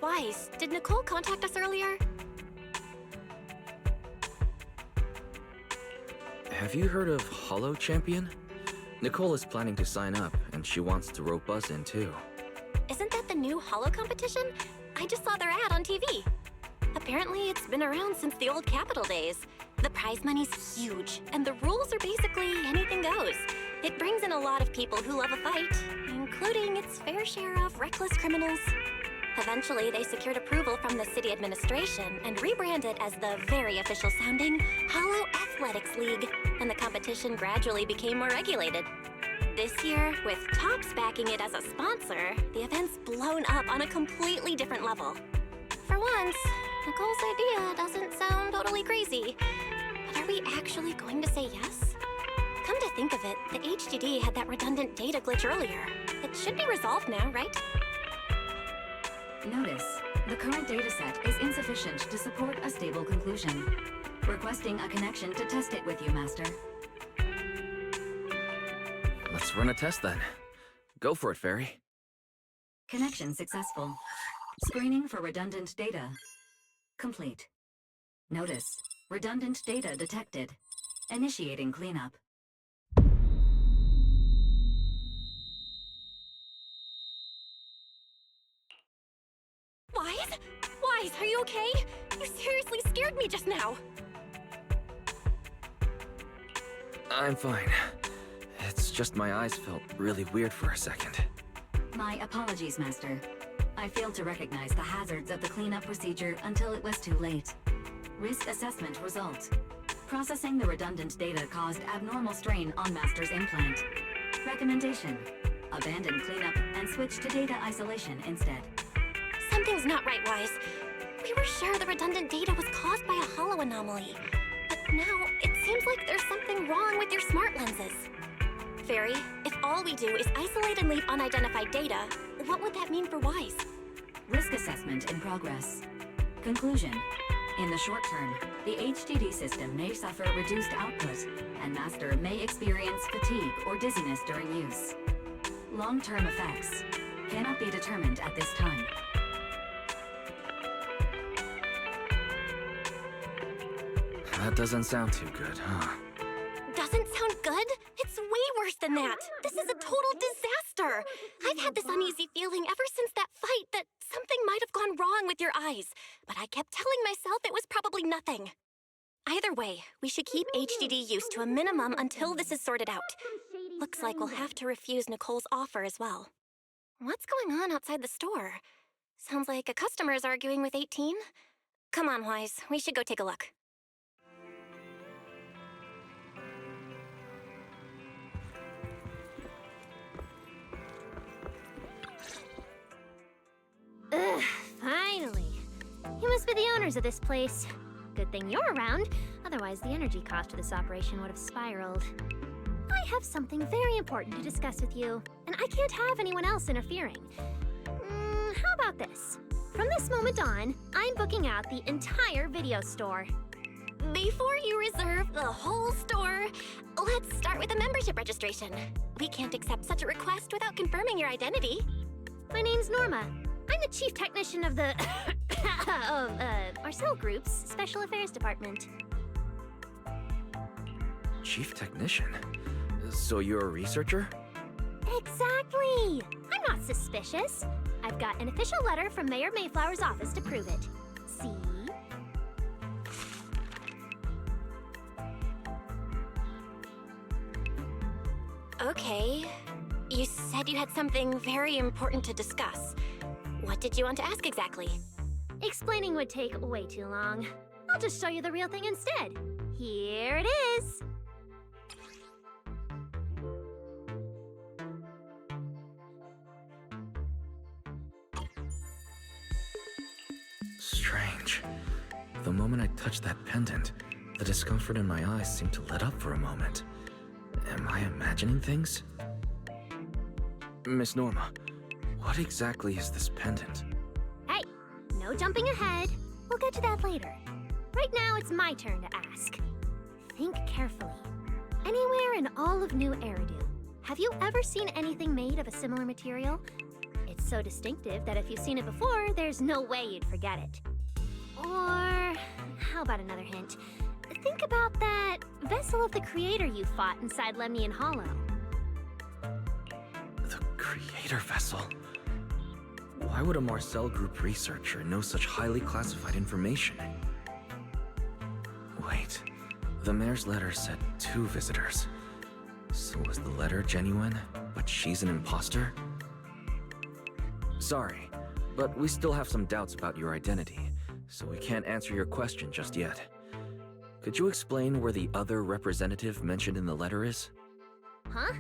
Wise, did Nicole contact us earlier? Have you heard of Hollow Champion? Nicole is planning to sign up, and she wants to rope us in too. Isn't that the new Hollow competition? I just saw their ad on TV. Apparently, it's been around since the old Capital days. The prize money's huge, and the rules are basically anything goes. It brings in a lot of people who love a fight, including its fair share of reckless criminals. Eventually, they secured approval from the city administration and rebranded as the very official-sounding Hollow Athletics League, and the competition gradually became more regulated. This year, with Topps backing it as a sponsor, the event's blown up on a completely different level. For once, Nicole's idea doesn't sound totally crazy. But are we actually going to say yes? Come to think of it, the HDD had that redundant data glitch earlier. It should be resolved now, right? Notice, the current dataset is insufficient to support a stable conclusion. Requesting a connection to test it with you, Master. Let's run a test then. Go for it, Fairy. Connection successful. Screening for redundant data. Complete. Notice, redundant data detected. Initiating cleanup. Wise? Wise, are you okay? You seriously scared me just now. I'm fine. It's just my eyes felt really weird for a second. My apologies, Master. I failed to recognize the hazards of the cleanup procedure until it was too late. Risk assessment result. Processing the redundant data caused abnormal strain on Master's implant. Recommendation: abandon cleanup and switch to data isolation instead. Something's not right, Wise. We were sure the redundant data was caused by a hollow anomaly. But now, it seems like there's something wrong with your smart lenses. Fairy, if all we do is isolate and leave unidentified data, what would that mean for Wise? Risk assessment in progress. Conclusion: in the short term, the HDD system may suffer reduced output, and Master may experience fatigue or dizziness during use. Long-term effects cannot be determined at this time. That doesn't sound too good, huh? Doesn't sound good? It's way worse than that. This is a total disaster. I've had this uneasy feeling ever since that fight that something might have gone wrong with your eyes, but I kept telling myself it was probably nothing. Either way, we should keep HDD use to a minimum until this is sorted out. Looks like we'll have to refuse Nicole's offer as well. What's going on outside the store? Sounds like a customer is arguing with 18. Come on, Wise, we should go take a look. Ugh, finally. You must be the owners of this place. Good thing you're around, otherwise the energy cost of this operation would have spiraled. I have something very important to discuss with you, and I can't have anyone else interfering. How about this? From this moment on, I'm booking out the entire video store. Before you reserve the whole store, let's start with a membership registration. We can't accept such a request without confirming your identity. My name's Norma. I'm the chief technician of the Marcel Group's Special Affairs Department. Chief technician? So you're a researcher? Exactly! I'm not suspicious. I've got an official letter from Mayor Mayflower's office to prove it. See? Okay. You said you had something very important to discuss. What did you want to ask exactly? Explaining would take way too long. I'll just show you the real thing instead. Here it is! Strange. The moment I touched that pendant, the discomfort in my eyes seemed to let up for a moment. Am I imagining things? Miss Norma, what exactly is this pendant? Hey, no jumping ahead. We'll get to that later. Right now, it's my turn to ask. Think carefully. Anywhere in all of New Eridan, have you ever seen anything made of a similar material? It's so distinctive that if you've seen it before, there's no way you'd forget it. Or, how about another hint? Think about that vessel of the Creator you fought inside Lemnian Hollow. The Creator Vessel? Why would a Marcel Group researcher know such highly classified information? Wait, the mayor's letter said 2 visitors. So was the letter genuine, but she's an imposter? Sorry, but we still have some doubts about your identity, so we can't answer your question just yet. Could you explain where the other representative mentioned in the letter is? Huh?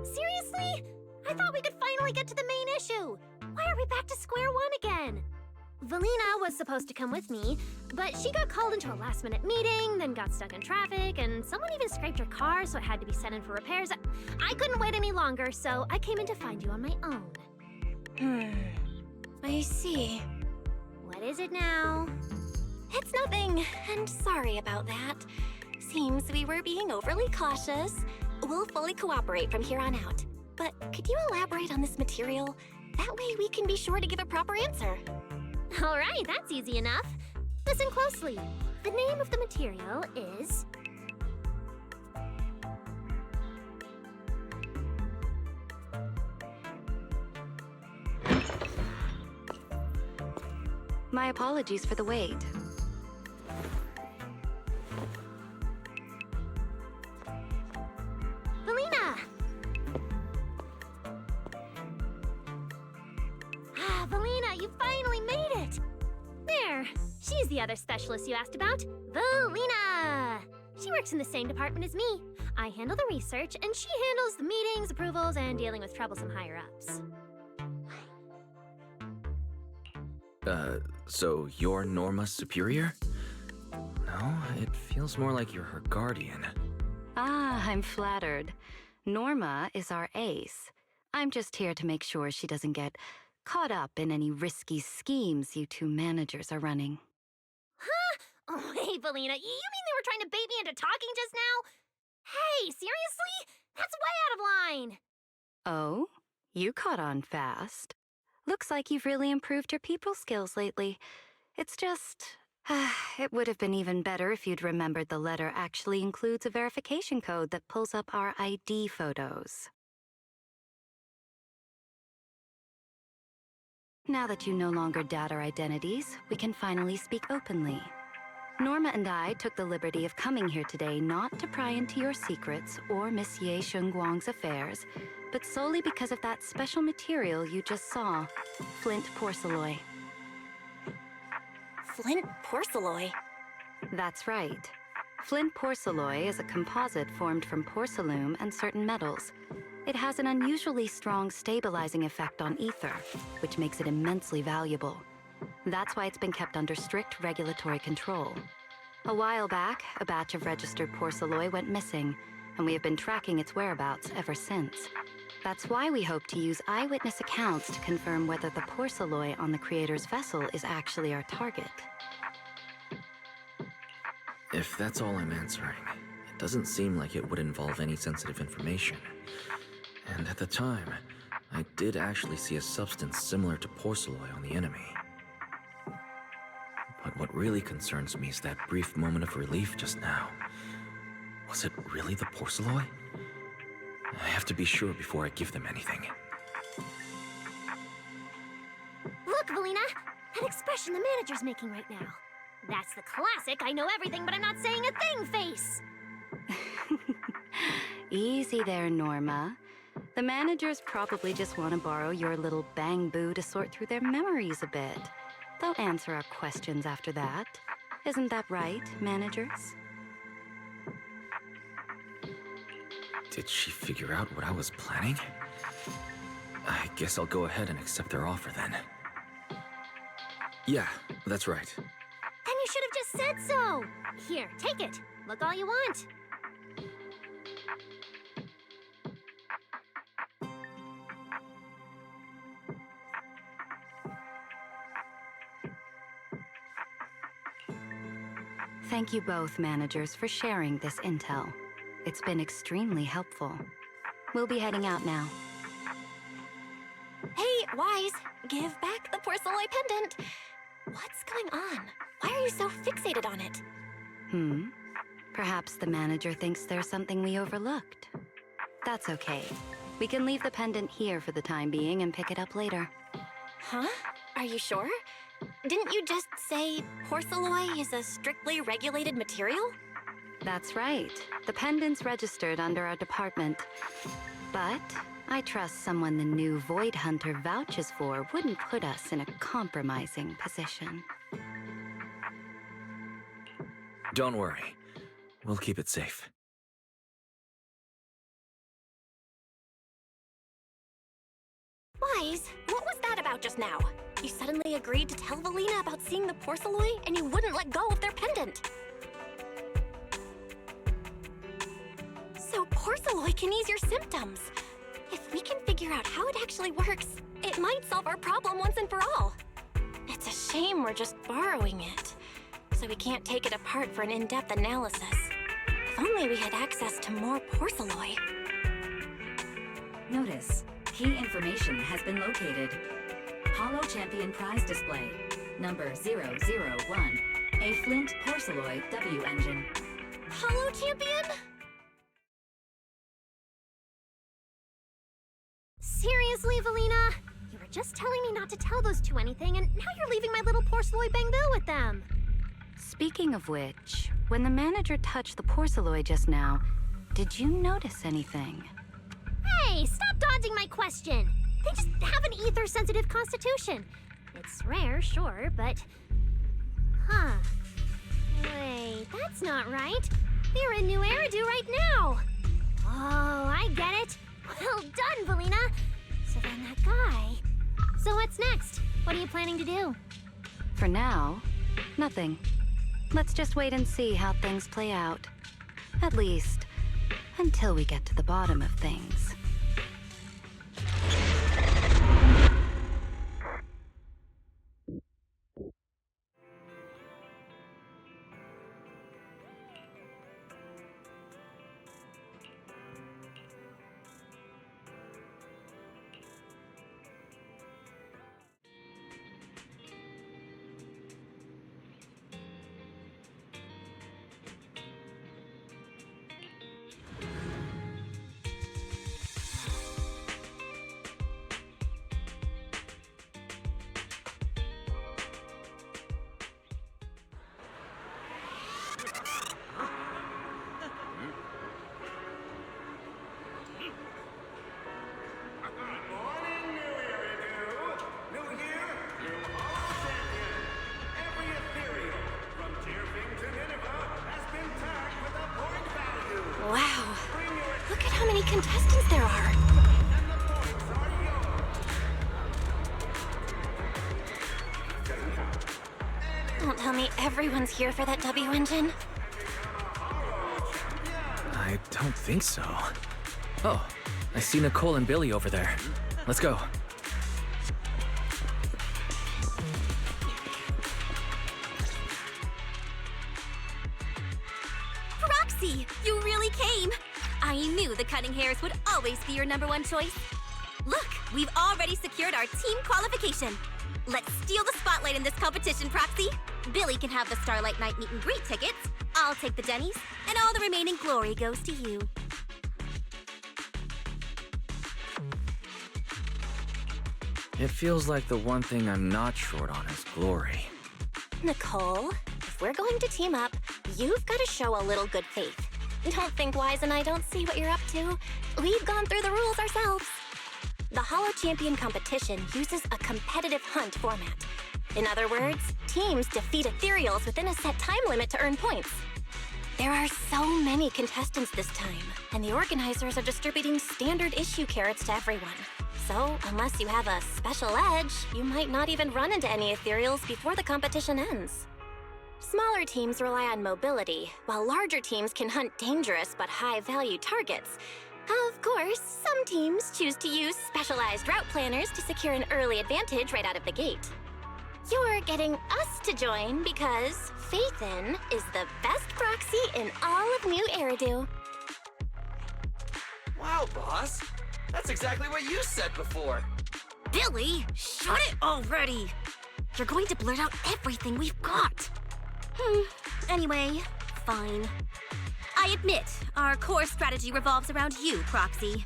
Seriously? I thought we could finally get to the main issue. Why are we back to square one again? Valina was supposed to come with me, but she got called into a last-minute meeting, then got stuck in traffic, and someone even scraped her car, so it had to be sent in for repairs. I couldn't wait any longer, so I came in to find you on my own. I see. What is it now? It's nothing, and sorry about that. Seems we were being overly cautious. We'll fully cooperate from here on out. But could you elaborate on this material? That way we can be sure to give a proper answer. All right, that's easy enough. Listen closely. The name of the material is... My apologies for the wait. Valina! Valina, you finally made it! There, she's the other specialist you asked about, Valina! She works in the same department as me. I handle the research, and she handles the meetings, approvals, and dealing with troublesome higher-ups. So you're Norma's superior? No, it feels more like you're her guardian. Ah, I'm flattered. Norma is our ace. I'm just here to make sure she doesn't get caught up in any risky schemes you 2 managers are running. Huh? Oh, hey, Valina, you mean they were trying to bait me into talking just now? Hey, seriously? That's way out of line! Oh? You caught on fast. Looks like you've really improved your people skills lately. It's just... it would have been even better if you'd remembered the letter actually includes a verification code that pulls up our ID photos. Now that you no longer doubt our identities, we can finally speak openly. Norma and I took the liberty of coming here today not to pry into your secrets or Miss Ye Shengguang's affairs, but solely because of that special material you just saw, flint porcelain. Flint porcelain? That's right. Flint porcelain is a composite formed from porcelain and certain metals. It has an unusually strong stabilizing effect on ether, which makes it immensely valuable. That's why it's been kept under strict regulatory control. A while back, a batch of registered porcelain went missing, and we have been tracking its whereabouts ever since. That's why we hope to use eyewitness accounts to confirm whether the porcelain on the Creator's vessel is actually our target. If that's all I'm answering, it doesn't seem like it would involve any sensitive information. And at the time, I did actually see a substance similar to porcelloi on the enemy. But what really concerns me is that brief moment of relief just now. Was it really the porcelloi? I have to be sure before I give them anything. Look, Valina! That expression the manager's making right now. That's the classic I know everything but I'm not saying a thing face! Easy there, Norma. The managers probably just want to borrow your little bang-boo to sort through their memories a bit. They'll answer our questions after that. Isn't that right, managers? Did she figure out what I was planning? I guess I'll go ahead and accept their offer then. Yeah, that's right. Then you should have just said so! Here, take it. Look all you want. Thank you both, managers, for sharing this intel. It's been extremely helpful. We'll be heading out now. Hey, Wise, give back the porcelloi pendant. What's going on? Why are you so fixated on it? Perhaps the manager thinks there's something we overlooked. That's okay. We can leave the pendant here for the time being and pick it up later. Huh? Are you sure? Didn't you just say porcelloi is a strictly regulated material? That's right. The pendant's registered under our department. But I trust someone the new Void Hunter vouches for wouldn't put us in a compromising position. Don't worry. We'll keep it safe. Wise, what was that about just now? You suddenly agreed to tell Valina about seeing the porcelloi, and you wouldn't let go of their pendant. So porcelloi can ease your symptoms. If we can figure out how it actually works, it might solve our problem once and for all. It's a shame we're just borrowing it, so we can't take it apart for an in-depth analysis. If only we had access to more porcelloi. Notice, key information has been located. Holo Champion Prize Display, number 001, a Flint Porcelloi W engine. Holo Champion? Seriously, Valina? You were just telling me not to tell those two anything, and now you're leaving my little porcelloi bang-boo with them. Speaking of which, when the manager touched the porcelloi just now, did you notice anything? Hey, stop dodging my question! They just have an ether-sensitive constitution. It's rare, sure, but... Huh. Wait, that's not right. We're in New Eridu right now. Oh, I get it. Well done, Valina. So then that guy... So what's next? What are you planning to do? For now, nothing. Let's just wait and see how things play out. At least, until we get to the bottom of things. Wow. Look at how many contestants there are. Don't tell me everyone's here for that W engine. I don't think so. Oh, I see Nicole and Billy over there. Let's go. Proxy, you really came! I knew the Cunning Hairs would always be your #1 choice. Look, we've already secured our team qualification. Let's steal the spotlight in this competition, Proxy. Billy can have the Starlight Night meet and greet tickets, I'll take the Denny's, and all the remaining glory goes to you. It feels like the one thing I'm not short on is glory. Nicole, if we're going to team up, you've got to show a little good faith. Don't think Wise and I don't see what you're up to. We've gone through the rules ourselves. The Holo Champion competition uses a competitive hunt format. In other words, teams defeat ethereals within a set time limit to earn points. There are so many contestants this time, and the organizers are distributing standard issue carrots to everyone. So, unless you have a special edge, you might not even run into any ethereals before the competition ends. Smaller teams rely on mobility, while larger teams can hunt dangerous but high-value targets. Of course, some teams choose to use specialized route planners to secure an early advantage right out of the gate. You're getting us to join because Faithin is the best proxy in all of New Eridu. Wow, boss. That's exactly what you said before. Billy, shut it already! You're going to blurt out everything we've got. Anyway, fine. I admit, our core strategy revolves around you, Proxy.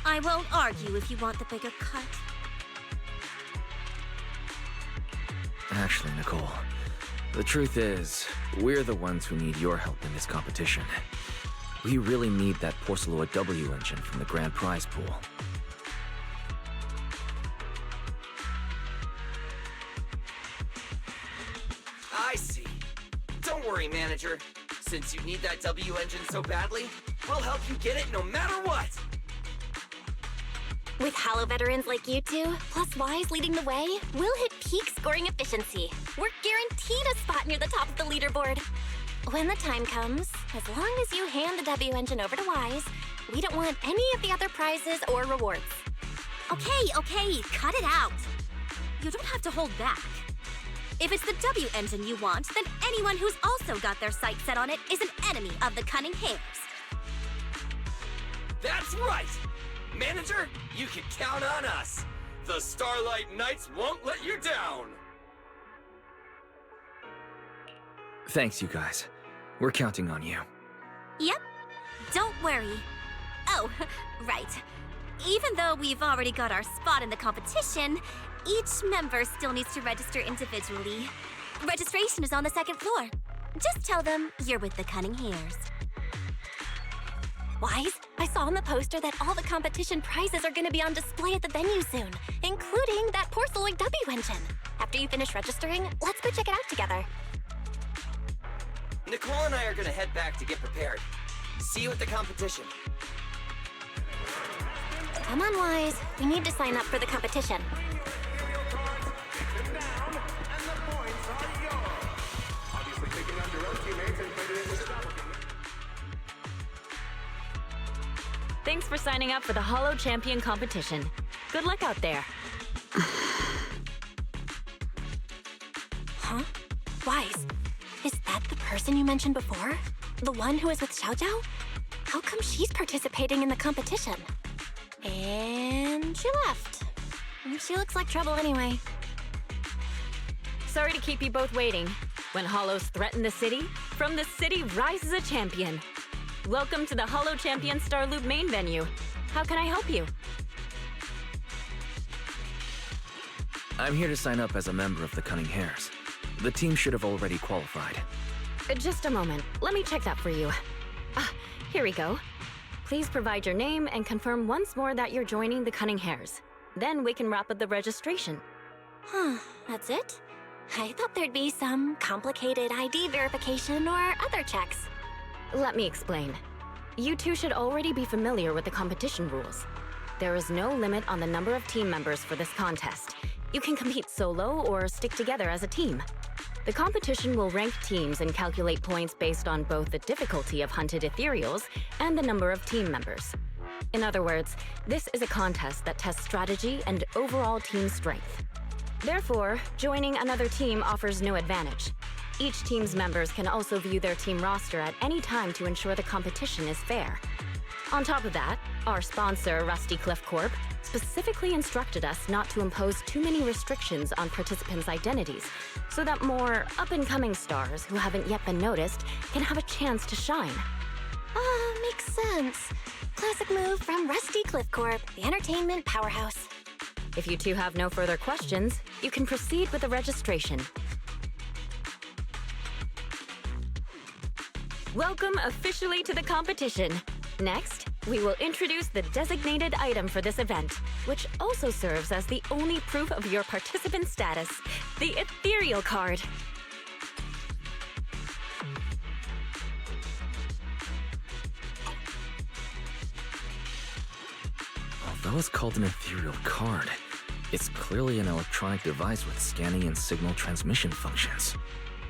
I won't argue if you want the bigger cut. Actually, Nicole, the truth is, we're the ones who need your help in this competition. We really need that Porceloid W engine from the grand prize pool. I see. Don't worry, manager. Since you need that W engine so badly, we'll help you get it no matter what! With Holo veterans like you two, plus Wise leading the way, we'll hit peak scoring efficiency. We're guaranteed a spot near the top of the leaderboard. When the time comes, as long as you hand the W engine over to Wise, we don't want any of the other prizes or rewards. Okay, cut it out. You don't have to hold back. If it's the W engine you want, then anyone who's also got their sights set on it is an enemy of the Cunning Hairs. That's right! Manager, you can count on us! The Starlight Knights won't let you down! Thanks, you guys. We're counting on you. Yep, don't worry. Oh, right. Even though we've already got our spot in the competition, each member still needs to register individually. Registration is on the 2nd floor. Just tell them you're with the Cunning Hairs. Wise, I saw on the poster that all the competition prizes are going to be on display at the venue soon, including that Porceloid W engine. After you finish registering, let's go check it out together. Nicole and I are gonna head back to get prepared. See you at the competition. Come on, Wise. We need to sign up for the competition. Thanks for signing up for the Holo Champion competition. Good luck out there. Huh? Wise, is that the person you mentioned before? The one who was with Xiao Zhao? How come she's participating in the competition? And she left. She looks like trouble anyway. Sorry to keep you both waiting. When Holos threaten the city, from the city rises a champion. Welcome to the Holo Champion Interlude main venue. How can I help you? I'm here to sign up as a member of the Cunning Hairs. The team should have already qualified. Just a moment. Let me check that for you. Here we go. Please provide your name and confirm once more that you're joining the Cunning Hairs. Then we can wrap up the registration. Huh, that's it? I thought there'd be some complicated ID verification or other checks. Let me explain. You two should already be familiar with the competition rules. There is no limit on the number of team members for this contest. You can compete solo or stick together as a team. The competition will rank teams and calculate points based on both the difficulty of hunted ethereals and the number of team members. In other words, this is a contest that tests strategy and overall team strength. Therefore, joining another team offers no advantage. Each team's members can also view their team roster at any time to ensure the competition is fair. On top of that, our sponsor, Rusty Cliff Corp, specifically instructed us not to impose too many restrictions on participants' identities, so that more up-and-coming stars who haven't yet been noticed can have a chance to shine. Makes sense. Classic move from Rusty Cliff Corp, the entertainment powerhouse. If you two have no further questions, you can proceed with the registration. Welcome officially to the competition. Next, we will introduce the designated item for this event, which also serves as the only proof of your participant status, the Ethereal card. Although it's called an ethereal card, it's clearly an electronic device with scanning and signal transmission functions.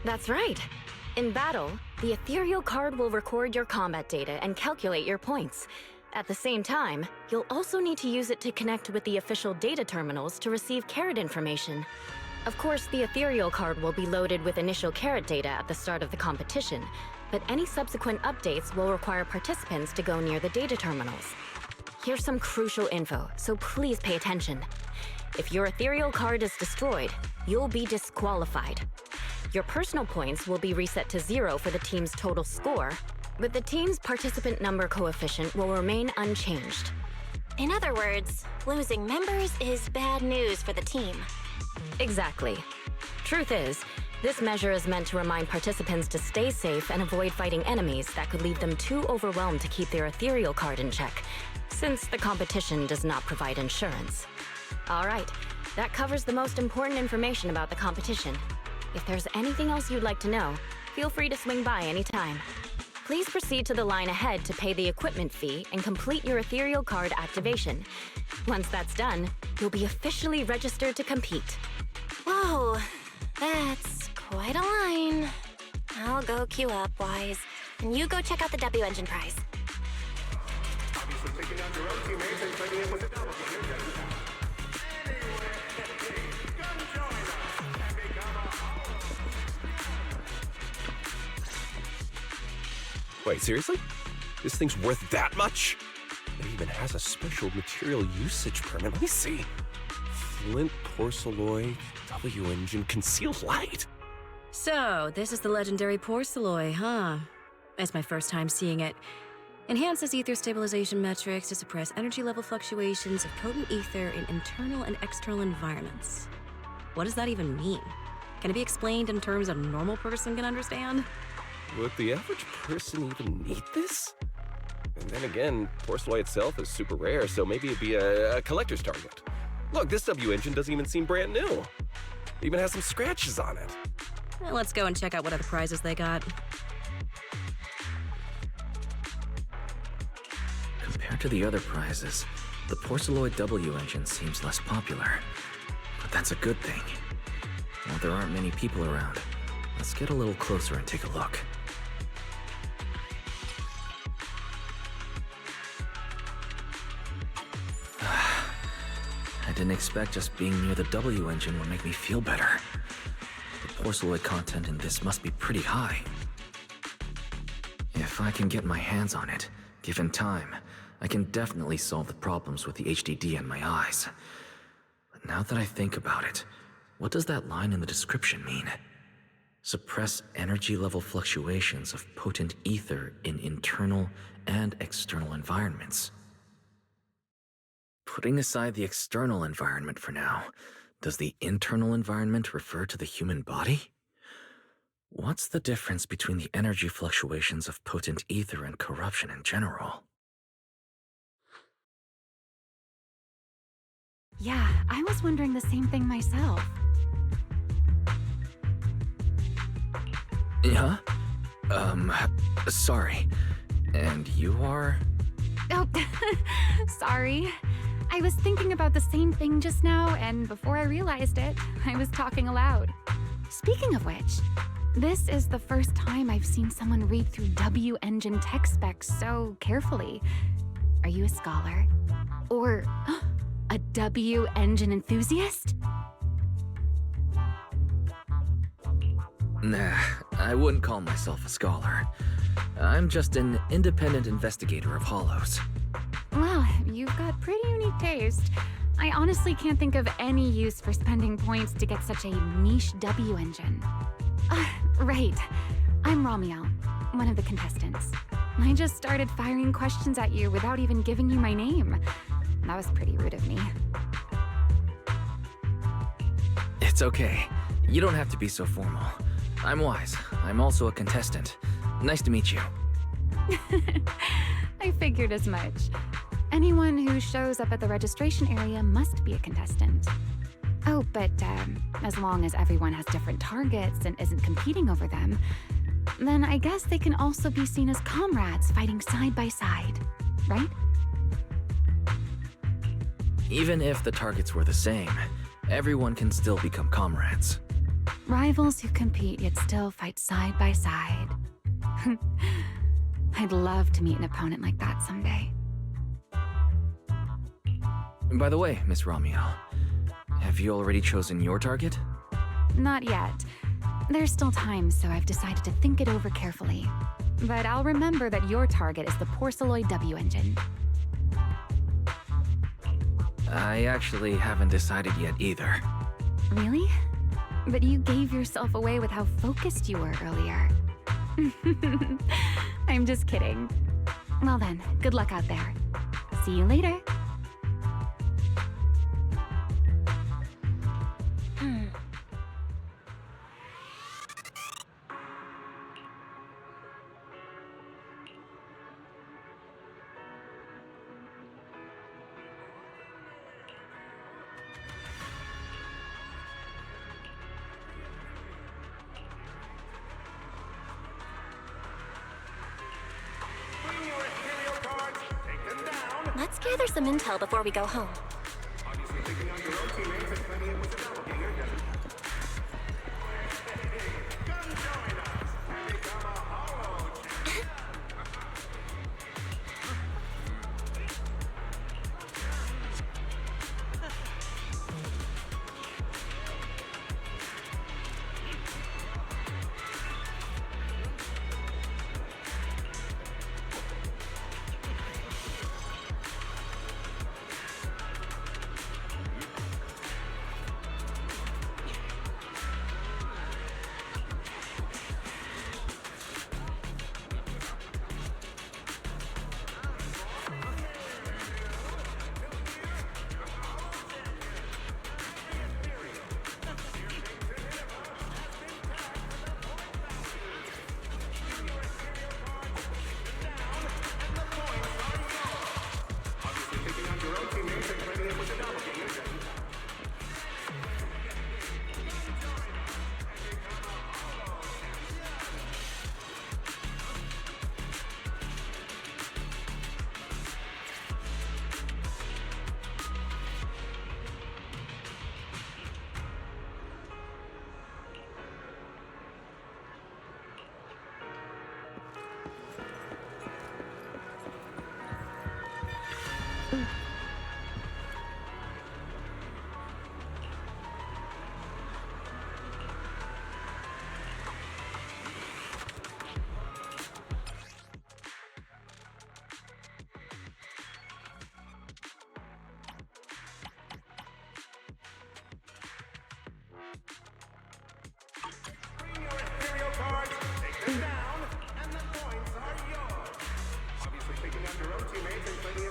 That's right. In battle, the Ethereal card will record your combat data and calculate your points. At the same time, you'll also need to use it to connect with the official data terminals to receive carrot information. Of course, the Ethereal card will be loaded with initial carrot data at the start of the competition, but any subsequent updates will require participants to go near the data terminals. Here's some crucial info, so please pay attention. If your Ethereal card is destroyed, you'll be disqualified. Your personal points will be reset to 0 for the team's total score, but the team's participant number coefficient will remain unchanged. In other words, losing members is bad news for the team. Exactly. Truth is, this measure is meant to remind participants to stay safe and avoid fighting enemies that could leave them too overwhelmed to keep their Ethereal card in check, since the competition does not provide insurance. All right, that covers the most important information about the competition. If there's anything else you'd like to know, feel free to swing by anytime. Please proceed to the line ahead to pay the equipment fee and complete your Ethereal card activation. Once that's done, you'll be officially registered to compete. Whoa, that's quite a line. I'll go queue up, Wise, and you go check out the W Engine prize. Wait, seriously? This thing's worth that much? It even has a special material usage permit. Let me see. Flint, porcelloy, W engine, concealed light. So, this is the legendary porcelloy, huh? It's my first time seeing it. Enhances ether stabilization metrics to suppress energy level fluctuations of potent ether in internal and external environments. What does that even mean? Can it be explained in terms a normal person can understand? Would the average person even need this? And then again, porcelloy itself is super rare, so maybe it'd be a collector's target. Look, this W engine doesn't even seem brand new. It even has some scratches on it. Well, let's go and check out what other prizes they got. Compared to the other prizes, the porcelloid W engine seems less popular. But that's a good thing. While there aren't many people around, let's get a little closer and take a look. I didn't expect just being near the W engine would make me feel better. The porcelloid content in this must be pretty high. If I can get my hands on it, given time, I can definitely solve the problems with the HDD in my eyes. But now that I think about it, what does that line in the description mean? Suppress energy level fluctuations of potent ether in internal and external environments. Putting aside the external environment for now, does the internal environment refer to the human body? What's the difference between the energy fluctuations of potent ether and corruption in general? Yeah, I was wondering the same thing myself. Yeah? Sorry. And you are? Oh, sorry. I was thinking about the same thing just now, and before I realized it, I was talking aloud. Speaking of which, this is the first time I've seen someone read through W engine tech specs so carefully. Are you a scholar? Or a W engine enthusiast? Nah, I wouldn't call myself a scholar. I'm just an independent investigator of hollows. Well, you've got pretty unique taste. I honestly can't think of any use for spending points to get such a niche W engine. Right. I'm Ramiel, one of the contestants. I just started firing questions at you without even giving you my name. That was pretty rude of me. It's okay. You don't have to be so formal. I'm Wise. I'm also a contestant. Nice to meet you. I figured as much. Anyone who shows up at the registration area must be a contestant. Oh, but as long as everyone has different targets and isn't competing over them, then I guess they can also be seen as comrades fighting side by side, right? Even if the targets were the same, everyone can still become comrades. Rivals who compete yet still fight side by side. I'd love to meet an opponent like that someday. By the way, Miss Ramiel, have you already chosen your target? Not yet. There's still time, so I've decided to think it over carefully. But I'll remember that your target is the Porceloid W engine. I actually haven't decided yet either. Really? But you gave yourself away with how focused you were earlier. I'm just kidding. Well then, good luck out there. See you later. Let's gather some intel before we go home. Obviously picking up your own teammates and playing it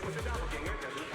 with a doppelganger doesn't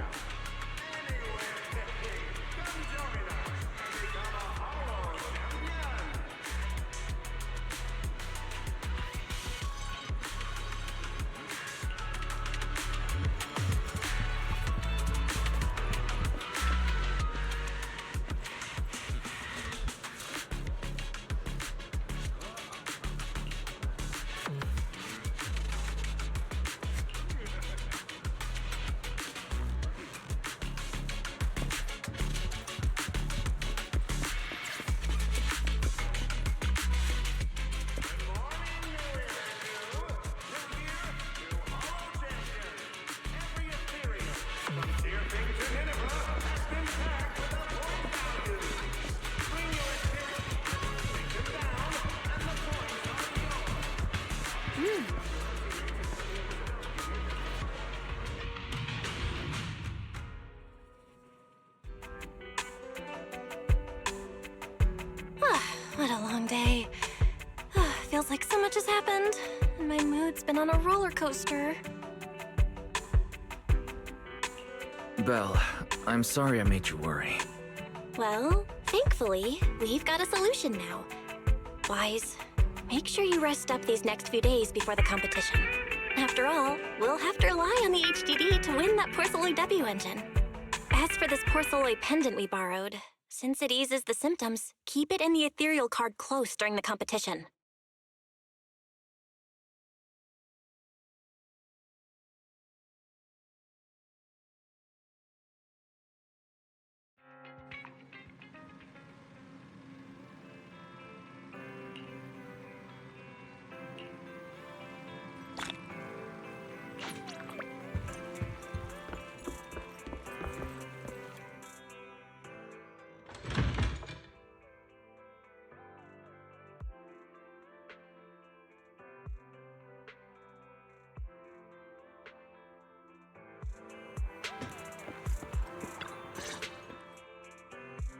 What a long day. Feels like so much has happened, and my mood's been on a roller coaster. Belle, I'm sorry I made you worry. Well, thankfully, we've got a solution now. Wise, make sure you rest up these next few days before the competition. After all, we'll have to rely on the HDD to win that Porceloid W engine. As for this Porceloid pendant we borrowed, since it eases the symptoms, keep it in the ethereal card close during the competition.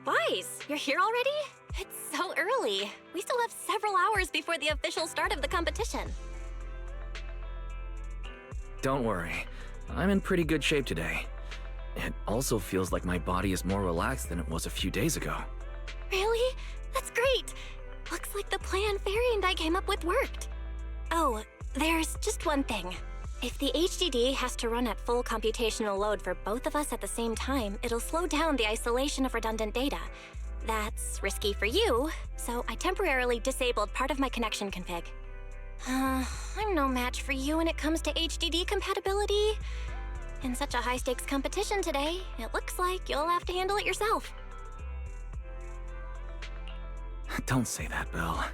Wise, you're here already? It's so early. We still have several hours before the official start of the competition. Don't worry, I'm in pretty good shape today. It also feels like my body is more relaxed than it was a few days ago. Really? That's great! Looks like the plan Fairy and I came up with worked. Oh, there's just one thing. If the HDD has to run at full computational load for both of us at the same time, it'll slow down the isolation of redundant data. That's risky for you, so I temporarily disabled part of my connection config. I'm no match for you when it comes to HDD compatibility. In such a high-stakes competition today, it looks like you'll have to handle it yourself. Don't say that, Belle.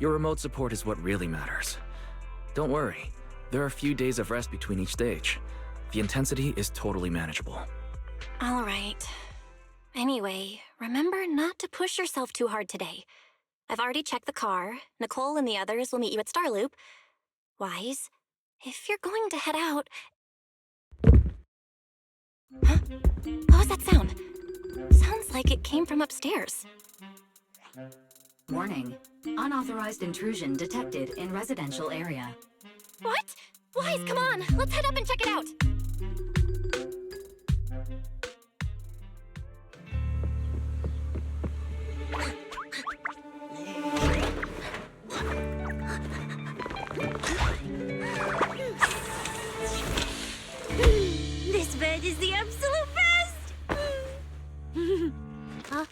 Your remote support is what really matters. Don't worry. There are a few days of rest between each stage. The intensity is totally manageable. All right. Anyway, remember not to push yourself too hard today. I've already checked the car. Nicole and the others will meet you at Starloop. Wise, if you're going to head out... Huh? What was that sound? Sounds like it came from upstairs. Warning. Unauthorized intrusion detected in residential area. What? Wise, come on! Let's head up and check it out! This bed is the absolute best! Huh?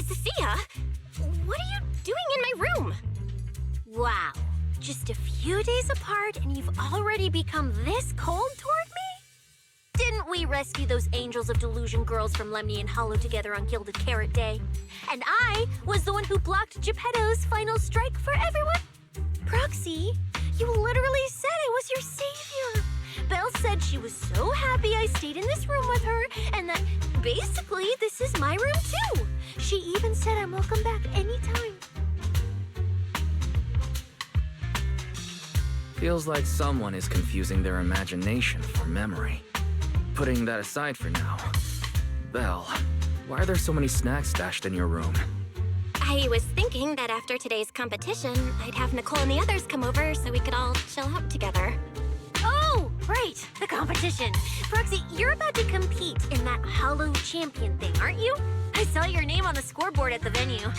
Cecilia? What are you doing in my room? Wow, just a few days apart and you've already become this cold toward me? Didn't we rescue those Angels of Delusion girls from Lemny and Hollow together on Gilded Carrot Day? And I was the one who blocked Geppetto's final strike for everyone? Proxy, you literally said I was your savior. Belle said she was so happy I stayed in this room with her, and that basically this is my room too. She even said I'm welcome back anytime. Feels like someone is confusing their imagination for memory. Putting that aside for now, Belle, why are there so many snacks stashed in your room? I was thinking that after today's competition, I'd have Nicole and the others come over so we could all chill out together. Oh, right, the competition. Proxy, you're about to compete in that Hollow Champion thing, aren't you? I saw your name on the scoreboard at the venue.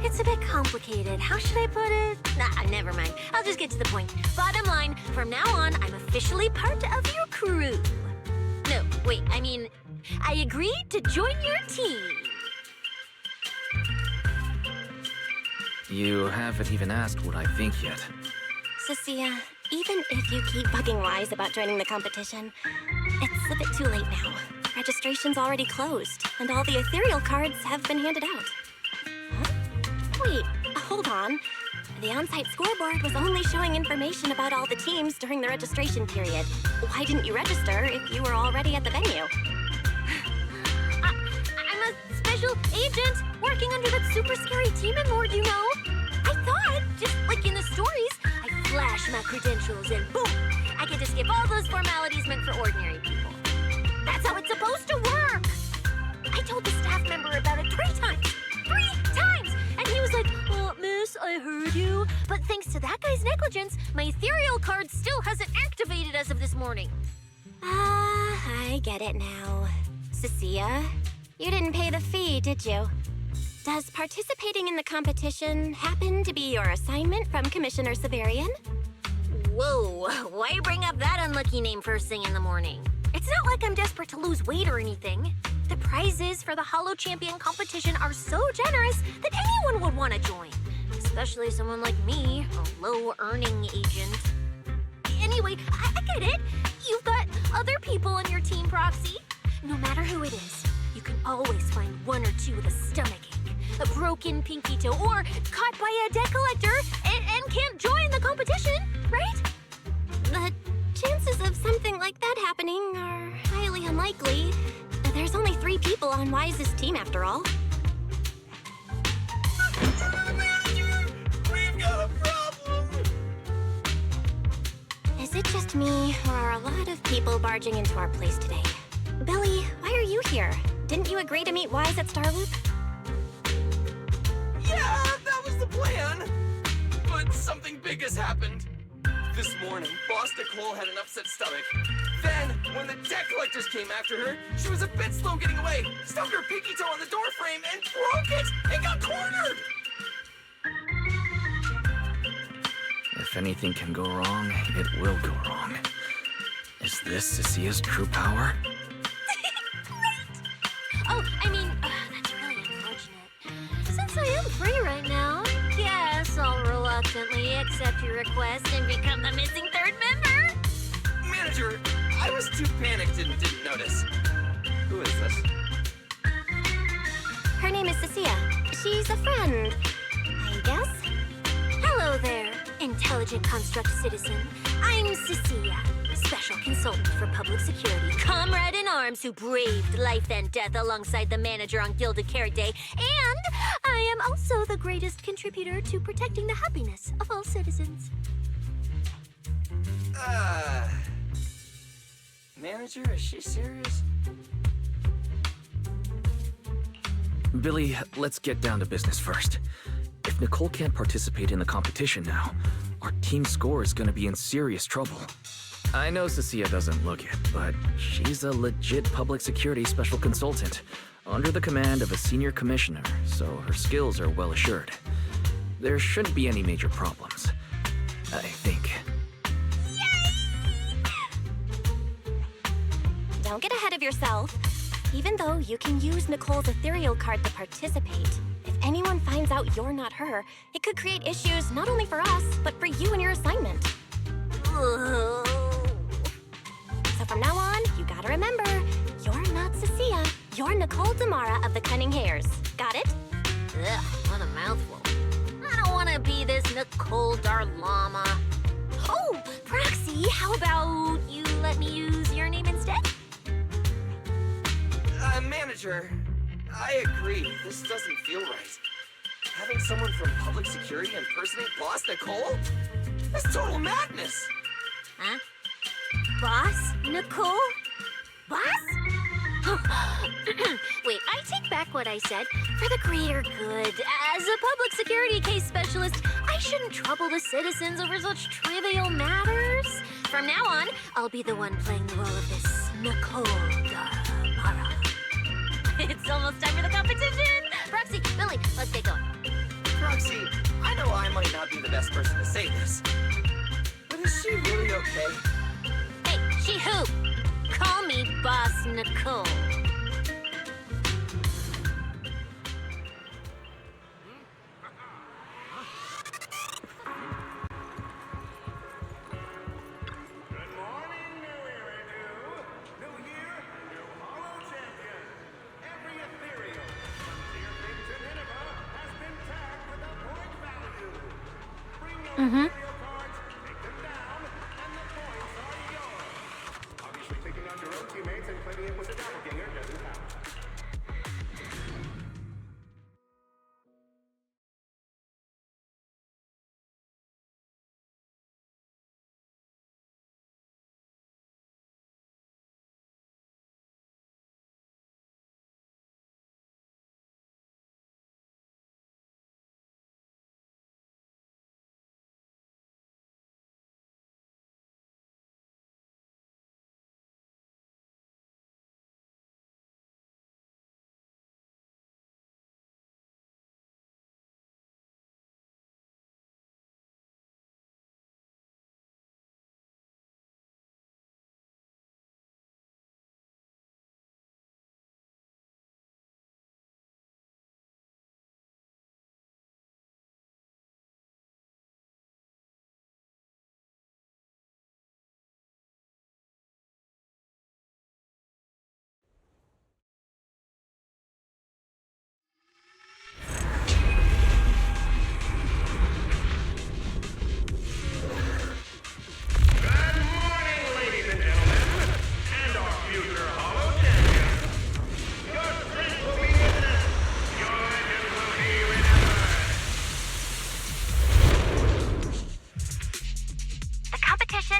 It's a bit complicated. How should I put it? Nah, never mind. I'll just get to the point. Bottom line, from now on, I'm officially part of your crew. No, wait, I mean, I agreed to join your team. You haven't even asked what I think yet. Cecilia, even if you keep bugging Wise about joining the competition, it's a bit too late now. Registration's already closed, and all the ethereal cards have been handed out. Huh? Wait, hold on. The on-site scoreboard was only showing information about all the teams during the registration period. Why didn't you register if you were already at the venue? I'm a special agent working under that super scary demon lord, you know. I thought, just like in the stories, I flash my credentials and boom, I get to skip all those formalities meant for ordinary people. That's how it's supposed to work. I told the staff member about it 3 times. 3 times! And he was like, miss, I heard you. But thanks to that guy's negligence, my ethereal card still hasn't activated as of this morning. I get it now. Cecilia, you didn't pay the fee, did you? Does participating in the competition happen to be your assignment from Commissioner Severian? Whoa, why bring up that unlucky name first thing in the morning? It's not like I'm desperate to lose weight or anything. The prizes for the Holo Champion competition are so generous that anyone would want to join. Especially someone like me, a low-earning agent. Anyway, I get it. You've got other people on your team, Proxy. No matter who it is, you can always find 1 or 2 with a stomachache, a broken pinky toe, or caught by a debt collector and can't join the competition, right? The chances of something like that happening are highly unlikely. There's only 3 people on Wise's team after all. Manager! We've got a problem! Is it just me, or are a lot of people barging into our place today? Billy, why are you here? Didn't you agree to meet Wise at Starloop? Yeah, that was the plan! But something big has happened. This morning, Boss Nicole had an upset stomach. Then, when the debt collectors came after her, she was a bit slow getting away, stubbed her pinky toe on the door frame, and broke it, and got cornered! If anything can go wrong, it will go wrong. Is this Cecilia's true power? Oh, I mean, that's really unfortunate. Since I am free right now, guess I'll reluctantly accept your request and become the missing 3rd member. Manager, I was too panicked and didn't notice. Who is this? Her name is Cecilia. She's a friend, I guess. Hello there, intelligent construct citizen. I'm Cecilia, special consultant for public security, comrade in arms who braved life and death alongside the manager on Gilded Carrot Day, and I am also the greatest contributor to protecting the happiness of all citizens. Manager, is she serious? Billy, let's get down to business first. If Nicole can't participate in the competition now, our team score is gonna be in serious trouble. I know Cecilia doesn't look it, but she's a legit public security special consultant, under the command of a senior commissioner, so her skills are well assured. There shouldn't be any major problems, I think. Don't get ahead of yourself. Even though you can use Nicole's ethereal card to participate, if anyone finds out you're not her, it could create issues not only for us, but for you and your assignment. So from now on, you gotta remember, you're not Cecilia. You're Nicole Damara of the Cunning Hairs. Got it? Ugh, what a mouthful. I don't want to be this Nicole Darlama. Oh, Proxy, how about you let me use your name instead? Manager, I agree. This doesn't feel right. Having someone from public security impersonate Boss Nicole? That's total madness! Huh? Boss? Nicole? Boss? Wait, I take back what I said. For the greater good, as a public security case specialist, I shouldn't trouble the citizens over such trivial matters. From now on, I'll be the one playing the role of this Nicole Damara. It's almost time for the competition! Proxy, Billy, let's get going. Proxy, I know I might not be the best person to say this, but is she really okay? Hey, she who? Call me Boss Nicole. Mm-hmm.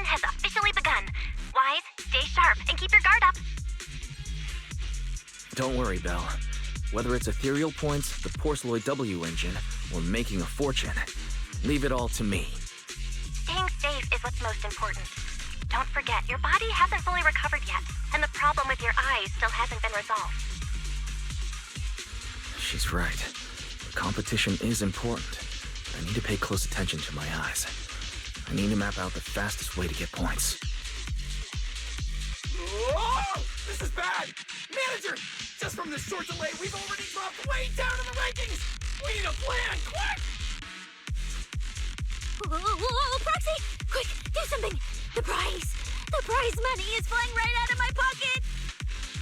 Has officially begun. Wise, stay sharp, and keep your guard up. Don't worry, Belle. Whether it's ethereal points, the Porceloid W engine, or making a fortune, leave it all to me. Staying safe is what's most important. Don't forget, your body hasn't fully recovered yet, and the problem with your eyes still hasn't been resolved. She's right. The competition is important. I need to pay close attention to my eyes. I need to map out the fastest way to get points. Whoa! This is bad! Manager! Just from this short delay, we've already dropped way down in the rankings! We need a plan, quick! Whoa, Proxy! Quick, do something! The prize money is flying right out of my pocket!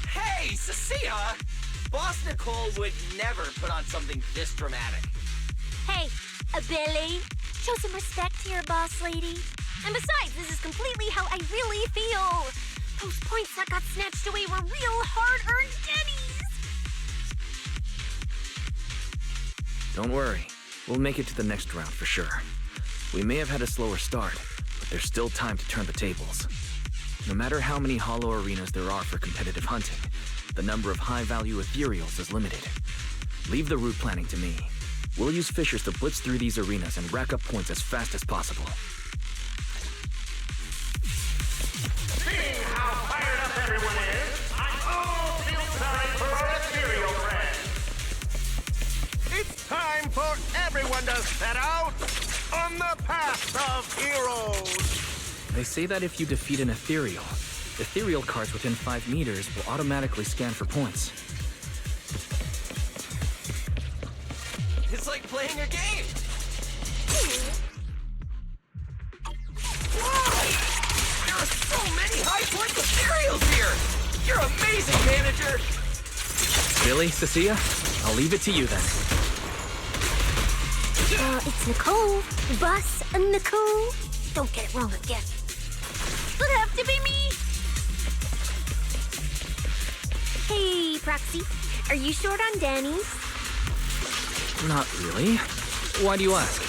Hey, Cecilia! Boss Nicole would never put on something this dramatic. Hey, Billy, show some respect to your boss lady. And besides, this is completely how I really feel. Those points that got snatched away were real hard-earned pennies. Don't worry. We'll make it to the next round for sure. We may have had a slower start, but there's still time to turn the tables. No matter how many hollow arenas there are for competitive hunting, the number of high-value ethereals is limited. Leave the route planning to me. We'll use fishers to blitz through these arenas and rack up points as fast as possible. Seeing how fired up everyone is, I all feel time for our ethereal friends. It's time for everyone to set out on the path of heroes. They say that if you defeat an ethereal cards within 5 meters will automatically scan for points. It's like playing a game! Whoa! There are so many high-point ethereals here! You're amazing, manager! Billy, Cecilia, I'll leave it to you then. It's Nicole. Boss Nicole. Don't get it wrong again. It'll have to be me. Hey, Proxy. Are you short on Danny's? Not really. Why do you ask?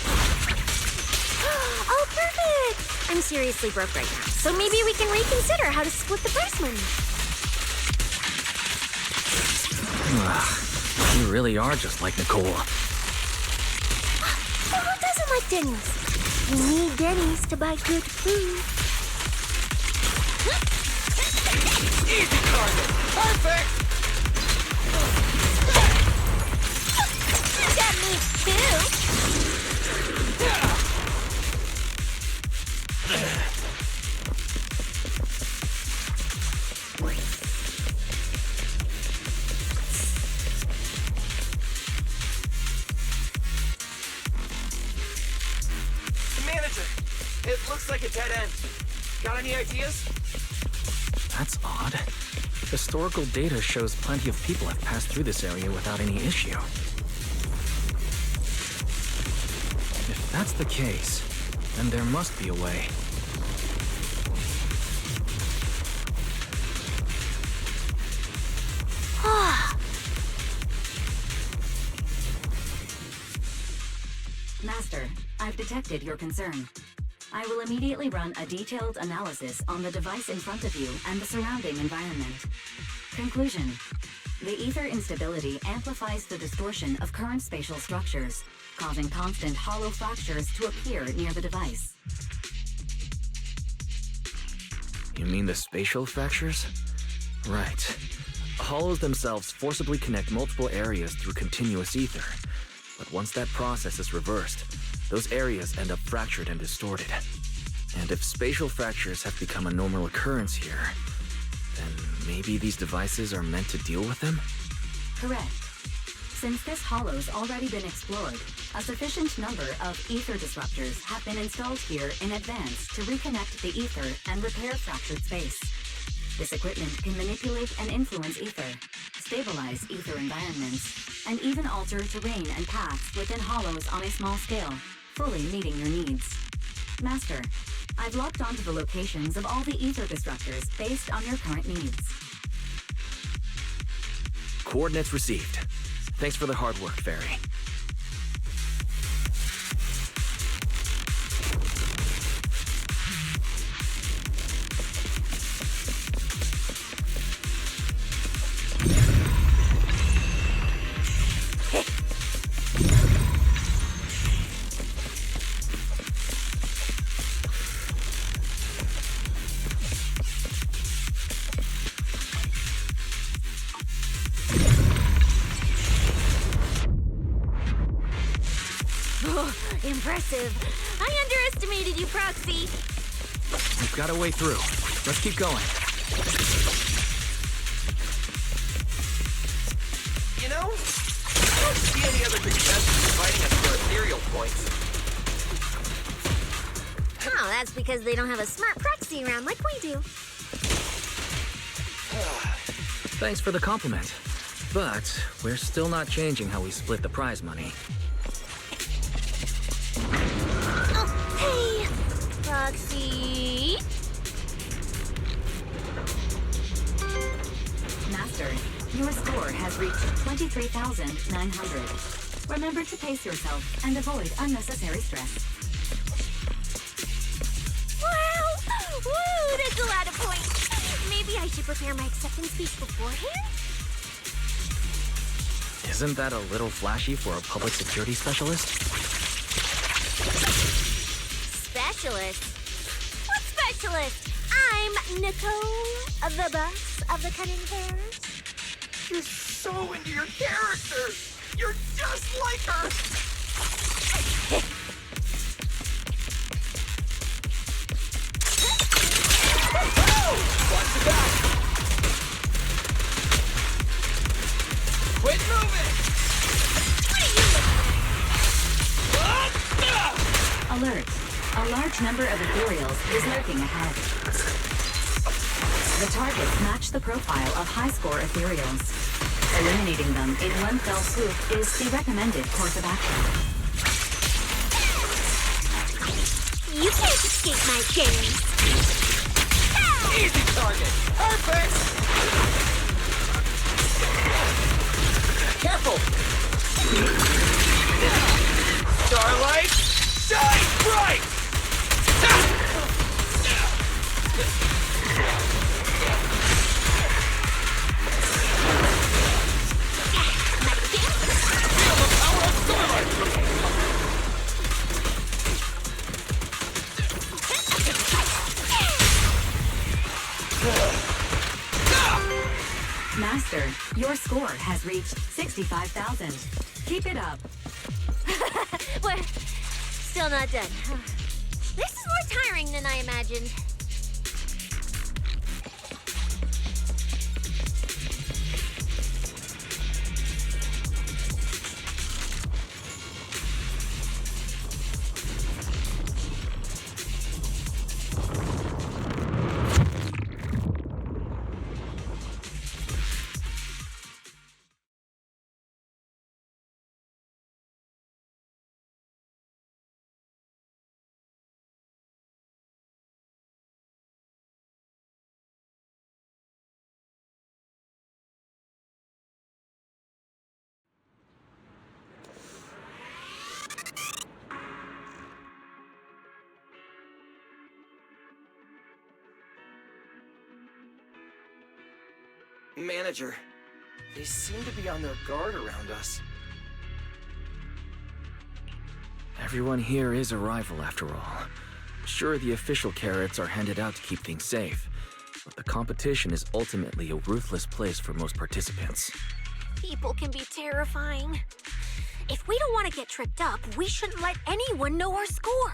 Oh, perfect! I'm seriously broke right now, so maybe we can reconsider how to split the prize money. You really are just like Nicole. Well, who doesn't like Denny's? You need Denny's to buy good food. Easy target! Perfect! That means too. Manager, it looks like a dead end. Got any ideas? That's odd. Historical data shows plenty of people have passed through this area without any issue. If that's the case, Then there must be a way. Master, I've detected your concern. I will immediately run a detailed analysis on the device in front of you and the surrounding environment. Conclusion. The ether instability amplifies the distortion of current spatial structures, causing constant hollow fractures to appear near the device. You mean the spatial fractures? Right. Hollows themselves forcibly connect multiple areas through continuous ether. But once that process is reversed, those areas end up fractured and distorted. And if spatial fractures have become a normal occurrence here, then maybe these devices are meant to deal with them? Correct. Since this hollow's already been explored, a sufficient number of ether disruptors have been installed here in advance to reconnect the ether and repair fractured space. This equipment can manipulate and influence ether, stabilize ether environments, and even alter terrain and paths within hollows on a small scale, fully meeting your needs. Master, I've locked onto the locations of all the ether disruptors based on your current needs. Coordinates received. Thanks for the hard work, Fairy. Impressive. I underestimated you, Proxy. We've got a way through. Let's keep going. You know, I don't see any other contestants fighting us for ethereal points. Oh, that's because they don't have a smart proxy around like we do. Thanks for the compliment. But we're still not changing how we split the prize money. Hey, Proxy. Master, your score has reached 23,900. Remember to pace yourself and avoid unnecessary stress. Wow! Woo, that's a lot of points. Maybe I should prepare my acceptance speech beforehand? Isn't that a little flashy for a public security specialist? Specialist? What specialist? I'm Nicole, the boss of the Cunning Bears. You're so into your character! You're just like her! Watch your back! Quit moving! Alert. A large number of ethereals is lurking ahead. The targets match the profile of high-score ethereals. Eliminating them in one fell swoop is the recommended course of action. You can't escape my gaze. Easy target! Perfect! Careful! Starlight, shine bright! Feel the power of Starlight! Master, your score has reached 65,000. Keep it up. We're still not done. This is more tiring than I imagined. Manager, they seem to be on their guard around us. Everyone here is a rival, after all. Sure, the official carrots are handed out to keep things safe, but the competition is ultimately a ruthless place for most participants. People can be terrifying. If we don't want to get tripped up, we shouldn't let anyone know our score.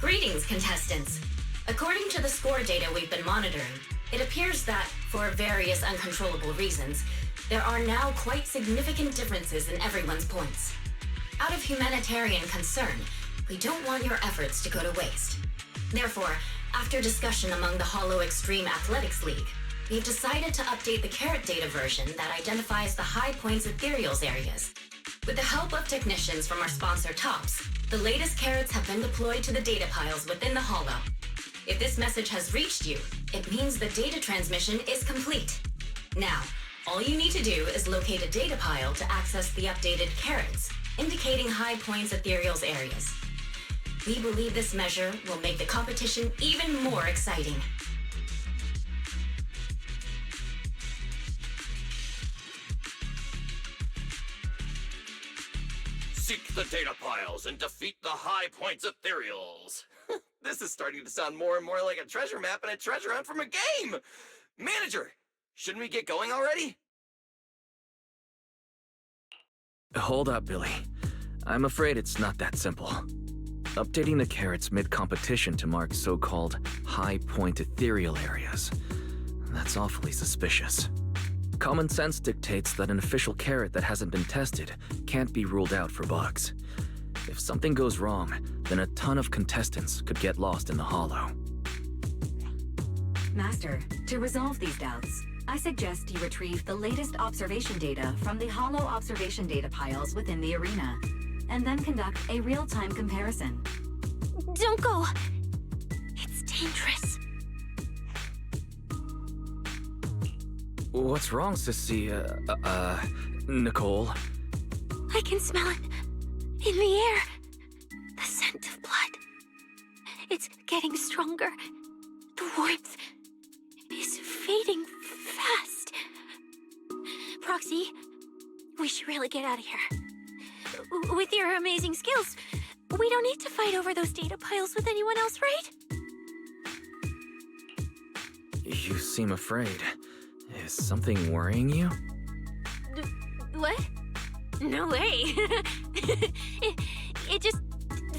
Greetings, contestants. According to the score data we've been monitoring, it appears that, for various uncontrollable reasons, there are now quite significant differences in everyone's points. Out of humanitarian concern, we don't want your efforts to go to waste. Therefore, after discussion among the Hollow Extreme Athletics League, we've decided to update the carrot data version that identifies the high points ethereals areas. With the help of technicians from our sponsor TOPS, the latest carrots have been deployed to the data piles within the Hollow. If this message has reached you, it means the data transmission is complete. Now, all you need to do is locate a data pile to access the updated carrots, indicating high points ethereals areas. We believe this measure will make the competition even more exciting. Seek the data piles and defeat the high points ethereals. This is starting to sound more and more like a treasure map and a treasure hunt from a game! Manager, shouldn't we get going already? Hold up, Billy. I'm afraid it's not that simple. Updating the carrots mid-competition to mark so-called high-point ethereal areas. That's awfully suspicious. Common sense dictates that an official carrot that hasn't been tested can't be ruled out for bugs. If something goes wrong, then a ton of contestants could get lost in the Hollow. Master, to resolve these doubts, I suggest you retrieve the latest observation data from the Hollow observation data piles within the arena, and then conduct a real-time comparison. Don't go. It's dangerous. What's wrong, Sissy? Nicole? I can smell it. In the air. The scent of blood. It's getting stronger. The warmth is fading fast. Proxy, we should really get out of here. With your amazing skills, we don't need to fight over those data piles with anyone else, right? You seem afraid. Is something worrying you? What? No way. it just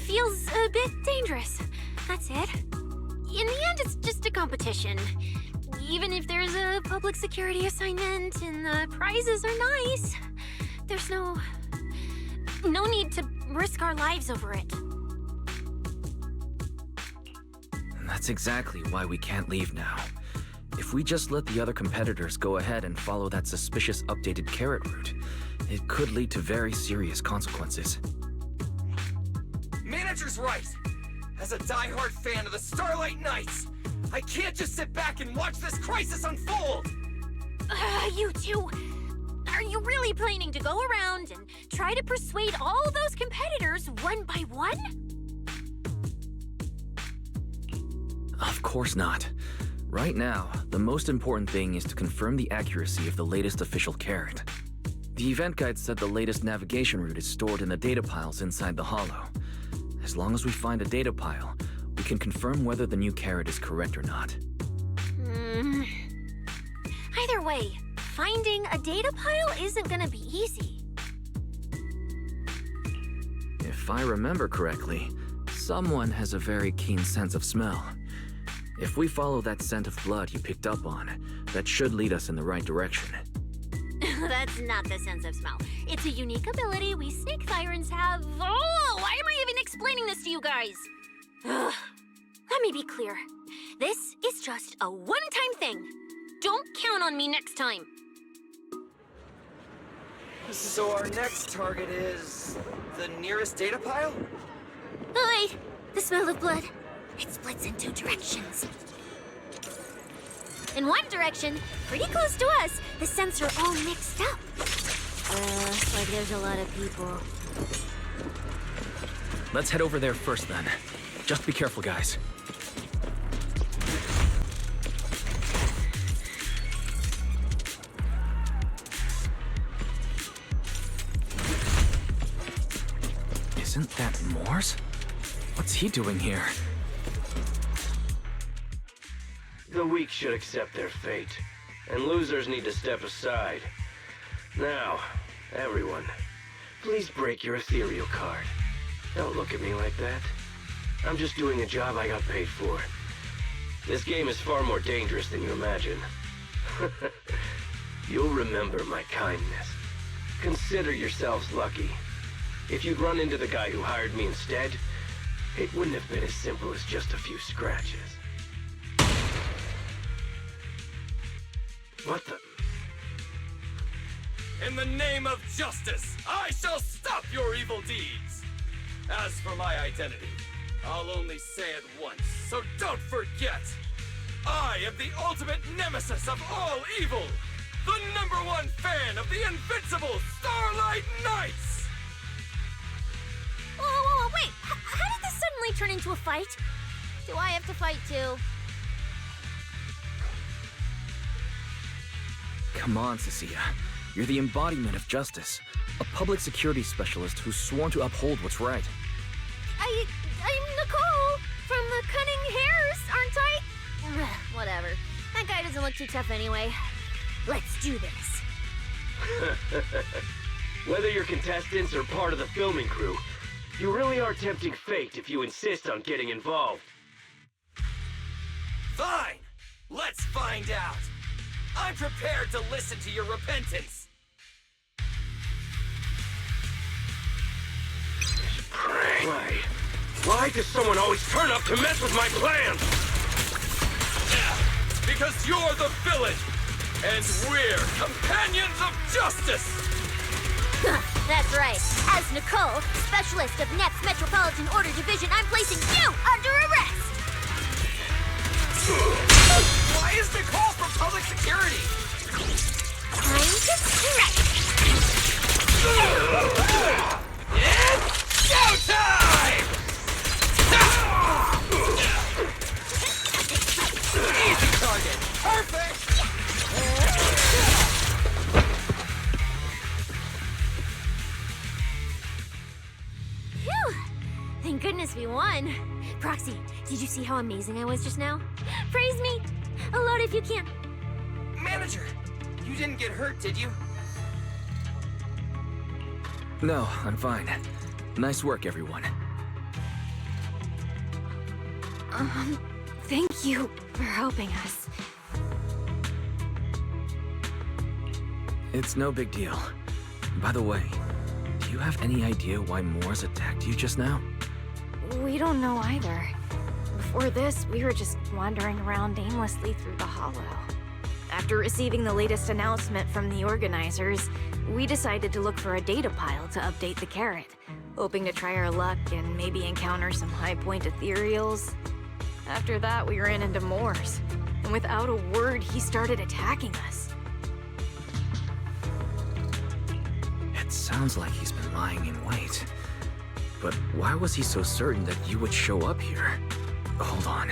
feels a bit dangerous. That's it. In the end, it's just a competition. Even if there's a public security assignment and the prizes are nice, there's no need to risk our lives over it. That's exactly why we can't leave now. If we just let the other competitors go ahead and follow that suspicious updated carrot route, it could lead to very serious consequences. Manager's right! As a die-hard fan of the Starlight Knights, I can't just sit back and watch this crisis unfold! You two, are you really planning to go around and try to persuade all those competitors one by one? Of course not. Right now, the most important thing is to confirm the accuracy of the latest official carrot. The event guide said the latest navigation route is stored in the data piles inside the Hollow. As long as we find a data pile, we can confirm whether the new carrot is correct or not. Either way, finding a data pile isn't gonna be easy. If I remember correctly, someone has a very keen sense of smell. If we follow that scent of blood you picked up on, that should lead us in the right direction. That's not the sense of smell. It's a unique ability we snake sirens have. Oh, why am I even explaining this to you guys? Ugh. Let me be clear. This is just a one-time thing. Don't count on me next time. So our next target is the nearest data pile? Oh, wait. The smell of blood. It splits in two directions. In one direction, pretty close to us, the scents are all mixed up. Like there's a lot of people. Let's head over there first then. Just be careful, guys. Isn't that Morse? What's he doing here? The weak should accept their fate, and losers need to step aside. Now, everyone, please break your ethereal card. Don't look at me like that. I'm just doing a job I got paid for. This game is far more dangerous than you imagine. You'll remember my kindness. Consider yourselves lucky. If you'd run into the guy who hired me instead, it wouldn't have been as simple as just a few scratches. What the? In the name of justice, I shall stop your evil deeds. As for my identity, I'll only say it once, so don't forget. I am the ultimate nemesis of all evil, the #1 fan of the invincible Starlight Knights! Whoa, wait! How did this suddenly turn into a fight? Do I have to fight too? Come on, Cecilia. You're the embodiment of justice. A public security specialist who's sworn to uphold what's right. I'm Nicole from the Cunning Hairs, aren't I? Whatever. That guy doesn't look too tough anyway. Let's do this. Whether you're contestants or part of the filming crew, you really are tempting fate if you insist on getting involved. Fine! Let's find out! I'm prepared to listen to your repentance! Pray. Why does someone always turn up to mess with my plans? Because you're the villain! And we're companions of justice! That's right. As Nicole, specialist of NEP's Metropolitan Order Division, I'm placing you under arrest! Why is Nicole from public security? Time to strike! It's showtime! Easy target! Perfect! Phew! Thank goodness we won. Proxy, did you see how amazing I was just now? Praise me! Aloud if you can. Manager, you didn't get hurt, did you? No, I'm fine. Nice work, everyone. Thank you for helping us. It's no big deal. By the way, do you have any idea why Moores attacked you just now? We don't know either. Before this, we were just wandering around aimlessly through the hollow. After receiving the latest announcement from the organizers, we decided to look for a data pile to update the carrot, hoping to try our luck and maybe encounter some high-point ethereals. After that, we ran into Moores, and without a word, he started attacking us. It sounds like he's been lying in wait. But why was he so certain that you would show up here? Hold on.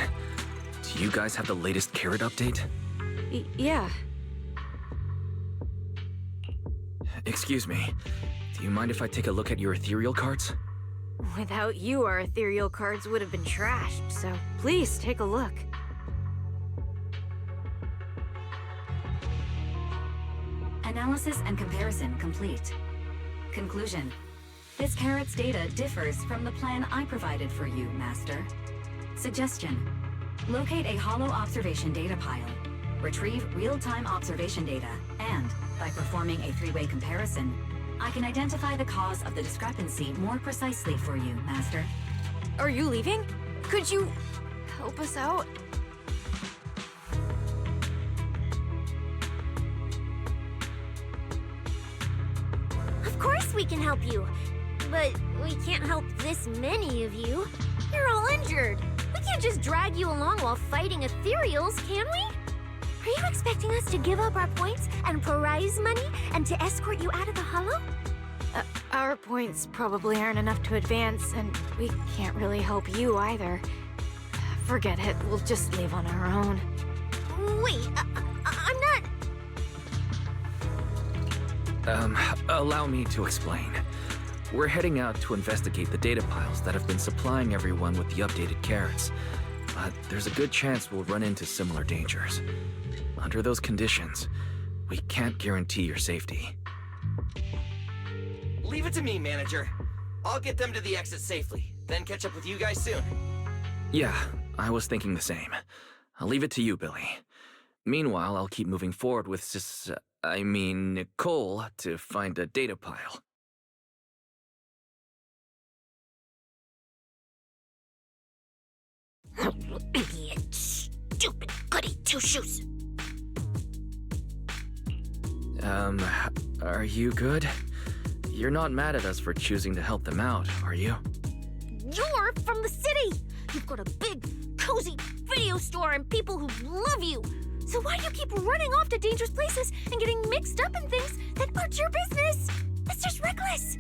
Do you guys have the latest carrot update? Yeah. Excuse me. Do you mind if I take a look at your ethereal cards? Without you, our ethereal cards would have been trashed, so please take a look. Analysis and comparison complete. Conclusion. This carrot's data differs from the plan I provided for you, Master. Suggestion. Locate a hollow observation data pile. Retrieve real-time observation data, and, by performing a three-way comparison, I can identify the cause of the discrepancy more precisely for you, Master. Are you leaving? Could you help us out? Of course we can help you. But we can't help this many of you. You're all injured. We can't just drag you along while fighting ethereals, can we? Are you expecting us to give up our points and prize money and to escort you out of the hollow? Our points probably aren't enough to advance, and we can't really help you either. Forget it, we'll just leave on our own. Wait, I'm not... Allow me to explain. We're heading out to investigate the data piles that have been supplying everyone with the updated carrots. But there's a good chance we'll run into similar dangers. Under those conditions, we can't guarantee your safety. Leave it to me, manager. I'll get them to the exit safely, then catch up with you guys soon. Yeah, I was thinking the same. I'll leave it to you, Billy. Meanwhile, I'll keep moving forward with Nicole to find a data pile. Idiot. Stupid goody two-shoes. Are you good? You're not mad at us for choosing to help them out, are you? You're from the city! You've got a big, cozy video store and people who love you! So why do you keep running off to dangerous places and getting mixed up in things that aren't your business? It's just reckless!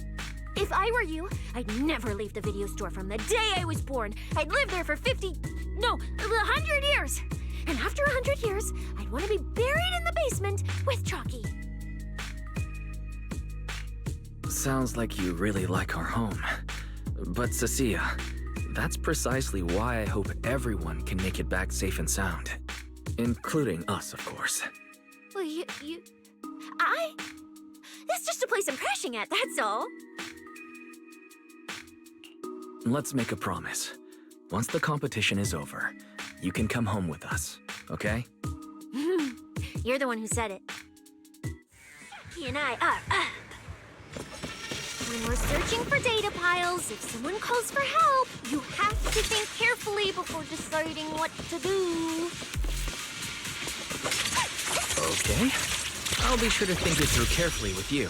If I were you, I'd never leave the video store from the day I was born. I'd live there for 100 years! And after 100 years, I'd want to be buried in the basement with Chalky. Sounds like you really like our home. But Cecilia, that's precisely why I hope everyone can make it back safe and sound. Including us, of course. Well, That's just a place I'm crashing at, that's all. Let's make a promise. Once the competition is over, you can come home with us, okay? You're the one who said it. He and I are up. When we're searching for data piles, if someone calls for help, you have to think carefully before deciding what to do. Okay. I'll be sure to think it through carefully with you.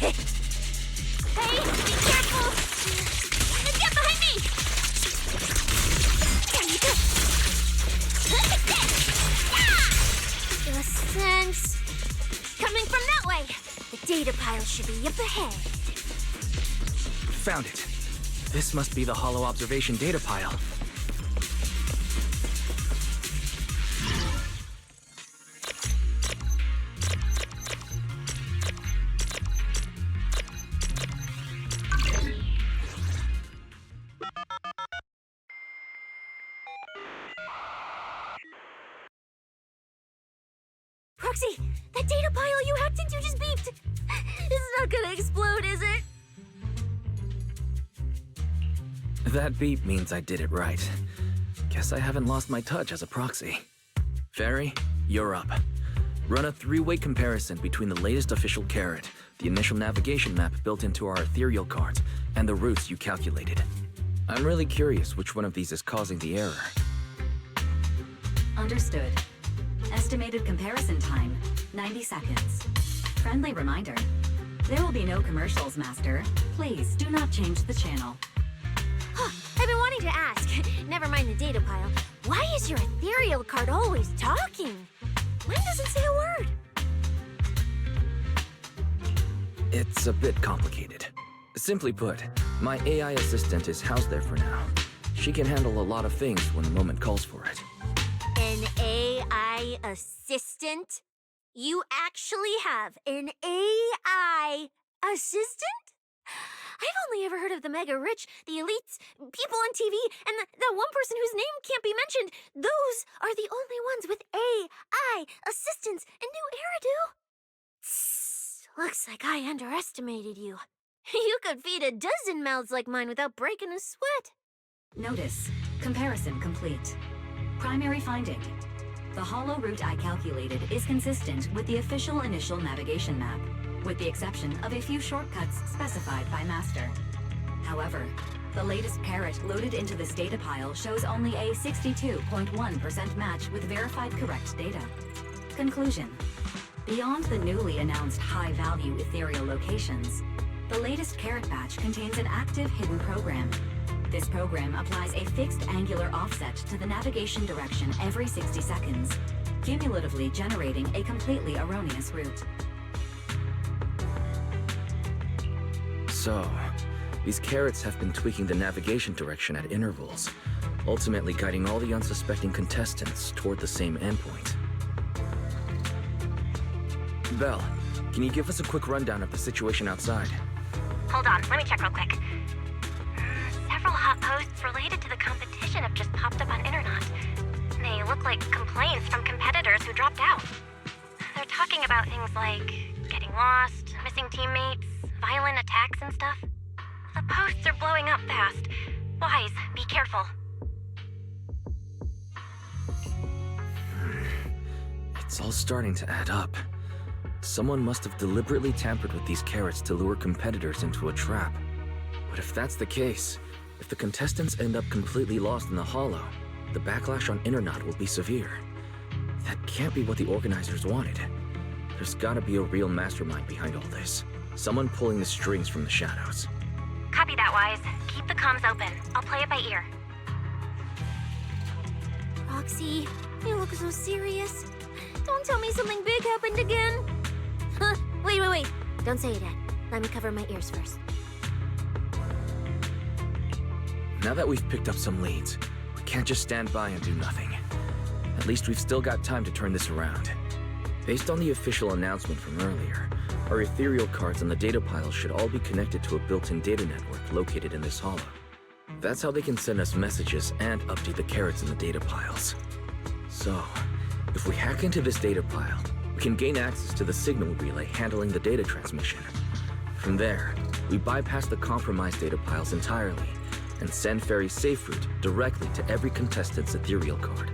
Hey, be careful! Get behind me! A sense coming from that way. The data pile should be up ahead. Found it. This must be the Hollow Observation data pile. Proxy, that data pile you hacked into just beeped. It's not gonna explode, is it? That beep means I did it right. Guess I haven't lost my touch as a proxy. Fairy, you're up. Run a three-way comparison between the latest official carrot, the initial navigation map built into our ethereal cards, and the routes you calculated. I'm really curious which one of these is causing the error. Understood. Estimated comparison time, 90 seconds. Friendly reminder. There will be no commercials, Master. Please do not change the channel. I've been wanting to ask, never mind the data pile, why is your ethereal card always talking? Mine doesn't say a word. It's a bit complicated. Simply put, my AI assistant is housed there for now. She can handle a lot of things when the moment calls for it. An AI assistant? You actually have an AI assistant? I've only ever heard of the mega rich, the elites, people on TV, and the one person whose name can't be mentioned. Those are the only ones with AI assistants in New Eridan. Looks like I underestimated you. You could feed a dozen mouths like mine without breaking a sweat. Notice. Comparison complete. Primary finding. The hollow route I calculated is consistent with the official initial navigation map, with the exception of a few shortcuts specified by Master. However, the latest parrot loaded into this data pile shows only a 62.1% match with verified correct data. Conclusion. Beyond the newly announced high-value ethereal locations, the latest carrot batch contains an active hidden program. This program applies a fixed angular offset to the navigation direction every 60 seconds, cumulatively generating a completely erroneous route. So, these carrots have been tweaking the navigation direction at intervals, ultimately guiding all the unsuspecting contestants toward the same endpoint. Belle, can you give us a quick rundown of the situation outside? Hold on, let me check real quick. Several hot posts related to the competition have just popped up on Internet. They look like complaints from competitors who dropped out. They're talking about things like getting lost, missing teammates, violent attacks and stuff. The posts are blowing up fast. Wise, be careful. It's all starting to add up. Someone must have deliberately tampered with these carrots to lure competitors into a trap. But if that's the case, if the contestants end up completely lost in the hollow, the backlash on Internet will be severe. That can't be what the organizers wanted. There's gotta be a real mastermind behind all this. Someone pulling the strings from the shadows. Copy that, Wise. Keep the comms open. I'll play it by ear. Roxy, you look so serious. Don't tell me something big happened again. Huh, wait. Don't say it yet. Let me cover my ears first. Now that we've picked up some leads, we can't just stand by and do nothing. At least we've still got time to turn this around. Based on the official announcement from earlier, our ethereal cards on the data piles should all be connected to a built-in data network located in this hollow. That's how they can send us messages and update the carrots in the data piles. So, if we hack into this data pile, we can gain access to the signal relay handling the data transmission. From there, we bypass the compromised data piles entirely and send Fairy's safe route directly to every contestant's ethereal card.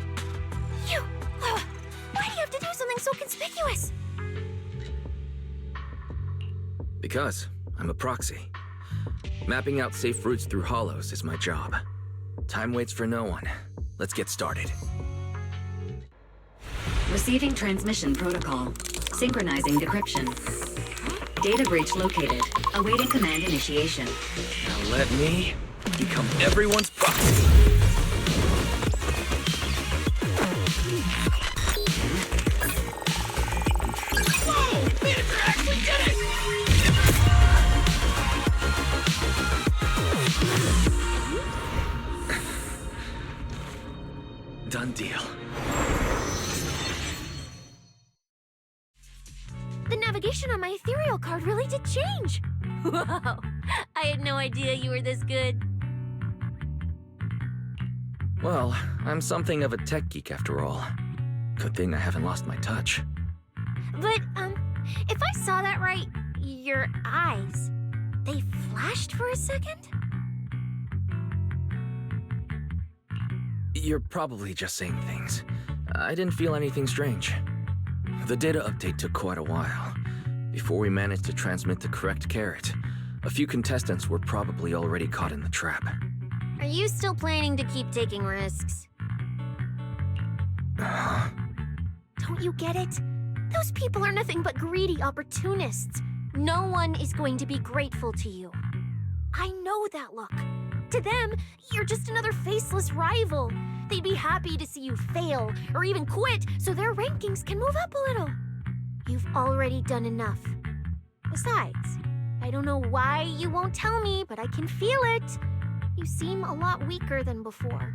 Why do you have to do something so conspicuous? Because I'm a proxy. Mapping out safe routes through hollows is my job. Time waits for no one. Let's get started. Receiving transmission protocol. Synchronizing decryption. Data breach located. Awaiting command initiation. Now let me become everyone's proxy. Whoa! Manager actually did it! Done deal. The navigation on my ethereal card really did change. Wow, I had no idea you were this good. Well, I'm something of a tech geek after all. Good thing I haven't lost my touch. But, if I saw that right, your eyes, they flashed for a second? You're probably just saying things. I didn't feel anything strange. The data update took quite a while. Before we managed to transmit the correct carrot, a few contestants were probably already caught in the trap. Are you still planning to keep taking risks? Huh? Don't you get it? Those people are nothing but greedy opportunists. No one is going to be grateful to you. I know that look. To them, you're just another faceless rival. They'd be happy to see you fail or even quit so their rankings can move up a little. You've already done enough. Besides, I don't know why you won't tell me, but I can feel it. You seem a lot weaker than before.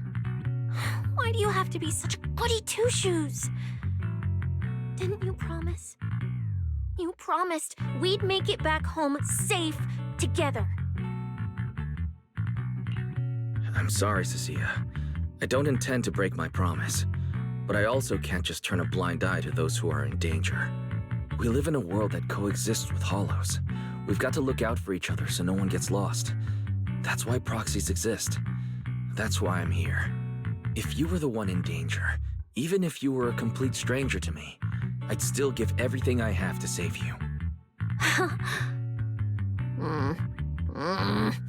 Why do you have to be such a goody two-shoes? Didn't you promise? You promised we'd make it back home safe together. I'm sorry, Cecilia. I don't intend to break my promise, but I also can't just turn a blind eye to those who are in danger. We live in a world that coexists with hollows. We've got to look out for each other so no one gets lost. That's why proxies exist. That's why I'm here. If you were the one in danger, even if you were a complete stranger to me, I'd still give everything I have to save you.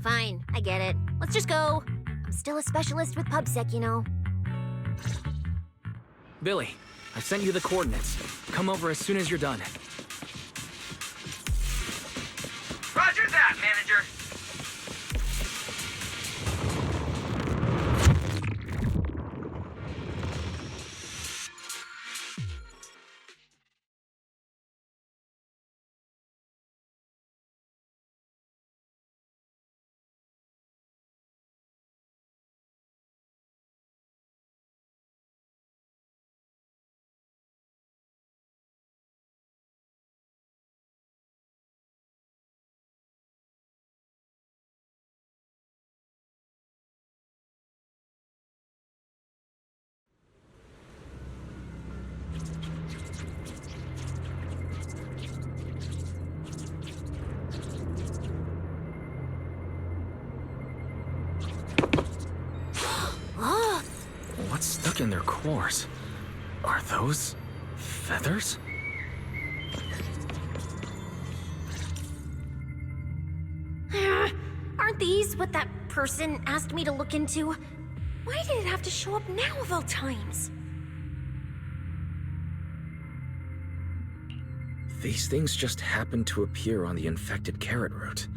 Fine, I get it. Let's just go. I'm still a specialist with PubSec, you know. Billy, I sent you the coordinates. Come over as soon as you're done. Roger that, manager. It's stuck in their cores. Are those feathers? Aren't these what that person asked me to look into? Why did it have to show up now of all times? These things just happened to appear on the infected carrot root.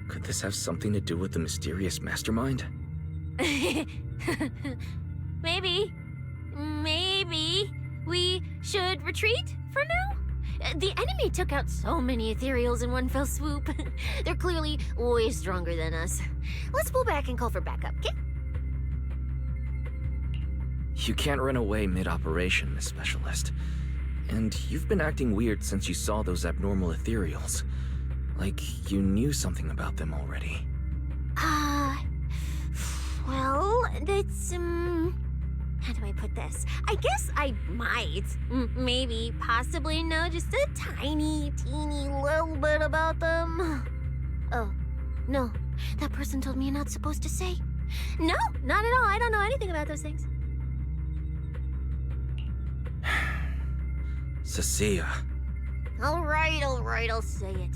Could this have something to do with the mysterious mastermind? Maybe. Maybe we should retreat for now? The enemy took out so many ethereals in one fell swoop. They're clearly way stronger than us. Let's pull back and call for backup, okay? You can't run away mid-operation, Miss Specialist. And you've been acting weird since you saw those abnormal ethereals. Like you knew something about them already. Well, that's, how do I put this? I guess I might, maybe, possibly know just a tiny, teeny little bit about them. Oh, no. That person told me you're not supposed to say. No, not at all. I don't know anything about those things. Cecilia. All right, I'll say it.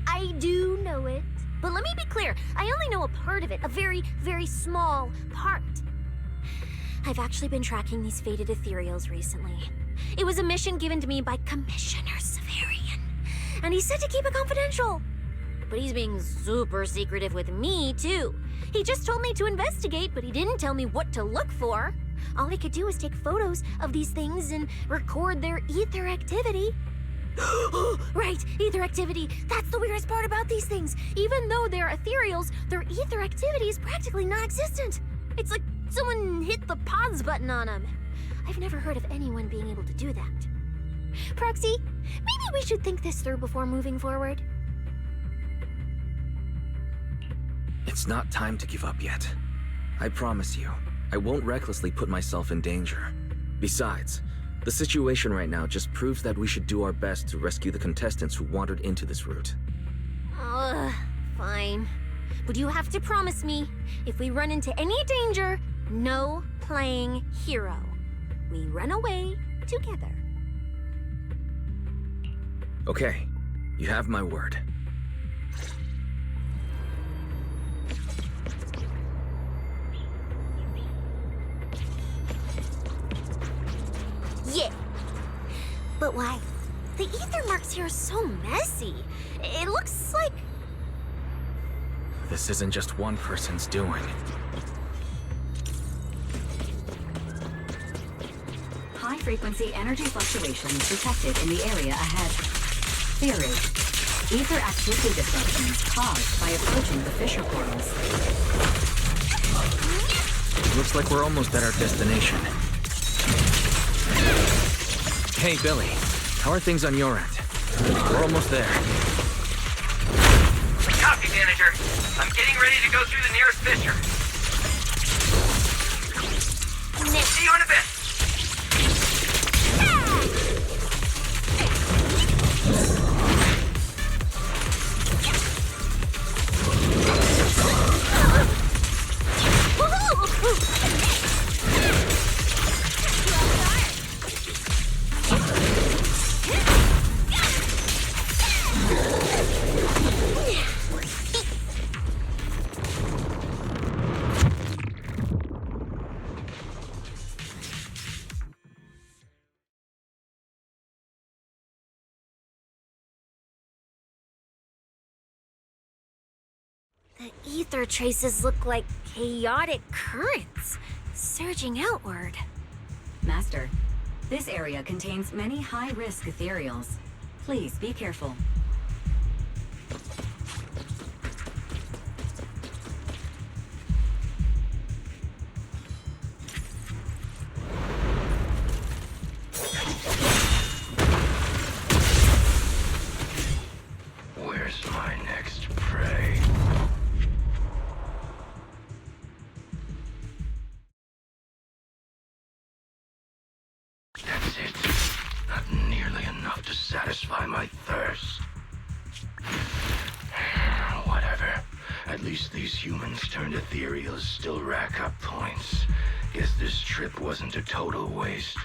I do know it. But let me be clear, I only know a part of it, a very, very small part. I've actually been tracking these fated ethereals recently. It was a mission given to me by Commissioner Severian, and he said to keep it confidential. But he's being super secretive with me, too. He just told me to investigate, but he didn't tell me what to look for. All he could do was take photos of these things and record their ether activity. Right, ether activity. That's the weirdest part about these things. Even though they're ethereals, their ether activity is practically non-existent. It's like someone hit the pause button on them. I've never heard of anyone being able to do that. Proxy, maybe we should think this through before moving forward. It's not time to give up yet. I promise you, I won't recklessly put myself in danger. Besides, the situation right now just proves that we should do our best to rescue the contestants who wandered into this route. Fine. But you have to promise me, if we run into any danger, no playing hero. We run away together. Okay, you have my word. Yeah. But why? The ether marks here are so messy. It looks like... This isn't just one person's doing. High-frequency energy fluctuations detected in the area ahead. Theory: ether activity disruptions caused by approaching the fissure portals. Looks like we're almost at our destination. Hey, Billy. How are things on your end? We're almost there. Copy, manager. I'm getting ready to go through the nearest fissure. See you in a bit. The ether traces look like chaotic currents, surging outward. Master, this area contains many high-risk ethereals. Please be careful. Where's my next prey? That's it. Not nearly enough to satisfy my thirst. Whatever. At least these humans turned ethereals still rack up points. Guess this trip wasn't a total waste.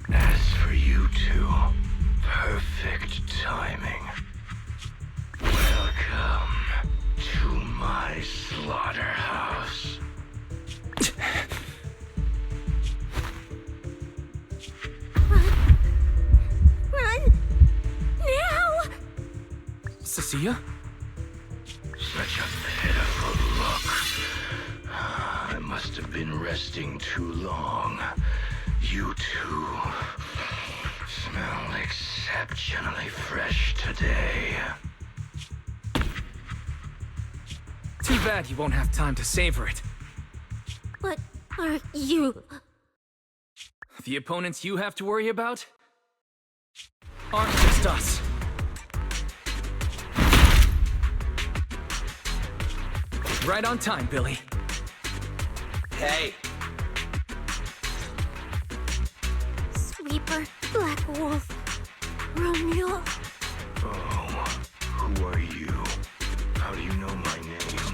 As for you two, perfect timing. Welcome to my slaughterhouse. Run! Now! Cecilia? Such a pitiful look. I must have been resting too long. You two smell exceptionally fresh today. Too bad you won't have time to savor it. What are you? The opponents you have to worry about aren't just us. Right on time, Billy. Hey, Sweeper, Black Wolf, Romeo. Oh, who are you? How do you know my name?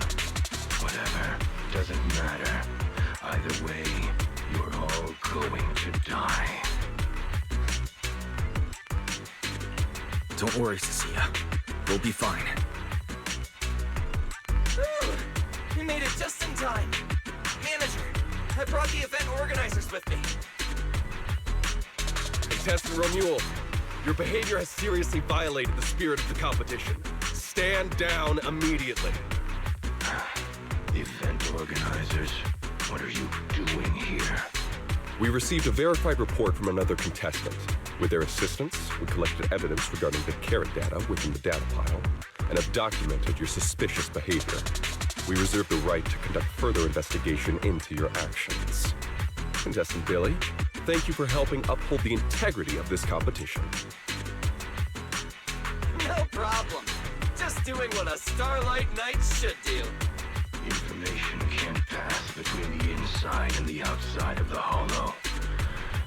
Whatever, doesn't matter. Either way, you're all going to die. Don't worry, Cecilia. We'll be fine. Ooh, we made it just in time. Manager, I brought the event organizers with me. Contestant Romuald, your behavior has seriously violated the spirit of the competition. Stand down immediately. Event organizers, what are you doing here? We received a verified report from another contestant. With their assistance, we collected evidence regarding the carrot data within the data pile, and have documented your suspicious behavior. We reserve the right to conduct further investigation into your actions. Contestant Billy, thank you for helping uphold the integrity of this competition. No problem. Just doing what a Starlight Knight should do. Information can't pass between the inside and the outside of the hollow.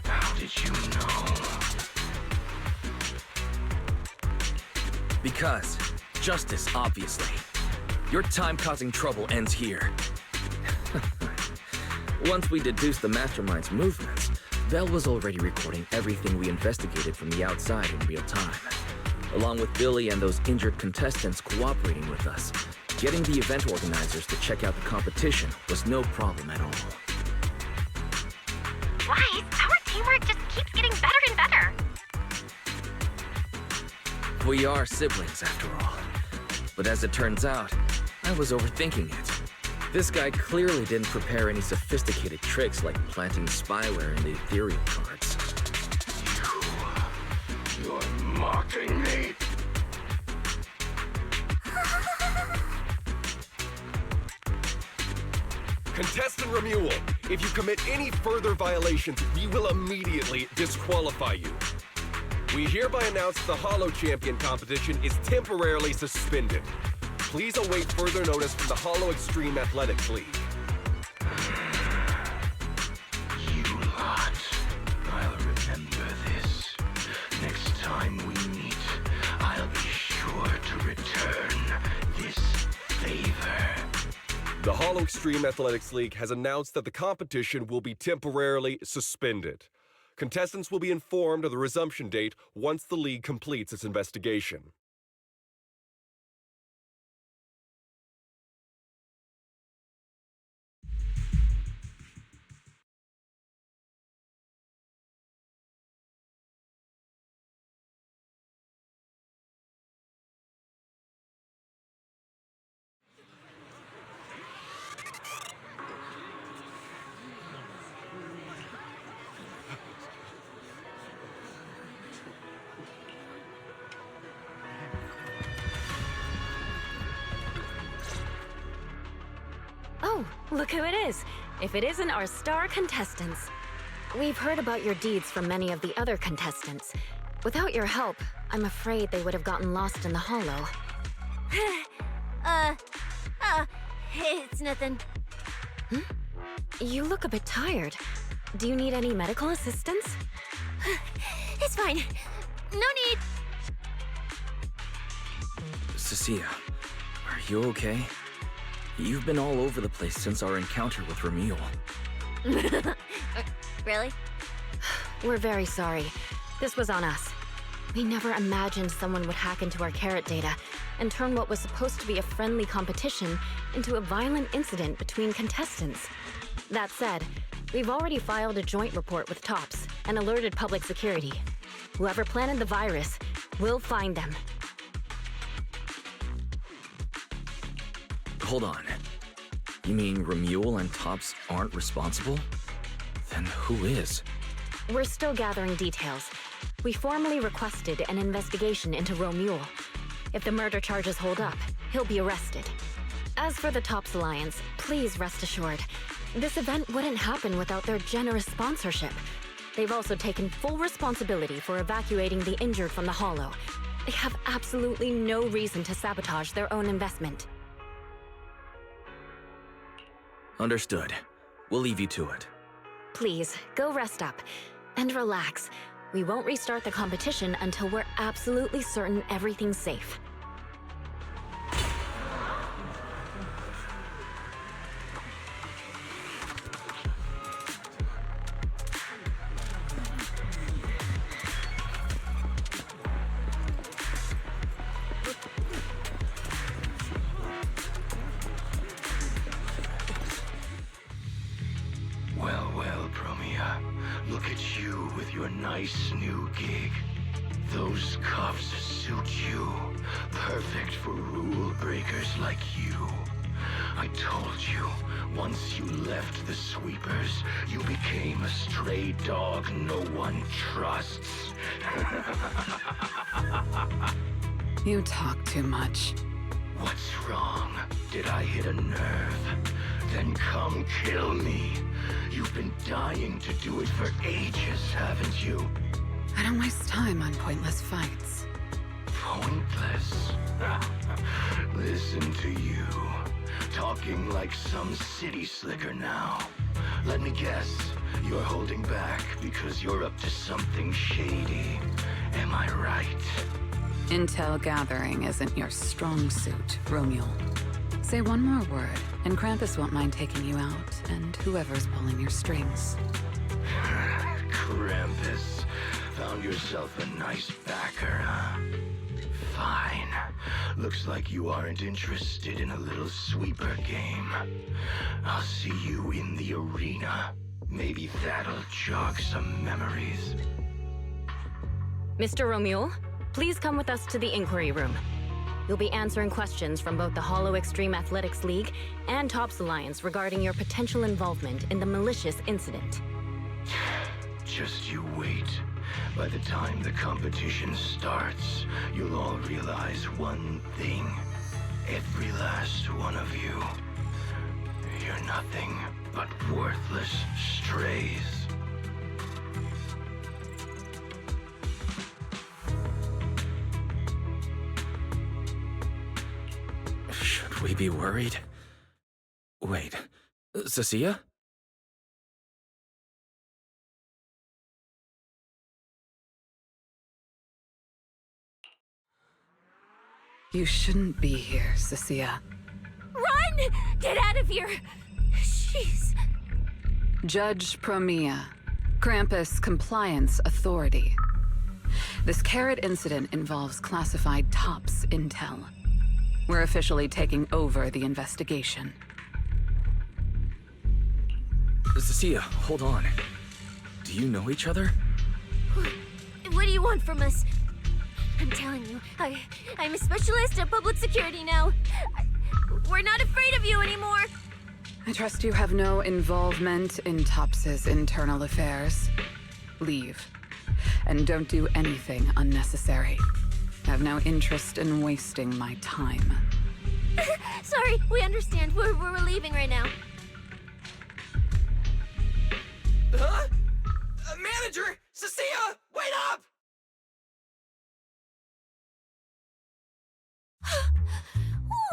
How did you know? Because justice, obviously. Your time causing trouble ends here. Once we deduced the mastermind's movements, Bell was already recording everything we investigated from the outside in real time. Along with Billy and those injured contestants cooperating with us, getting the event organizers to check out the competition was no problem at all. Why? Our teamwork just keeps getting better and better. We are siblings, after all. But as it turns out, I was overthinking it. This guy clearly didn't prepare any sophisticated tricks like planting spyware in the ethereal cards. You're mocking me? Contestant Romuald, if you commit any further violations, we will immediately disqualify you. We hereby announce that the Hollow Champion competition is temporarily suspended. Please await further notice from the Hollow Extreme Athletics League. You lot. I'll remember this. Next time we meet, I'll be sure to return this favor. The Hollow Extreme Athletics League has announced that the competition will be temporarily suspended. Contestants will be informed of the resumption date once the league completes its investigation. Oh, look who it is. If it isn't our star contestants. We've heard about your deeds from many of the other contestants. Without your help, I'm afraid they would have gotten lost in the hollow. It's nothing. You look a bit tired. Do you need any medical assistance? It's fine. No need. Cecilia, are you okay? You've been all over the place since our encounter with Ramil. Really? We're very sorry. This was on us. We never imagined someone would hack into our carrot data and turn what was supposed to be a friendly competition into a violent incident between contestants. That said, we've already filed a joint report with TOPS and alerted public security. Whoever planted the virus, we'll find them. Hold on. You mean Ramil and TOPS aren't responsible? Then who is? We're still gathering details. We formally requested an investigation into Ramil. If the murder charges hold up, he'll be arrested. As for the TOPS Alliance, please rest assured, this event wouldn't happen without their generous sponsorship. They've also taken full responsibility for evacuating the injured from the Hollow. They have absolutely no reason to sabotage their own investment. Understood. We'll leave you to it. Please, go rest up. And relax. We won't restart the competition until we're absolutely certain everything's safe. Well, Promia. Look at you with your nice new gig. Those cuffs suit you. Perfect for rule breakers like you. I told you, once you left the sweepers, you became a stray dog no one trusts. You talk too much. What's wrong? Did I hit a nerve? Then come kill me. You've been dying to do it for ages, haven't you? I don't waste time on pointless fights. Pointless? Listen to you. Talking like some city slicker now. Let me guess, you're holding back because you're up to something shady. Am I right? Intel gathering isn't your strong suit, Romule. Say one more word, and Krampus won't mind taking you out, and whoever's pulling your strings. Krampus. Found yourself a nice backer, huh? Fine. Looks like you aren't interested in a little sweeper game. I'll see you in the arena. Maybe that'll jog some memories. Mr. Romule, please come with us to the inquiry room. You'll be answering questions from both the Hollow Extreme Athletics League and TOPS Alliance regarding your potential involvement in the malicious incident. Just you wait. By the time the competition starts, you'll all realize one thing. Every last one of you. You're nothing but worthless strays. Should we be worried? Wait, Cecilia? You shouldn't be here, Cecilia. Run! Get out of here! Jeez. Judge Promia, Krampus Compliance Authority. This carrot incident involves classified TOPS intel. We're officially taking over the investigation. Cecilia, hold on. Do you know each other? What do you want from us? I'm telling you, I'm a specialist at public security now. We're not afraid of you anymore. I trust you have no involvement in TOPS's internal affairs. Leave. And don't do anything unnecessary. I have no interest in wasting my time. Sorry, we understand. We're leaving right now. Huh? Manager! Cecilia! Wait up!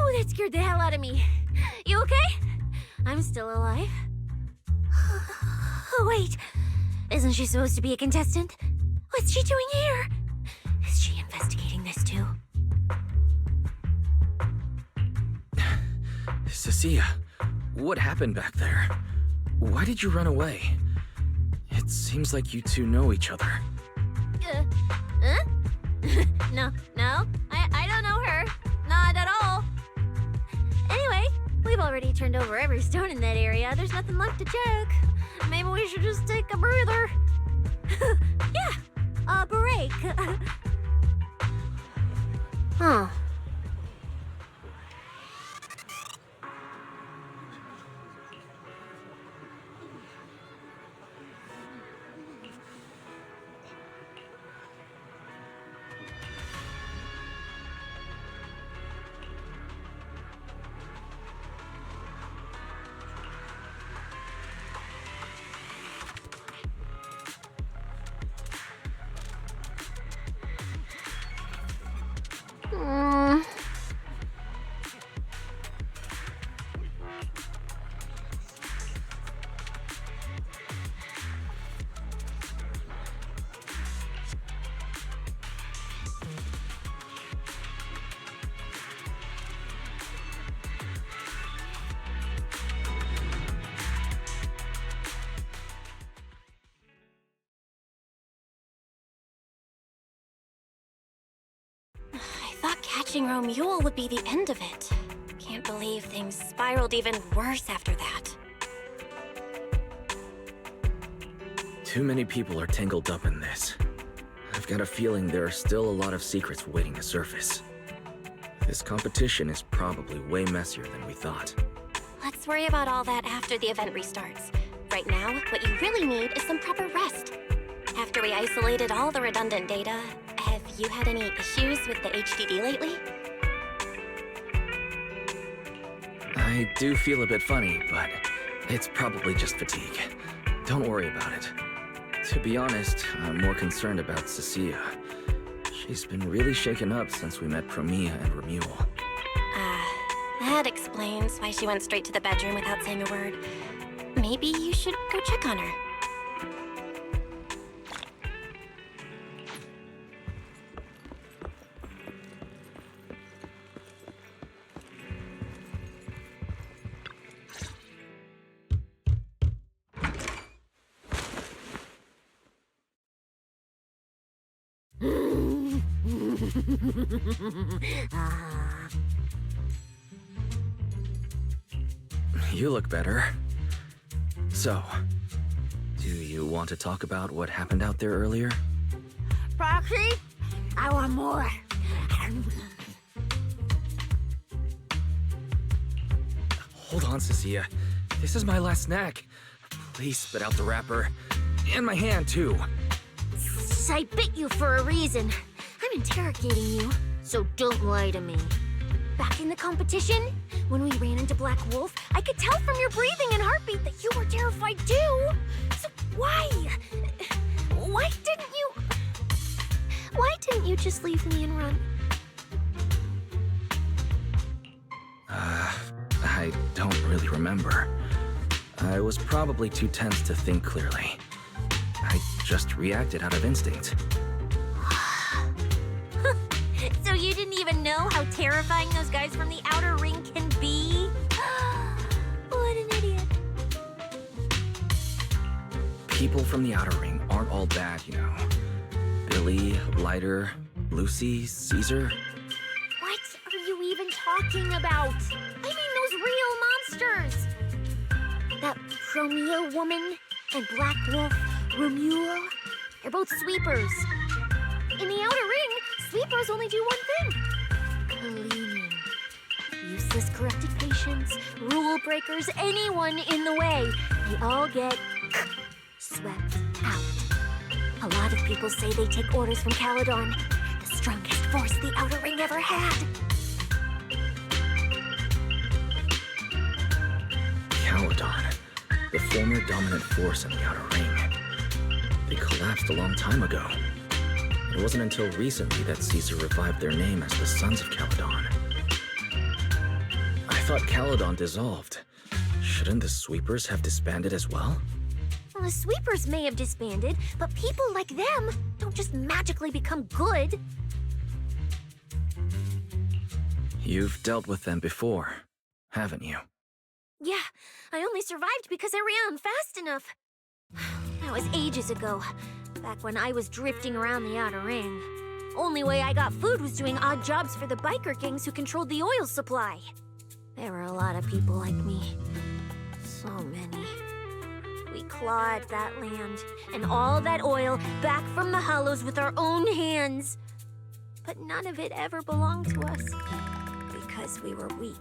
Ooh, that scared the hell out of me. You okay? I'm still alive. Oh, wait. Isn't she supposed to be a contestant? What's she doing here? Is she investigating this too? Cecilia, what happened back there? Why did you run away? It seems like you two know each other. Huh? No, I don't know her. Not at all. Anyway, we've already turned over every stone in that area. There's nothing left to check. Maybe we should just take a breather. Yeah, a break. Huh. I thought catching Romule would be the end of it. Can't believe things spiraled even worse after that. Too many people are tangled up in this. I've got a feeling there are still a lot of secrets waiting to surface. This competition is probably way messier than we thought. Let's worry about all that after the event restarts. Right now, what you really need is some proper rest. After we isolated all the redundant data, have you had any issues with the HDD lately? I do feel a bit funny, but it's probably just fatigue. Don't worry about it. To be honest, I'm more concerned about Cecilia. She's been really shaken up since we met Promia and Romule. That explains why she went straight to the bedroom without saying a word. Maybe you should go check on her. You look better. So, do you want to talk about what happened out there earlier? Proxy, I want more. Hold on, Cecilia. This is my last snack. Please spit out the wrapper. And my hand, too. I bit you for a reason. I'm interrogating you, so don't lie to me. Back in the competition, when we ran into Black Wolf, I could tell from your breathing and heartbeat that you were terrified too. So why didn't you just leave me and run? I don't really remember. I was probably too tense to think clearly. I just reacted out of instinct. So you didn't even know how terrifying those guys from the outer ring can be? What an idiot. People from the outer ring aren't all bad, you know. Billy, Lighter, Lucy, Caesar. What are you even talking about? I mean those real monsters. That Promia woman and Black Wolf, Romule, they're both sweepers. In the outer ring, sweepers only do one thing. Cleaning. Useless corrupted patients, rule breakers, anyone in the way. They all get swept out. A lot of people say they take orders from Caledon, the strongest force the outer ring ever had. Caledon, the former dominant force in the outer ring. They collapsed a long time ago. It wasn't until recently that Caesar revived their name as the Sons of Caledon. I thought Caledon dissolved. Shouldn't the Sweepers have disbanded as well? Well, the sweepers may have disbanded, but people like them don't just magically become good. You've dealt with them before, haven't you? Yeah, I only survived because I ran fast enough. That was ages ago, back when I was drifting around the Outer Ring. Only way I got food was doing odd jobs for the biker gangs who controlled the oil supply. There were a lot of people like me. So many. We clawed that land and all that oil back from the hollows with our own hands. But none of it ever belonged to us because we were weak.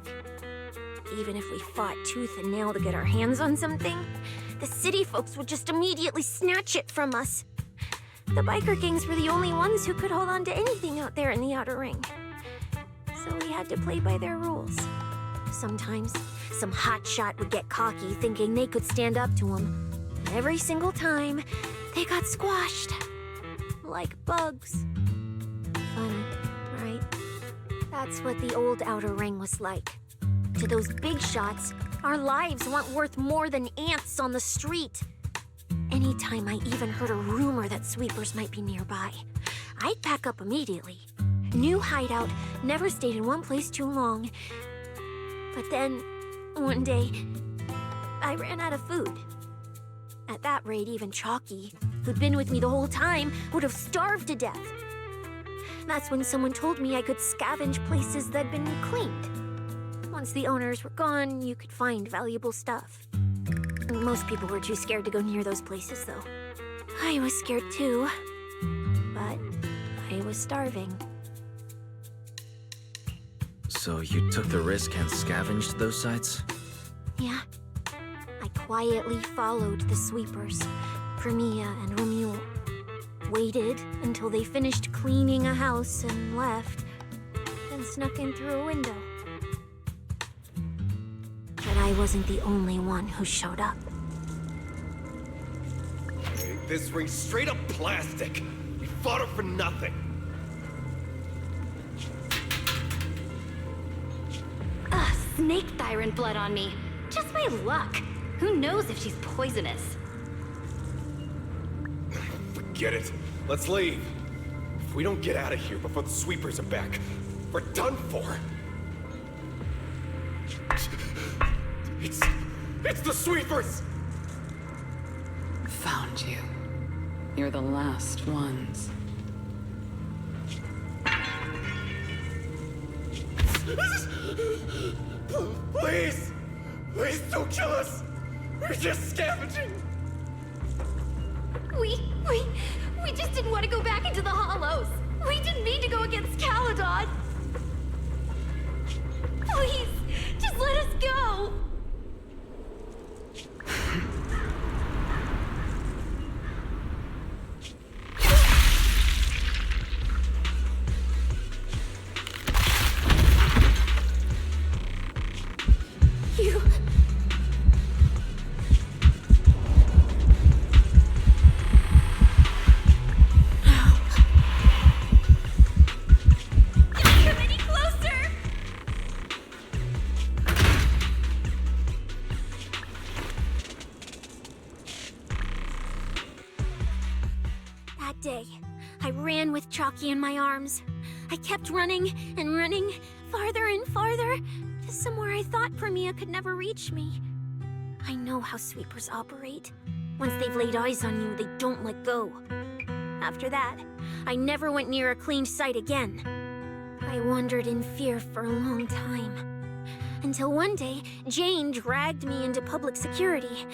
Even if we fought tooth and nail to get our hands on something, the city folks would just immediately snatch it from us. The biker gangs were the only ones who could hold on to anything out there in the Outer Ring. So we had to play by their rules. Sometimes, some hotshot would get cocky thinking they could stand up to him. And every single time, they got squashed. Like bugs. Funny, right? That's what the old Outer Ring was like. To those big shots, our lives weren't worth more than ants on the street. Anytime I even heard a rumor that sweepers might be nearby, I'd pack up immediately. New hideout, never stayed in one place too long. But then, one day, I ran out of food. At that rate, even Chalky, who'd been with me the whole time, would have starved to death. That's when someone told me I could scavenge places that'd been cleaned. Once the owners were gone, you could find valuable stuff. Most people were too scared to go near those places, though. I was scared too, but I was starving. So you took the risk and scavenged those sites? Yeah. I quietly followed the sweepers, Premia and Romuald. Waited until they finished cleaning a house and left, then snuck in through a window. But I wasn't the only one who showed up. This ring's straight up plastic. We fought it for nothing. Ugh, snake tyrant blood on me. Just my luck. Who knows if she's poisonous? Forget it. Let's leave. If we don't get out of here before the sweepers are back, we're done for. It's the sweepers! Found you. You're the last ones. Please! Please don't kill us! We're just scavenging! We just didn't want to go back into the hollows. We didn't mean to go against Caledon. Please, just let us go. You... Day, I ran with Chalky in my arms. I kept running and running, farther and farther, to somewhere I thought Premia could never reach me. I know how sweepers operate. Once they've laid eyes on you, they don't let go. After that, I never went near a cleaned site again. I wandered in fear for a long time. Until one day, Jane dragged me into public security.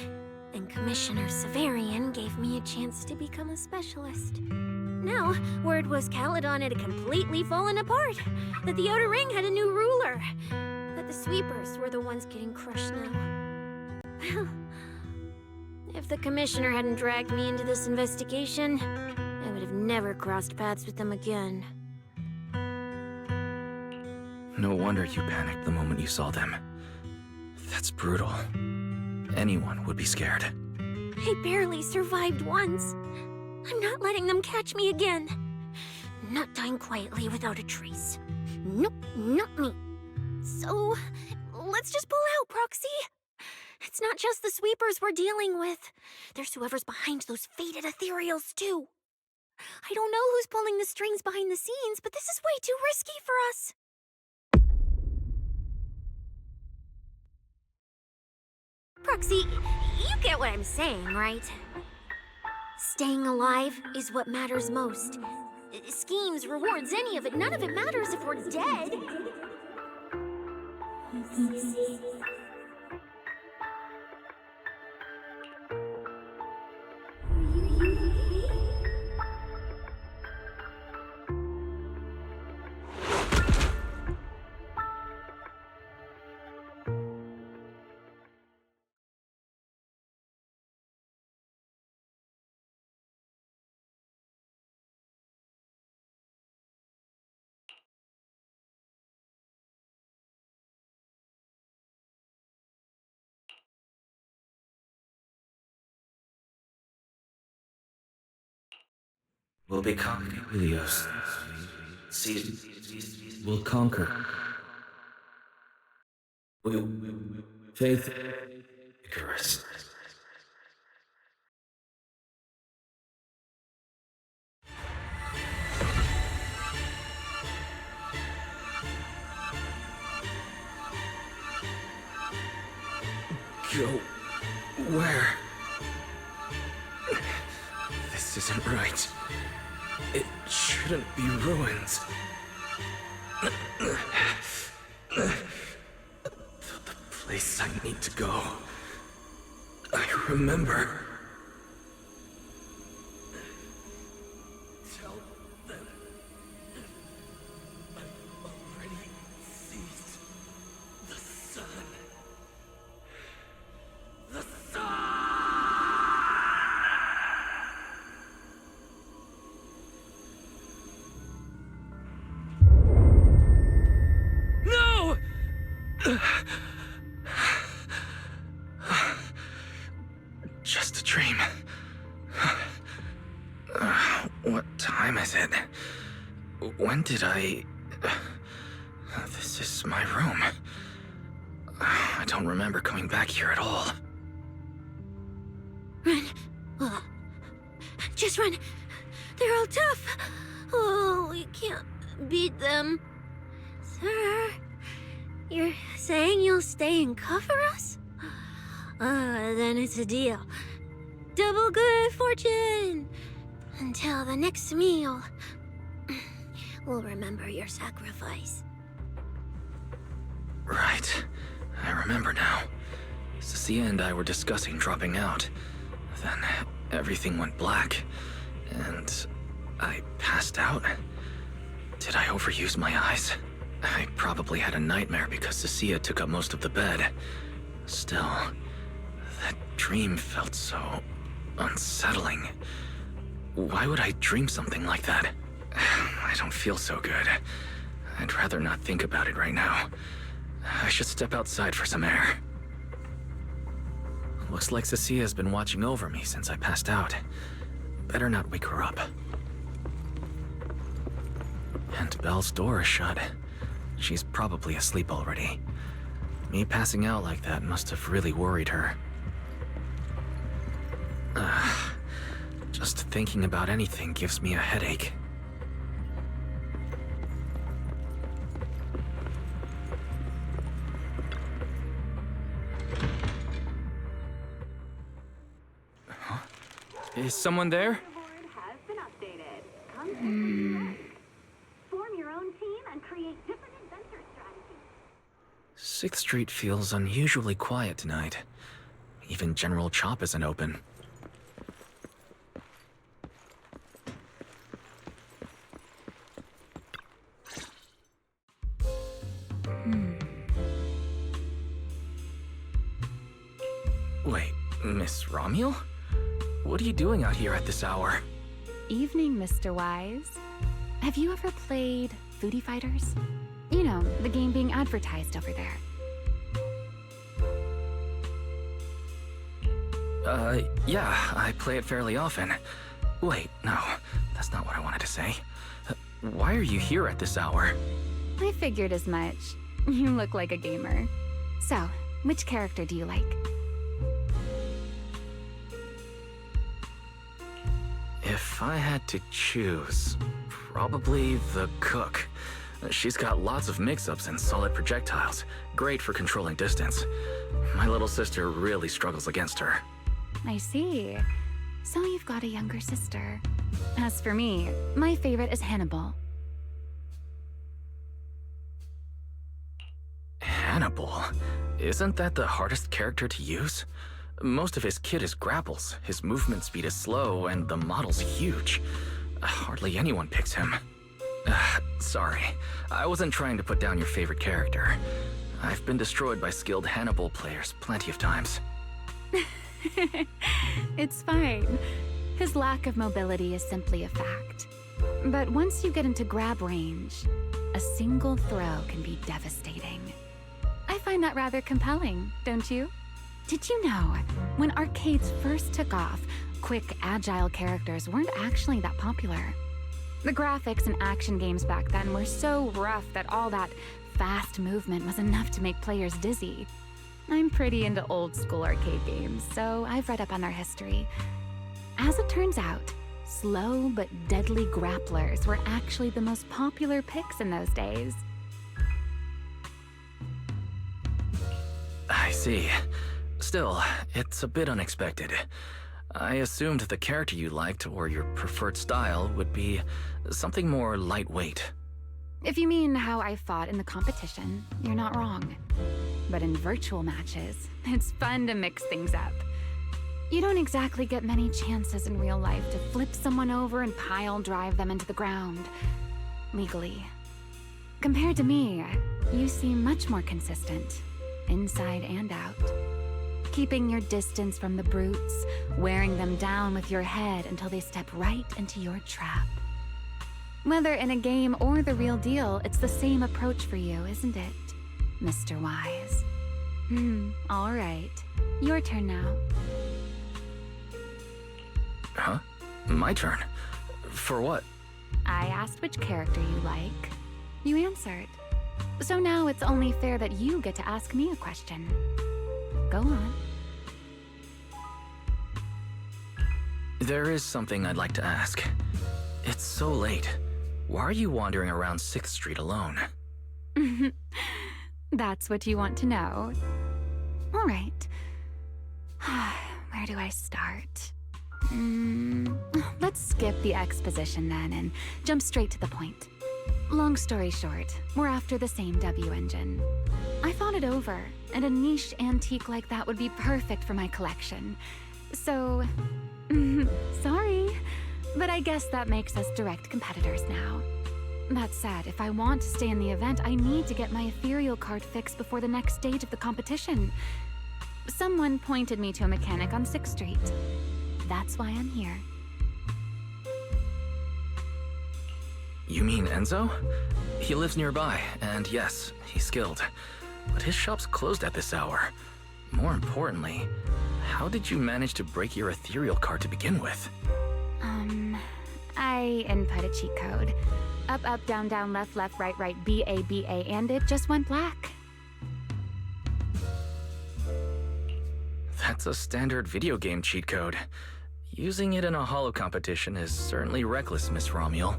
And Commissioner Severian gave me a chance to become a specialist. Now, word was Caledon had completely fallen apart, that the Outer Ring had a new ruler, that the sweepers were the ones getting crushed now. Well, if the Commissioner hadn't dragged me into this investigation, I would have never crossed paths with them again. No wonder you panicked the moment you saw them. That's brutal. Anyone would be scared. I barely survived once. I'm not letting them catch me again. Not dying quietly without a trace. Nope, not me. So, let's just pull out, Proxy. It's not just the sweepers we're dealing with. There's whoever's behind those faded ethereals, too. I don't know who's pulling the strings behind the scenes, but this is way too risky for us. Proxy, you get what I'm saying, right? Staying alive is what matters most. Schemes, rewards, any of it, none of it matters if we're dead. We'll become Helios. We'll conquer. Faith. Icarus. Go where? This isn't right. It shouldn't be ruins. The place I need to go. I remember. Tell them I've already seized the sun. The sun! No! Just a dream. What time is it? When did I... This is my room. I don't remember coming back here at all. Run. Just run. They're all tough. Oh, we can't beat them. Sir, you're saying you'll stay and cover us? Then it's a deal. Double good fortune. Until the next meal. We'll remember your sacrifice. Right. I remember now. Cecilia and I were discussing dropping out. Then everything went black, and I passed out. Did I overuse my eyes? I probably had a nightmare because Cecilia took up most of the bed. Still, that dream felt so unsettling. Why would I dream something like that? I don't feel so good. I'd rather not think about it right now. I should step outside for some air. Looks like Cecilia's been watching over me since I passed out. Better not wake her up. And Belle's door is shut. She's probably asleep already. Me passing out like that must have really worried her. Just thinking about anything gives me a headache. Huh? Is someone there? Form your own team and create different adventure strategies. 6th Street feels unusually quiet tonight. Even General Chop isn't open. Wait, Miss Romuel? What are you doing out here at this hour? Evening, Mr. Wise. Have you ever played Foodie Fighters? You know, the game being advertised over there. Yeah, I play it fairly often. Wait, no, that's not what I wanted to say. Why are you here at this hour? I figured as much. You look like a gamer. So, which character do you like? If I had to choose, probably the cook. She's got lots of mix-ups and solid projectiles, great for controlling distance. My little sister really struggles against her. I see. So you've got a younger sister. As for me, my favorite is Hannibal. Hannibal? Isn't that the hardest character to use? Most of his kit is grapples, his movement speed is slow, and the model's huge. Hardly anyone picks him. Sorry, I wasn't trying to put down your favorite character. I've been destroyed by skilled Hannibal players plenty of times. It's fine. His lack of mobility is simply a fact. But once you get into grab range, a single throw can be devastating. I find that rather compelling, don't you? Did you know, when arcades first took off, quick, agile characters weren't actually that popular. The graphics in action games back then were so rough that all that fast movement was enough to make players dizzy. I'm pretty into old school arcade games, so I've read up on their history. As it turns out, slow but deadly grapplers were actually the most popular picks in those days. I see. Still, it's a bit unexpected. I assumed the character you liked or your preferred style would be something more lightweight. If you mean how I fought in the competition, you're not wrong. But in virtual matches, it's fun to mix things up. You don't exactly get many chances in real life to flip someone over and pile drive them into the ground. Legally. Compared to me, you seem much more consistent, inside and out. Keeping your distance from the brutes, wearing them down with your head until they step right into your trap. Whether in a game or the real deal, it's the same approach for you, isn't it, Mr. Wise? All right. Your turn now. Huh? My turn? For what? I asked which character you like. You answered. So now it's only fair that you get to ask me a question. Go on. There is something I'd like to ask. It's so late. Why are you wandering around 6th Street alone? That's what you want to know. All right. Where do I start? Let's skip the exposition then and jump straight to the point. Long story short, we're after the same W engine. I thought it over, and a niche antique like that would be perfect for my collection. So, sorry, but I guess that makes us direct competitors now. That said, if I want to stay in the event, I need to get my ethereal card fixed before the next stage of the competition. Someone pointed me to a mechanic on 6th Street. That's why I'm here. You mean Enzo? He lives nearby, and yes, he's skilled. But his shop's closed at this hour. More importantly, how did you manage to break your ethereal card to begin with? I input a cheat code. Up, up, down, down, left, left, right, right, B-A, B-A, and it just went black. That's a standard video game cheat code. Using it in a holo competition is certainly reckless, Miss Romuel.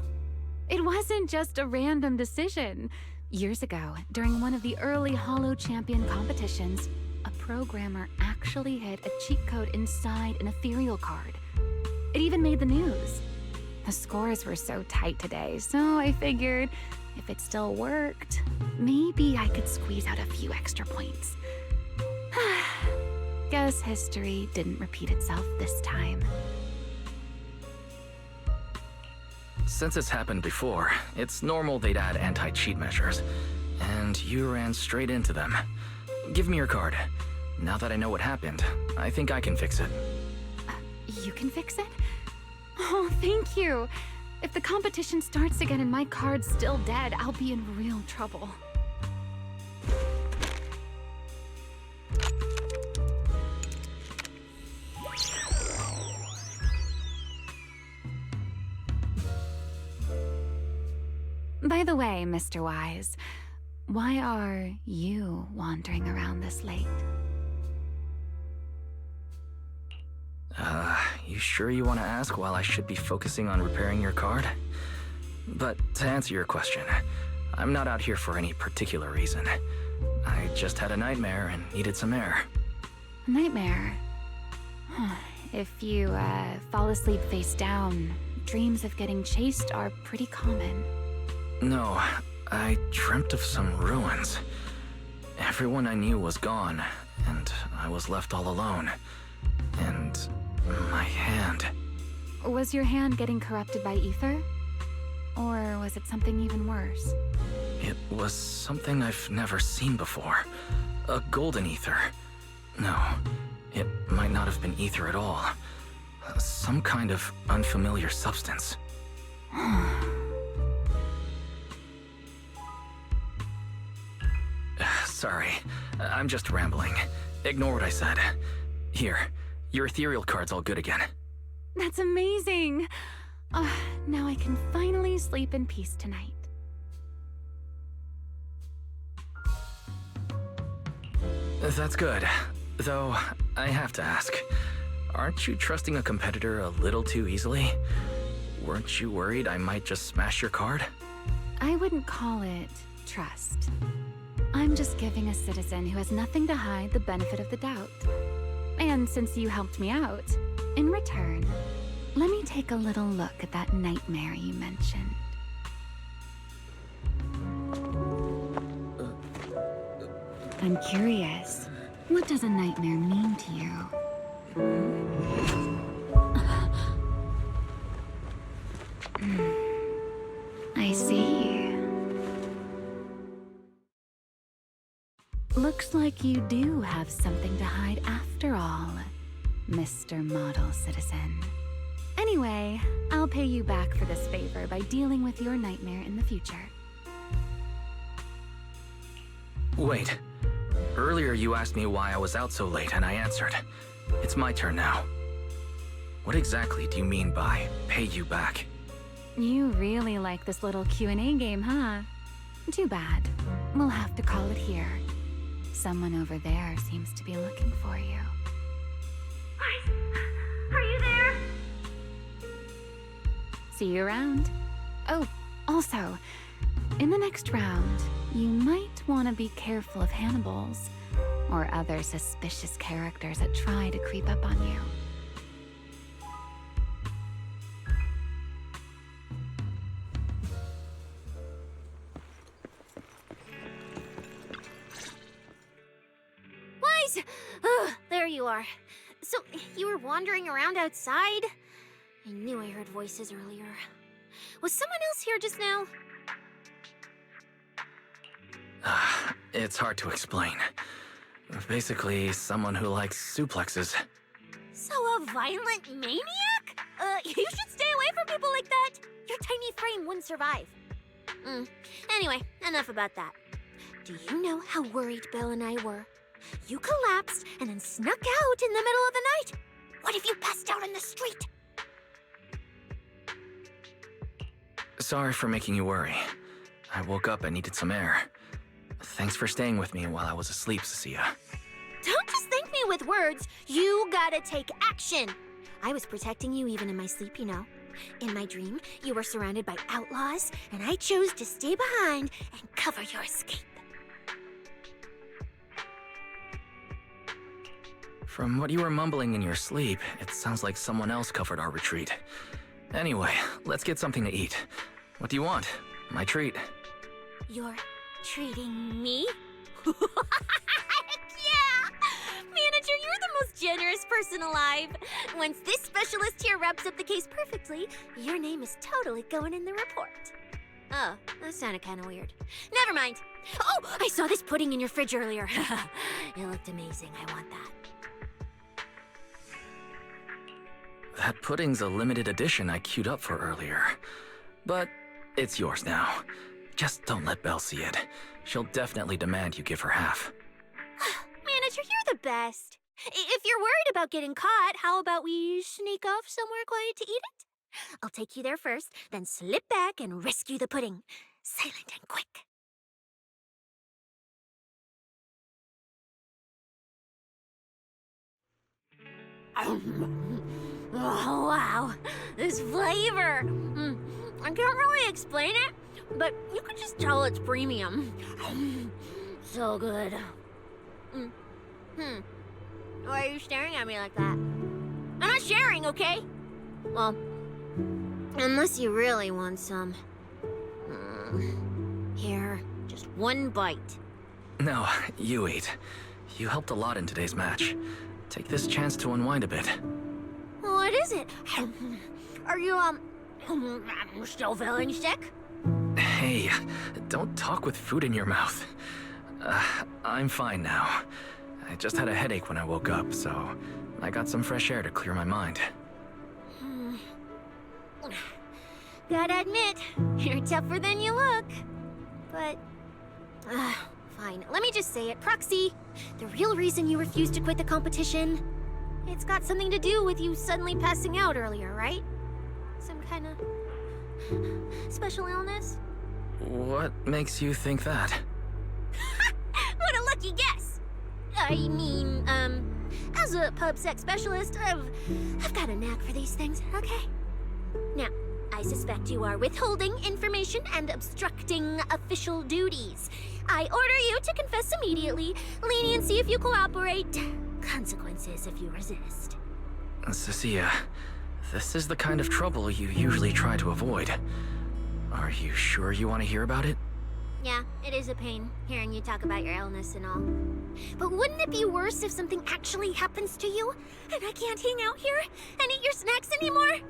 It wasn't just a random decision. Years ago, during one of the early Holo Champion competitions, a programmer actually hid a cheat code inside an ethereal card. It even made the news. The scores were so tight today, so I figured if it still worked, maybe I could squeeze out a few extra points. Guess history didn't repeat itself this time. Since it's happened before, it's normal they'd add anti-cheat measures. And you ran straight into them. Give me your card. Now that I know what happened, I think I can fix it. You can fix it? Oh, thank you. If the competition starts again and my card's still dead, I'll be in real trouble. By the way, Mr. Wise, why are you wandering around this late? You sure you want to ask while I should be focusing on repairing your card? But to answer your question, I'm not out here for any particular reason. I just had a nightmare and needed some air. Nightmare. If you fall asleep face down, dreams of getting chased are pretty common. No, I dreamt of some ruins. Everyone I knew was gone, and I was left all alone. And my hand. Was your hand getting corrupted by ether? Or was it something even worse? It was something I've never seen before. A golden ether. No, it might not have been ether at all. Some kind of unfamiliar substance. Sorry, I'm just rambling. Ignore what I said. Here, your ethereal card's all good again. That's amazing! Now I can finally sleep in peace tonight. That's good. Though, I have to ask, aren't you trusting a competitor a little too easily? Weren't you worried I might just smash your card? I wouldn't call it trust. I'm just giving a citizen who has nothing to hide the benefit of the doubt. And since you helped me out, in return, let me take a little look at that nightmare you mentioned. I'm curious, what does a nightmare mean to you? I see. Looks like you do have something to hide after all, Mr. Model Citizen. Anyway, I'll pay you back for this favor by dealing with your nightmare in the future. Wait. Earlier you asked me why I was out so late, and I answered. It's my turn now. What exactly do you mean by pay you back? You really like this little Q&A game, huh? Too bad. We'll have to call it here. Someone over there seems to be looking for you. Are you there? See you around. Oh, also, in the next round, you might want to be careful of Hannibals or other suspicious characters that try to creep up on you. Wise! There you are. So, you were wandering around outside? I knew I heard voices earlier. Was someone else here just now? It's hard to explain. Basically, someone who likes suplexes. So a violent maniac? You should stay away from people like that. Your tiny frame wouldn't survive. Anyway, enough about that. Do you know how worried Bill and I were? You collapsed and then snuck out in the middle of the night. What if you passed out in the street? Sorry for making you worry. I woke up and needed some air. Thanks for staying with me while I was asleep, Cecilia. Don't just thank me with words. You gotta take action. I was protecting you even in my sleep, you know. In my dream, you were surrounded by outlaws, and I chose to stay behind and cover your escape. From what you were mumbling in your sleep, it sounds like someone else covered our retreat. Anyway, let's get something to eat. What do you want? My treat. You're treating me? Yeah! Manager, you're the most generous person alive. Once this specialist here wraps up the case perfectly, your name is totally going in the report. Oh, that sounded kind of weird. Never mind. Oh, I saw this pudding in your fridge earlier. It looked amazing. I want that. That pudding's a limited edition I queued up for earlier. But it's yours now. Just don't let Belle see it. She'll definitely demand you give her half. Manager, you're the best. If you're worried about getting caught, how about we sneak off somewhere quiet to eat it? I'll take you there first, then slip back and rescue the pudding. Silent and quick. Oh, wow. This flavor. I can't really explain it, but you could just tell it's premium. So good. Why are you staring at me like that? I'm not sharing, okay? Well, unless you really want some. Here, just one bite. No, you eat. You helped a lot in today's match. Take this chance to unwind a bit. What is it? Are you, still feeling sick? Hey, don't talk with food in your mouth. I'm fine now. I just had a headache when I woke up, so I got some fresh air to clear my mind. Gotta admit, you're tougher than you look. But, fine. Let me just say it. Proxy, the real reason you refused to quit the competition, it's got something to do with you suddenly passing out earlier, right? Some kind of special illness? What makes you think that? What a lucky guess! I mean, as a pub sex specialist, I've got a knack for these things, okay? Now, I suspect you are withholding information and obstructing official duties. I order you to confess immediately, leniency if you cooperate, consequences if you resist. Cecilia, this is the kind of trouble you usually try to avoid. Are you sure you want to hear about it? Yeah, it is a pain, hearing you talk about your illness and all. But wouldn't it be worse if something actually happens to you, and I can't hang out here and eat your snacks anymore?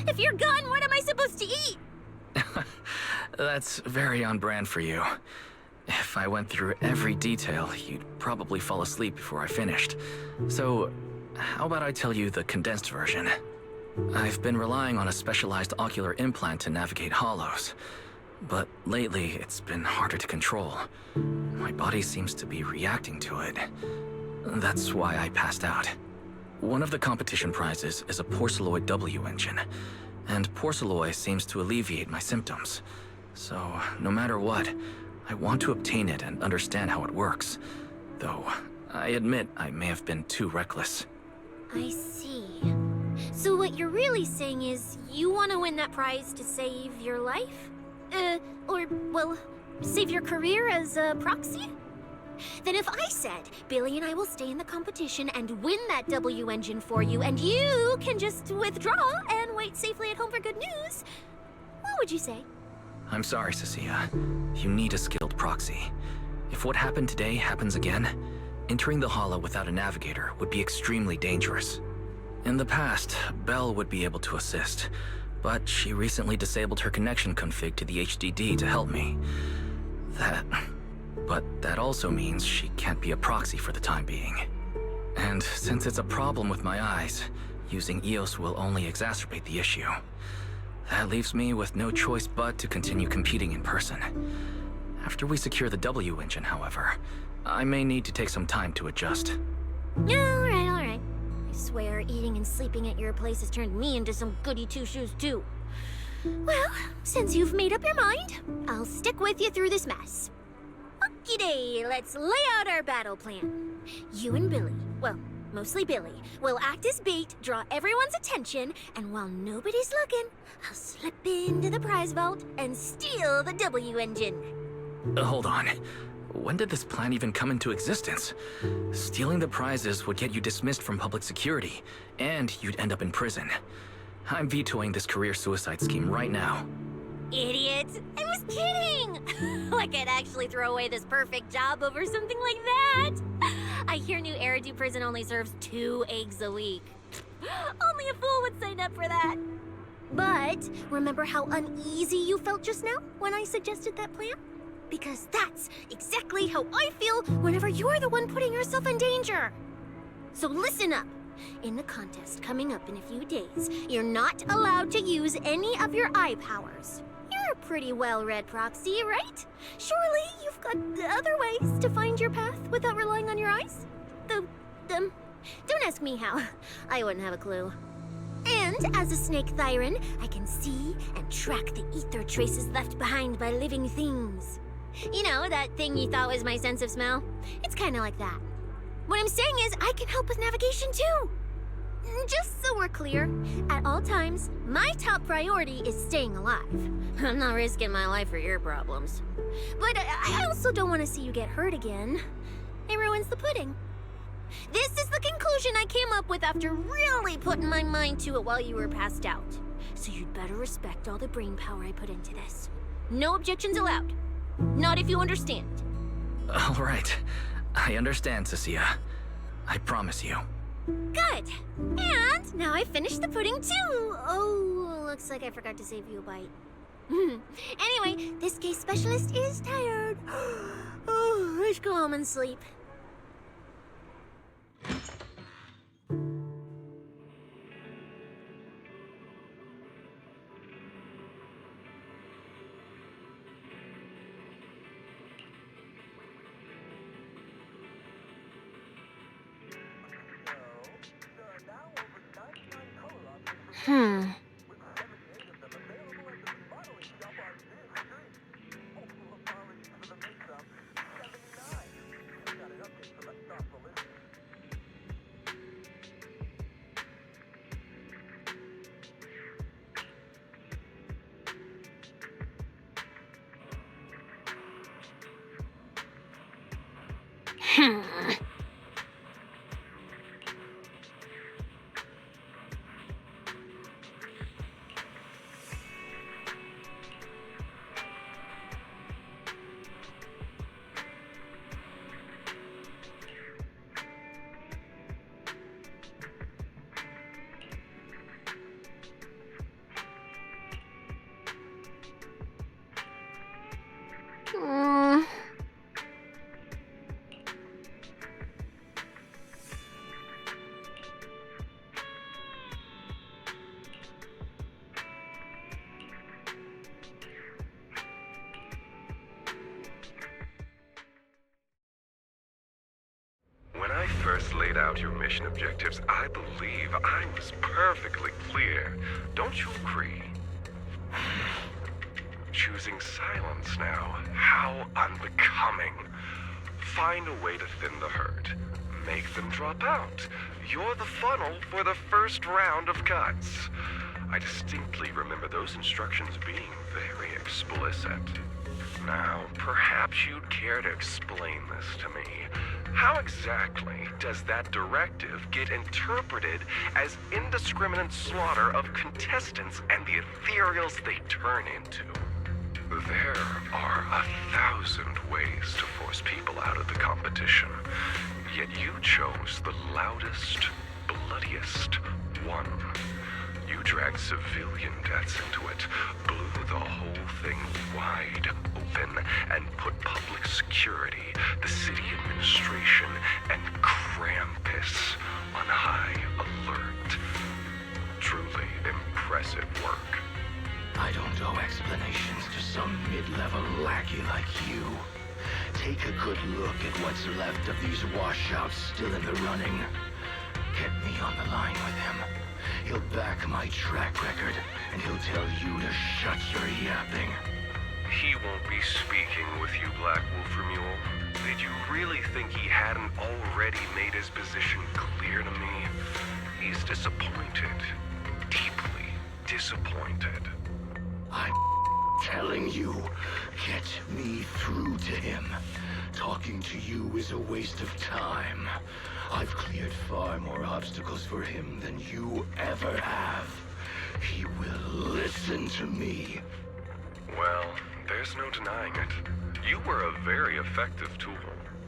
If you're gone, what am I supposed to eat? That's very on brand for you. If I went through every detail, you'd probably fall asleep before I finished. So, how about I tell you the condensed version? I've been relying on a specialized ocular implant to navigate hollows. But lately, it's been harder to control. My body seems to be reacting to it. That's why I passed out. One of the competition prizes is a Porceloid W engine, and Porceloid seems to alleviate my symptoms. So, no matter what, I want to obtain it and understand how it works. Though, I admit I may have been too reckless. I see. So what you're really saying is you want to win that prize to save your life? Well, save your career as a proxy? Then if I said, Billy and I will stay in the competition and win that W engine for you, and you can just withdraw and wait safely at home for good news, what would you say? I'm sorry, Cecilia. You need a skilled proxy. If what happened today happens again, entering the hollow without a navigator would be extremely dangerous. In the past, Belle would be able to assist, but she recently disabled her connection config to the HDD to help me. But that also means she can't be a proxy for the time being. And since it's a problem with my eyes, using EOS will only exacerbate the issue. That leaves me with no choice but to continue competing in person. After we secure the W engine, however, I may need to take some time to adjust. Alright. I swear eating and sleeping at your place has turned me into some goody two-shoes too. Well, since you've made up your mind, I'll stick with you through this mess. Okie day, let's lay out our battle plan. You and Billy, well, mostly Billy, will act as bait, draw everyone's attention, and while nobody's looking, I'll slip into the prize vault and steal the W engine. Hold on. When did this plan even come into existence? Stealing the prizes would get you dismissed from public security, and you'd end up in prison. I'm vetoing this career suicide scheme right now. Idiot! I was kidding! Like I'd actually throw away this perfect job over something like that! I hear New Eridan prison only serves 2 eggs a week. Only a fool would sign up for that. But remember how uneasy you felt just now when I suggested that plan? Because that's exactly how I feel whenever you're the one putting yourself in danger. So listen up. In the contest coming up in a few days, you're not allowed to use any of your eye powers. You're a pretty well-read proxy, right? Surely you've got other ways to find your path without relying on your eyes? Don't ask me how. I wouldn't have a clue. And as a snake Thyran, I can see and track the ether traces left behind by living things. You know, that thing you thought was my sense of smell? It's kind of like that. What I'm saying is, I can help with navigation too. Just so we're clear, at all times, my top priority is staying alive. I'm not risking my life for your problems. But I also don't want to see you get hurt again. It ruins the pudding. This is the conclusion I came up with after really putting my mind to it while you were passed out. So you'd better respect all the brain power I put into this. No objections allowed. Not if you understand. All right. I understand, Cecilia. I promise you. Good. And now I finished the pudding too. Oh, looks like I forgot to save you a bite. Anyway, this case specialist is tired. Oh, let's go home and sleep. When I first laid out your mission objectives, I believe I was perfectly clear. Don't you agree? Choosing silence now. How unbecoming. Find a way to thin the herd. Make them drop out. You're the funnel for the first round of cuts. I distinctly remember those instructions being very explicit. Now, perhaps you'd care to explain this to me. How exactly does that directive get interpreted as indiscriminate slaughter of contestants and the ethereals they turn into? There are 1,000 ways to force people out of the competition, yet you chose the loudest, bloodiest one. You dragged civilian deaths into it, blew the whole thing wide open, and put public security, the city administration, and Krampus on high alert. Truly impressive work. I don't owe explanations to some mid-level lackey like you. Take a good look at what's left of these washouts still in the running. Get me on the line with him. He'll back my track record, and he'll tell you to shut your yapping. He won't be speaking with you, Black Wolf Mule. Did you really think he hadn't already made his position clear to me? He's disappointed. Deeply disappointed. I'm telling you, get me through to him. Talking to you is a waste of time. I've cleared far more obstacles for him than you ever have. He will listen to me. Well, there's no denying it. You were a very effective tool.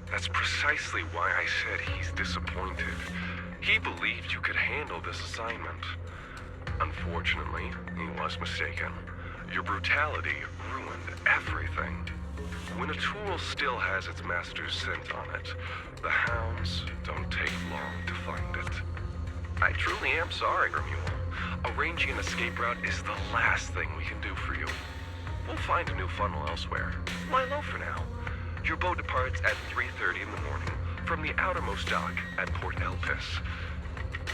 That's precisely why I said he's disappointed. He believed you could handle this assignment. Unfortunately, he was mistaken. Your brutality ruined everything. When a tool still has its master's scent on it, the hounds don't take long to find it. I truly am sorry, Remule. Arranging an escape route is the last thing we can do for you. We'll find a new funnel elsewhere. Lie low for now. Your boat departs at 3:30 in the morning from the outermost dock at Port Elpis.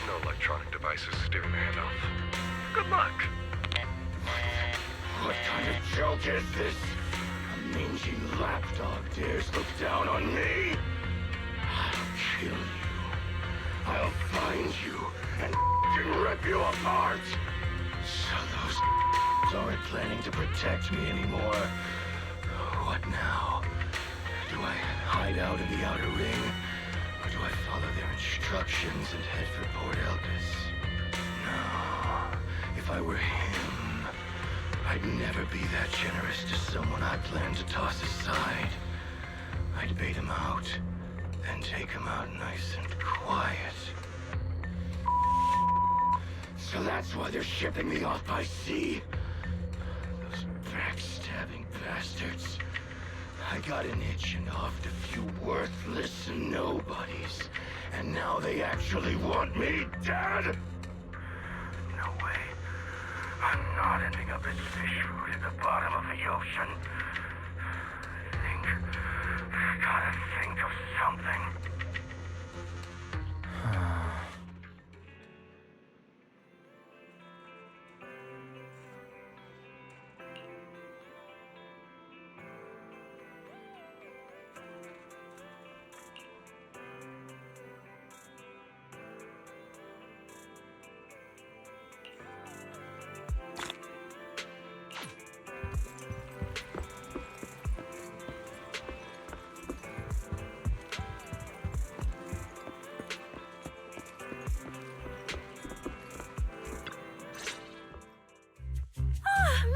No electronic devices steering the handoff. Good luck. What kind of joke is this? A mangy lapdog dares look down on me? I'll kill you. I'll find find you and rip you apart. So those aren't planning to protect me anymore. What now? Do I hide out in the outer ring? Or do I follow their instructions and head for Port Elpis? No. If I were him, I'd never be that generous to someone I plan to toss aside. I'd bait him out, then take him out nice and quiet. So that's why they're shipping me off by sea. Those backstabbing bastards. I got an itch and offed a few worthless nobodies, and now they actually want me dead? No way. I'm not ending up as fish food at the bottom of the ocean. Gotta think of something.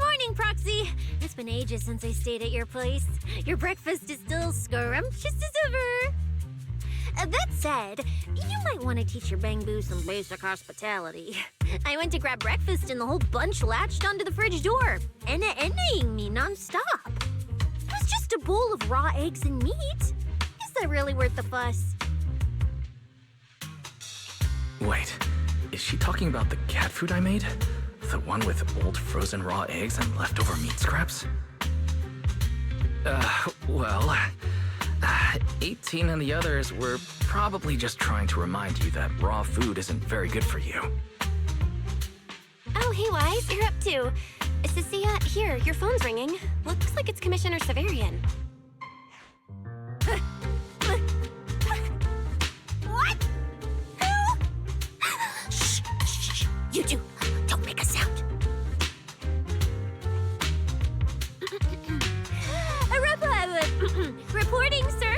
Morning, Proxy! It's been ages since I stayed at your place. Your breakfast is still scrumptious as ever. That said, you might want to teach your Bangbu some basic hospitality. I went to grab breakfast and the whole bunch latched onto the fridge door, enna-ennaing me nonstop. It was just a bowl of raw eggs and meat. Is that really worth the fuss? Wait, is she talking about the cat food I made? The one with old frozen raw eggs and leftover meat scraps? Well, 18 and the others were probably just trying to remind you that raw food isn't very good for you. Oh, hey, Wise, you're up too. Cecilia, here, your phone's ringing. Looks like it's Commissioner Severian. What? Who? Shh, shh, you two, don't make a sound. Reporting, sir.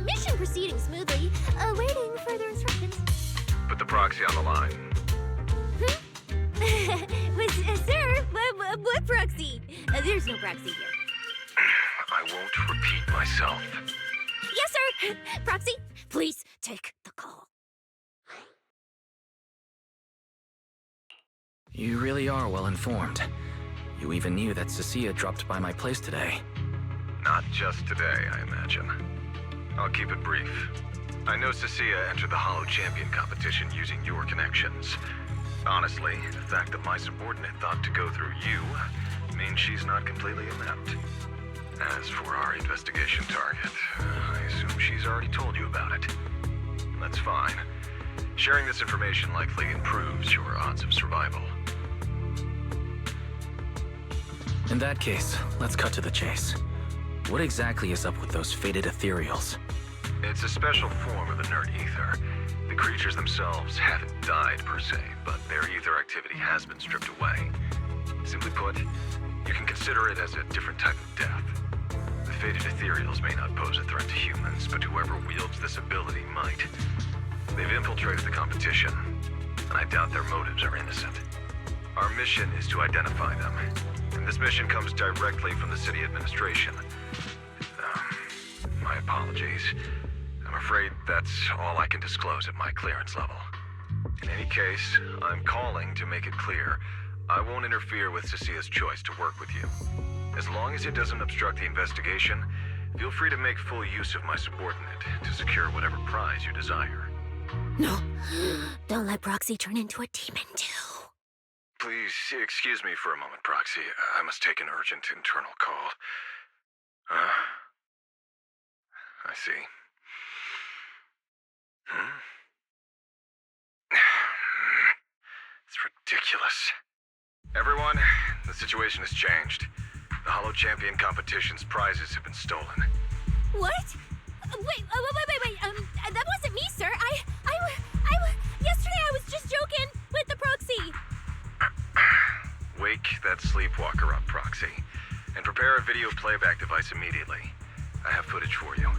Mission proceeding smoothly. Awaiting further instructions. Put the proxy on the line. Sir, what proxy? There's no proxy here. I won't repeat myself. Yes, sir. Proxy, please take the call. You really are well informed. You even knew that Cecilia dropped by my place today. Not just today, I imagine. I'll keep it brief. I know Cecilia entered the Hollow Champion competition using your connections. Honestly, the fact that my subordinate thought to go through you means she's not completely inept. As for our investigation target, I assume she's already told you about it. That's fine. Sharing this information likely improves your odds of survival. In that case, let's cut to the chase. What exactly is up with those faded ethereals? It's a special form of inert ether. The creatures themselves haven't died per se, but their ether activity has been stripped away. Simply put, you can consider it as a different type of death. The faded ethereals may not pose a threat to humans, but whoever wields this ability might. They've infiltrated the competition, and I doubt their motives are innocent. Our mission is to identify them, and this mission comes directly from the city administration. My apologies. I'm afraid that's all I can disclose at my clearance level. In any case, I'm calling to make it clear I won't interfere with Cecilia's choice to work with you. As long as it doesn't obstruct the investigation, feel free to make full use of my subordinate to secure whatever prize you desire. No, don't let Proxy turn into a demon too. Please excuse me for a moment, Proxy. I must take an urgent internal call. I see. It's ridiculous. Everyone, the situation has changed. The Hollow Champion competition's prizes have been stolen. What? Wait, that wasn't me, sir. Yesterday I was just joking with the proxy. Wake that sleepwalker up, Proxy, and prepare a video playback device immediately. I have footage for you.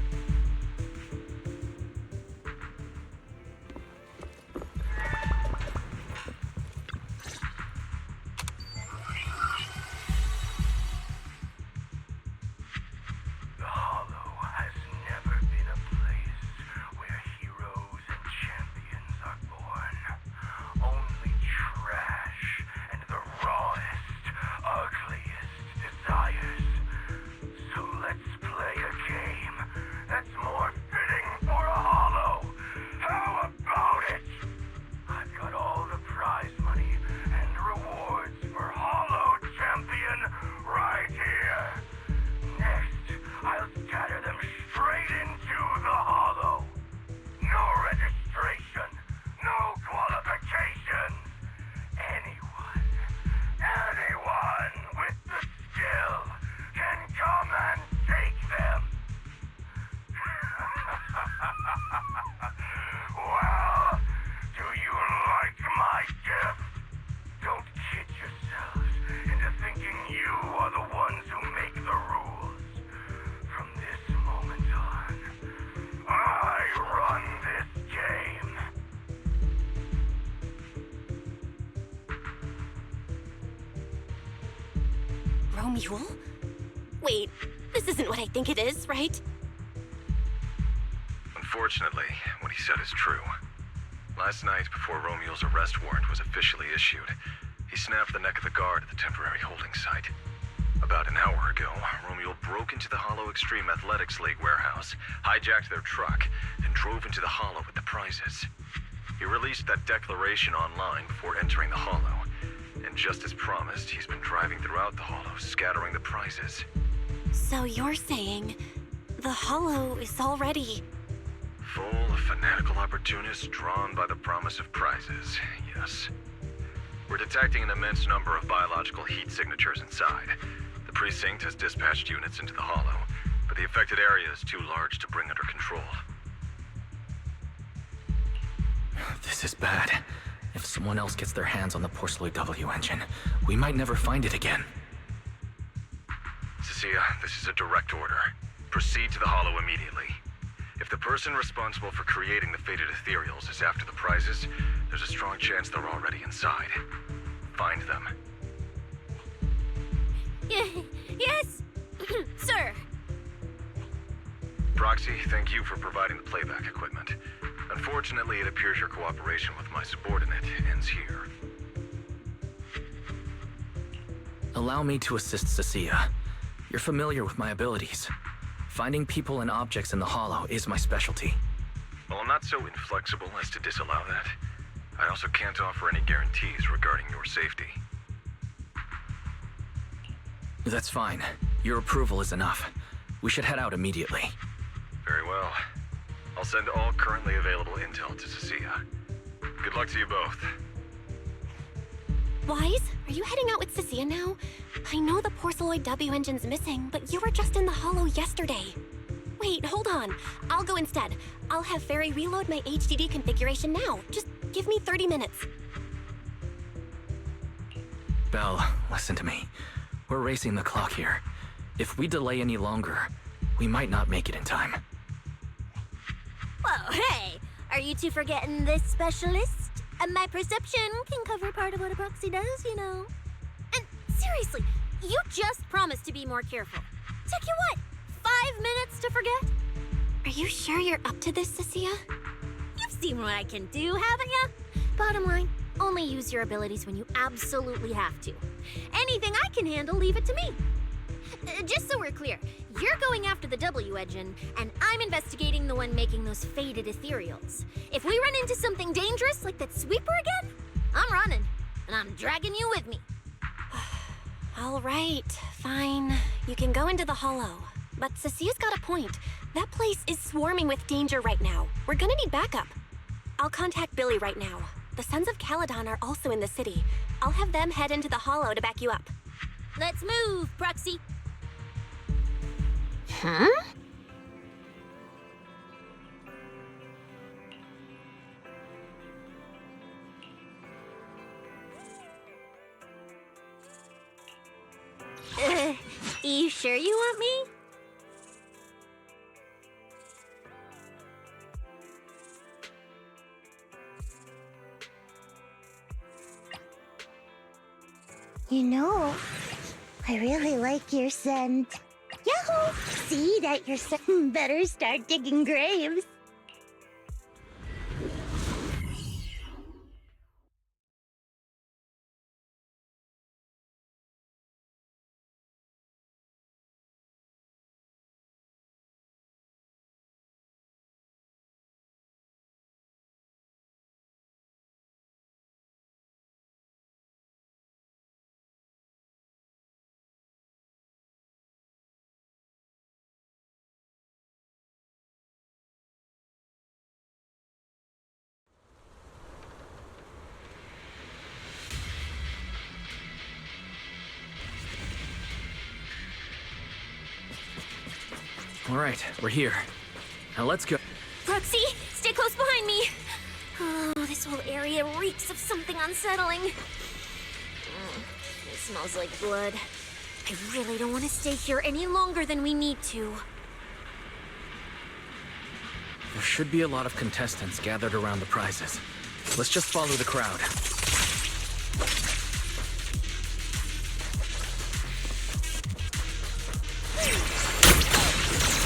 The Hollow has never been a place where heroes and champions are born. Only trash and the rawest, ugliest desires. So let's play a game that's more fitting for a Hollow. How about it? I've got all the prize money and rewards for Hollow Champion right here. Next, I'll scatter them straight into the Hollow. No registration, no qualifications. Anyone with the skill can come and take them. Well, do you like my gift? Don't kid yourselves into thinking you are the ones who make the rules. From this moment on, I run this game. Romule? Wait, this isn't what I think it is, right? Unfortunately, what he said is true. Last night, before Romule's arrest warrant was officially issued, he snapped the neck of the guard at the temporary holding site. About an hour ago, Romule broke into the Hollow Extreme Athletics League warehouse, hijacked their truck, and drove into the Hollow with the prizes. He released that declaration online before entering the Hollow, and just as promised, he's been driving throughout the Hollow, scattering the prizes. So you're saying the Hollow is already... Full of fanatical opportunists drawn by the promise of prizes, yes. We're detecting an immense number of biological heat signatures inside. The precinct has dispatched units into the Hollow, but the affected area is too large to bring under control. This is bad. If someone else gets their hands on the Porceloid W engine, we might never find it again. Cecilia, this is a direct order. Proceed to the Hollow immediately. If the person responsible for creating the fated ethereals is after the prizes, there's a strong chance they're already inside. Find them. Yes, sir. Proxy, thank you for providing the playback equipment. Unfortunately, it appears your cooperation with my subordinate ends here. Allow me to assist Cecilia. You're familiar with my abilities. Finding people and objects in the Hollow is my specialty. Well, I'm not so inflexible as to disallow that. I also can't offer any guarantees regarding your safety. That's fine. Your approval is enough. We should head out immediately. Very well. I'll send all currently available intel to Cecilia. Good luck to you both. Wise, are you heading out with Cecilia now? I know the Porceloid W engine's missing, but you were just in the Hollow yesterday. Wait, hold on. I'll go instead. I'll have Fairy reload my HDD configuration now. Just give me 30 minutes. Belle, listen to me. We're racing the clock here. If we delay any longer, we might not make it in time. Whoa, hey! Are you two forgetting this specialist? My perception can cover part of what a proxy does, you know. And seriously, you just promised to be more careful. Took you what, 5 minutes to forget? Are you sure you're up to this, Cecilia? You've seen what I can do, haven't you? Bottom line, only use your abilities when you absolutely have to. Anything I can handle, leave it to me. Just so we're clear, you're going after the W engine, and I'm investigating the one making those faded ethereals. If we run into something dangerous like that sweeper again, I'm running, and I'm dragging you with me. All right, fine. You can go into the Hollow. But Cecilia's got a point. That place is swarming with danger right now. We're gonna need backup. I'll contact Billy right now. The Sons of Caledon are also in the city. I'll have them head into the Hollow to back you up. Let's move, Proxy. Huh? You sure you want me? You know, I really like your scent. Yahoo! See that your son better start digging graves. All right, we're here. Now let's go. Proxy, stay close behind me. Oh, this whole area reeks of something unsettling. It smells like blood. I really don't want to stay here any longer than we need to. There should be a lot of contestants gathered around the prizes. Let's just follow the crowd.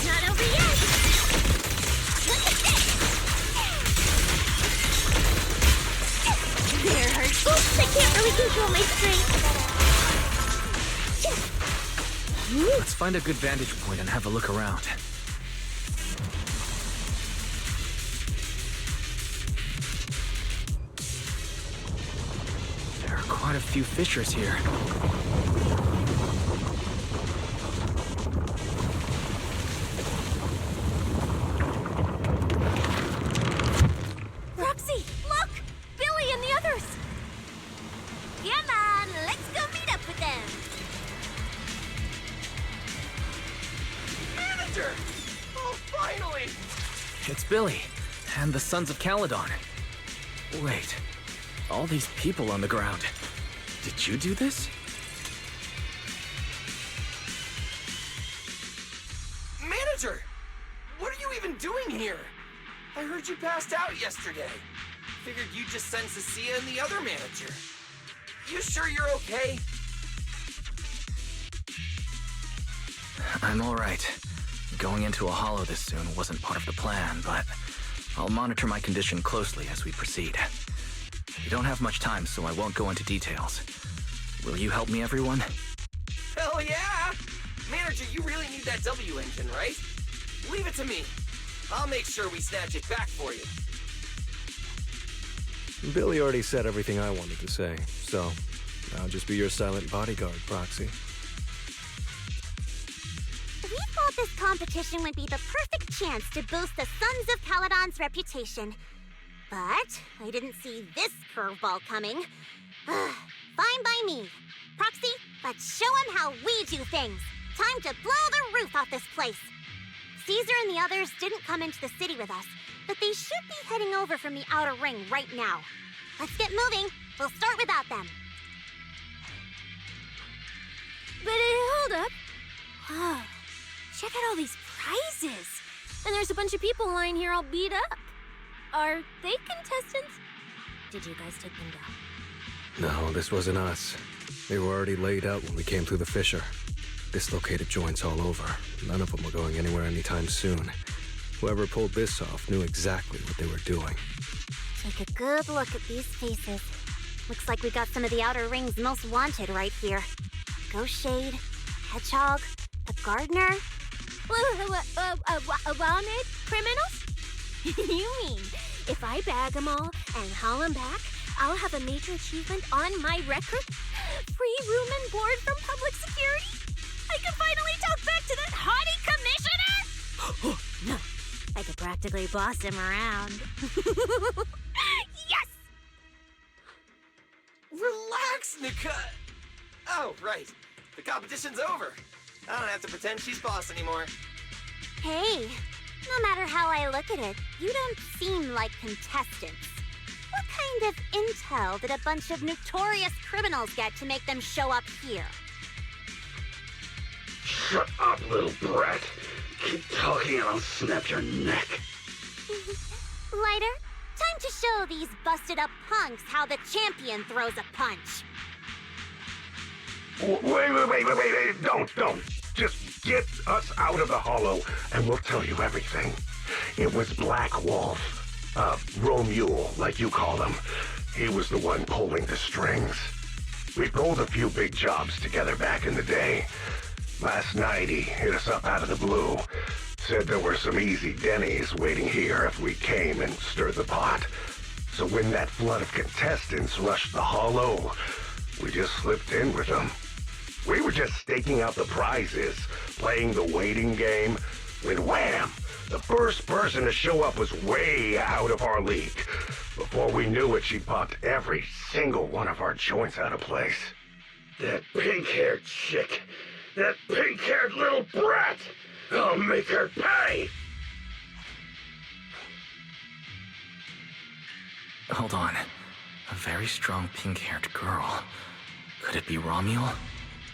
Not over yet! Look at this! There hurts. Oops, I can't really control my strength. Let's find a good vantage point and have a look around. There are quite a few fissures here. Roxy, look! Billy and the others! Come on, let's go meet up with them! Manager! Oh, finally! It's Billy, and the Sons of Caledon. Wait, all these people on the ground. Did you do this? Manager! What are you even doing here? I heard you passed out yesterday. Figured you'd just send Cecilia and the other manager. You sure you're okay? I'm all right. Going into a hollow this soon wasn't part of the plan, but I'll monitor my condition closely as we proceed. We don't have much time, so I won't go into details. Will you help me, everyone? Hell yeah! Manager, you really need that W engine, right? Leave it to me. I'll make sure we snatch it back for you. Billy already said everything I wanted to say, so I'll just be your silent bodyguard, Proxy. We thought this competition would be the perfect chance to boost the Sons of Caledon's reputation. But I didn't see this curveball coming. Fine by me. Proxy, let's show him how we do things. Time to blow the roof off this place. Caesar and the others didn't come into the city with us, but they should be heading over from the outer ring right now. Let's get moving. We'll start without them. But hold up. Whoa. Check out all these prizes. And there's a bunch of people lying here all beat up. Are they contestants? Did you guys take them down? No, this wasn't us. They were already laid out when we came through the fissure. Dislocated joints all over. None of them were going anywhere anytime soon. Whoever pulled this off knew exactly what they were doing. Take a good look at these faces. Looks like we got some of the outer ring's most wanted right here. Ghost Shade, Hedgehog, the Gardener. Wanted criminals? You mean, if I bag them all and haul them back, I'll have a major achievement on my record? Free room and board from public security? I can finally talk back to that haughty commissioner? No, I could practically boss him around. Yes! Relax, Nika. Oh, right. The competition's over. I don't have to pretend she's boss anymore. Hey, no matter how I look at it, you don't seem like contestants. What kind of intel did a bunch of notorious criminals get to make them show up here? Shut up, little brat. Keep talking and I'll snap your neck. Lighter, time to show these busted up punks how the champion throws a punch. Wait. Don't. Just get us out of the hollow and we'll tell you everything. It was Black Wolf. Romule, like you call him. He was the one pulling the strings. We pulled a few big jobs together back in the day. Last night he hit us up out of the blue. Said there were some easy Denny's waiting here if we came and stirred the pot. So when that flood of contestants rushed the hollow, we just slipped in with them. We were just staking out the prizes, playing the waiting game, when wham! The first person to show up was way out of our league. Before we knew it, she popped every single one of our joints out of place. That pink-haired chick. That pink-haired little brat. I'll make her pay. Hold on. A very strong pink-haired girl. Could it be Romule?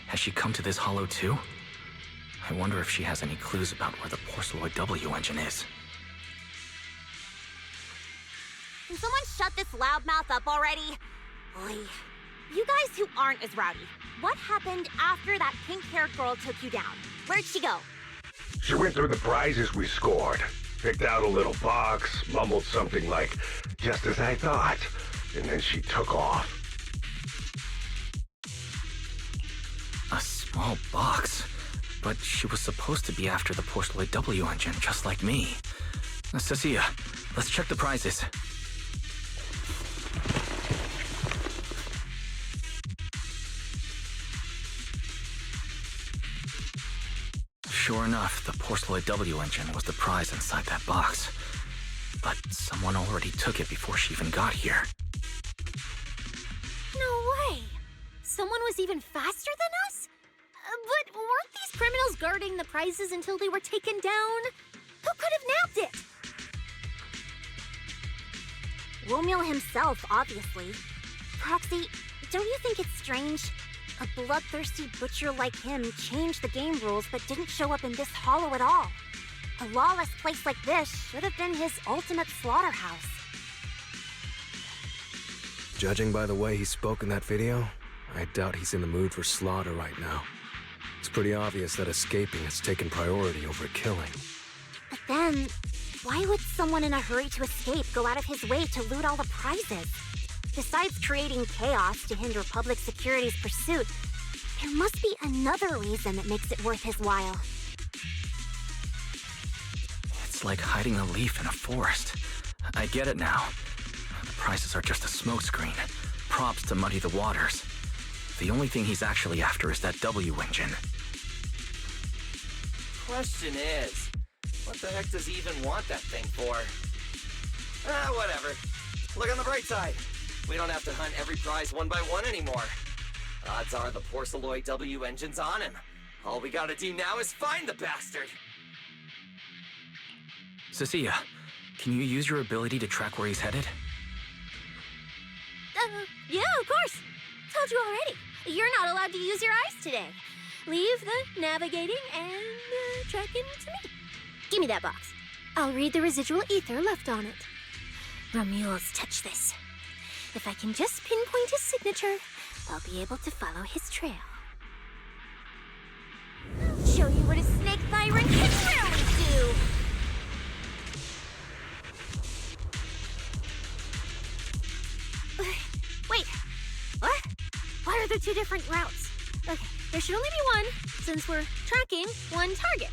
Has she come to this hollow too? I wonder if she has any clues about where the Porceloid W engine is. Can someone shut this loudmouth up already? Oy. You guys who aren't as rowdy, what happened after that pink-haired girl took you down? Where'd she go? She went through the prizes we scored, picked out a little box, mumbled something like, "just as I thought," and then she took off. A small box? But she was supposed to be after the Porceloid W engine, just like me. Cecilia, let's check the prizes. Sure enough, the Porceloid W engine was the prize inside that box. But someone already took it before she even got here. No way! Someone was even faster than us? But weren't these criminals guarding the prizes until they were taken down? Who could have nabbed it? Romule himself, obviously. Proxy, don't you think it's strange? A bloodthirsty butcher like him changed the game rules but didn't show up in this hollow at all. A lawless place like this should have been his ultimate slaughterhouse. Judging by the way he spoke in that video, I doubt he's in the mood for slaughter right now. It's pretty obvious that escaping has taken priority over killing. But then, why would someone in a hurry to escape go out of his way to loot all the prizes? Besides creating chaos to hinder public security's pursuit, there must be another reason that makes it worth his while. It's like hiding a leaf in a forest. I get it now. The prizes are just a smokescreen, props to muddy the waters. The only thing he's actually after is that W engine. Question is, what the heck does he even want that thing for? Whatever. Look on the bright side. We don't have to hunt every prize one by one anymore. Odds are the Porceloid W engine's on him. All we gotta do now is find the bastard. Cecilia, can you use your ability to track where he's headed? Yeah, of course. Told you already. You're not allowed to use your eyes today. Leave the navigating and tracking to me. Give me that box. I'll read the residual ether left on it. Romule's touch this. If I can just pinpoint his signature, I'll be able to follow his trail. Show you what a snake tyrant can really do! Wait, what? Why are there two different routes? Okay, there should only be one, since we're tracking one target.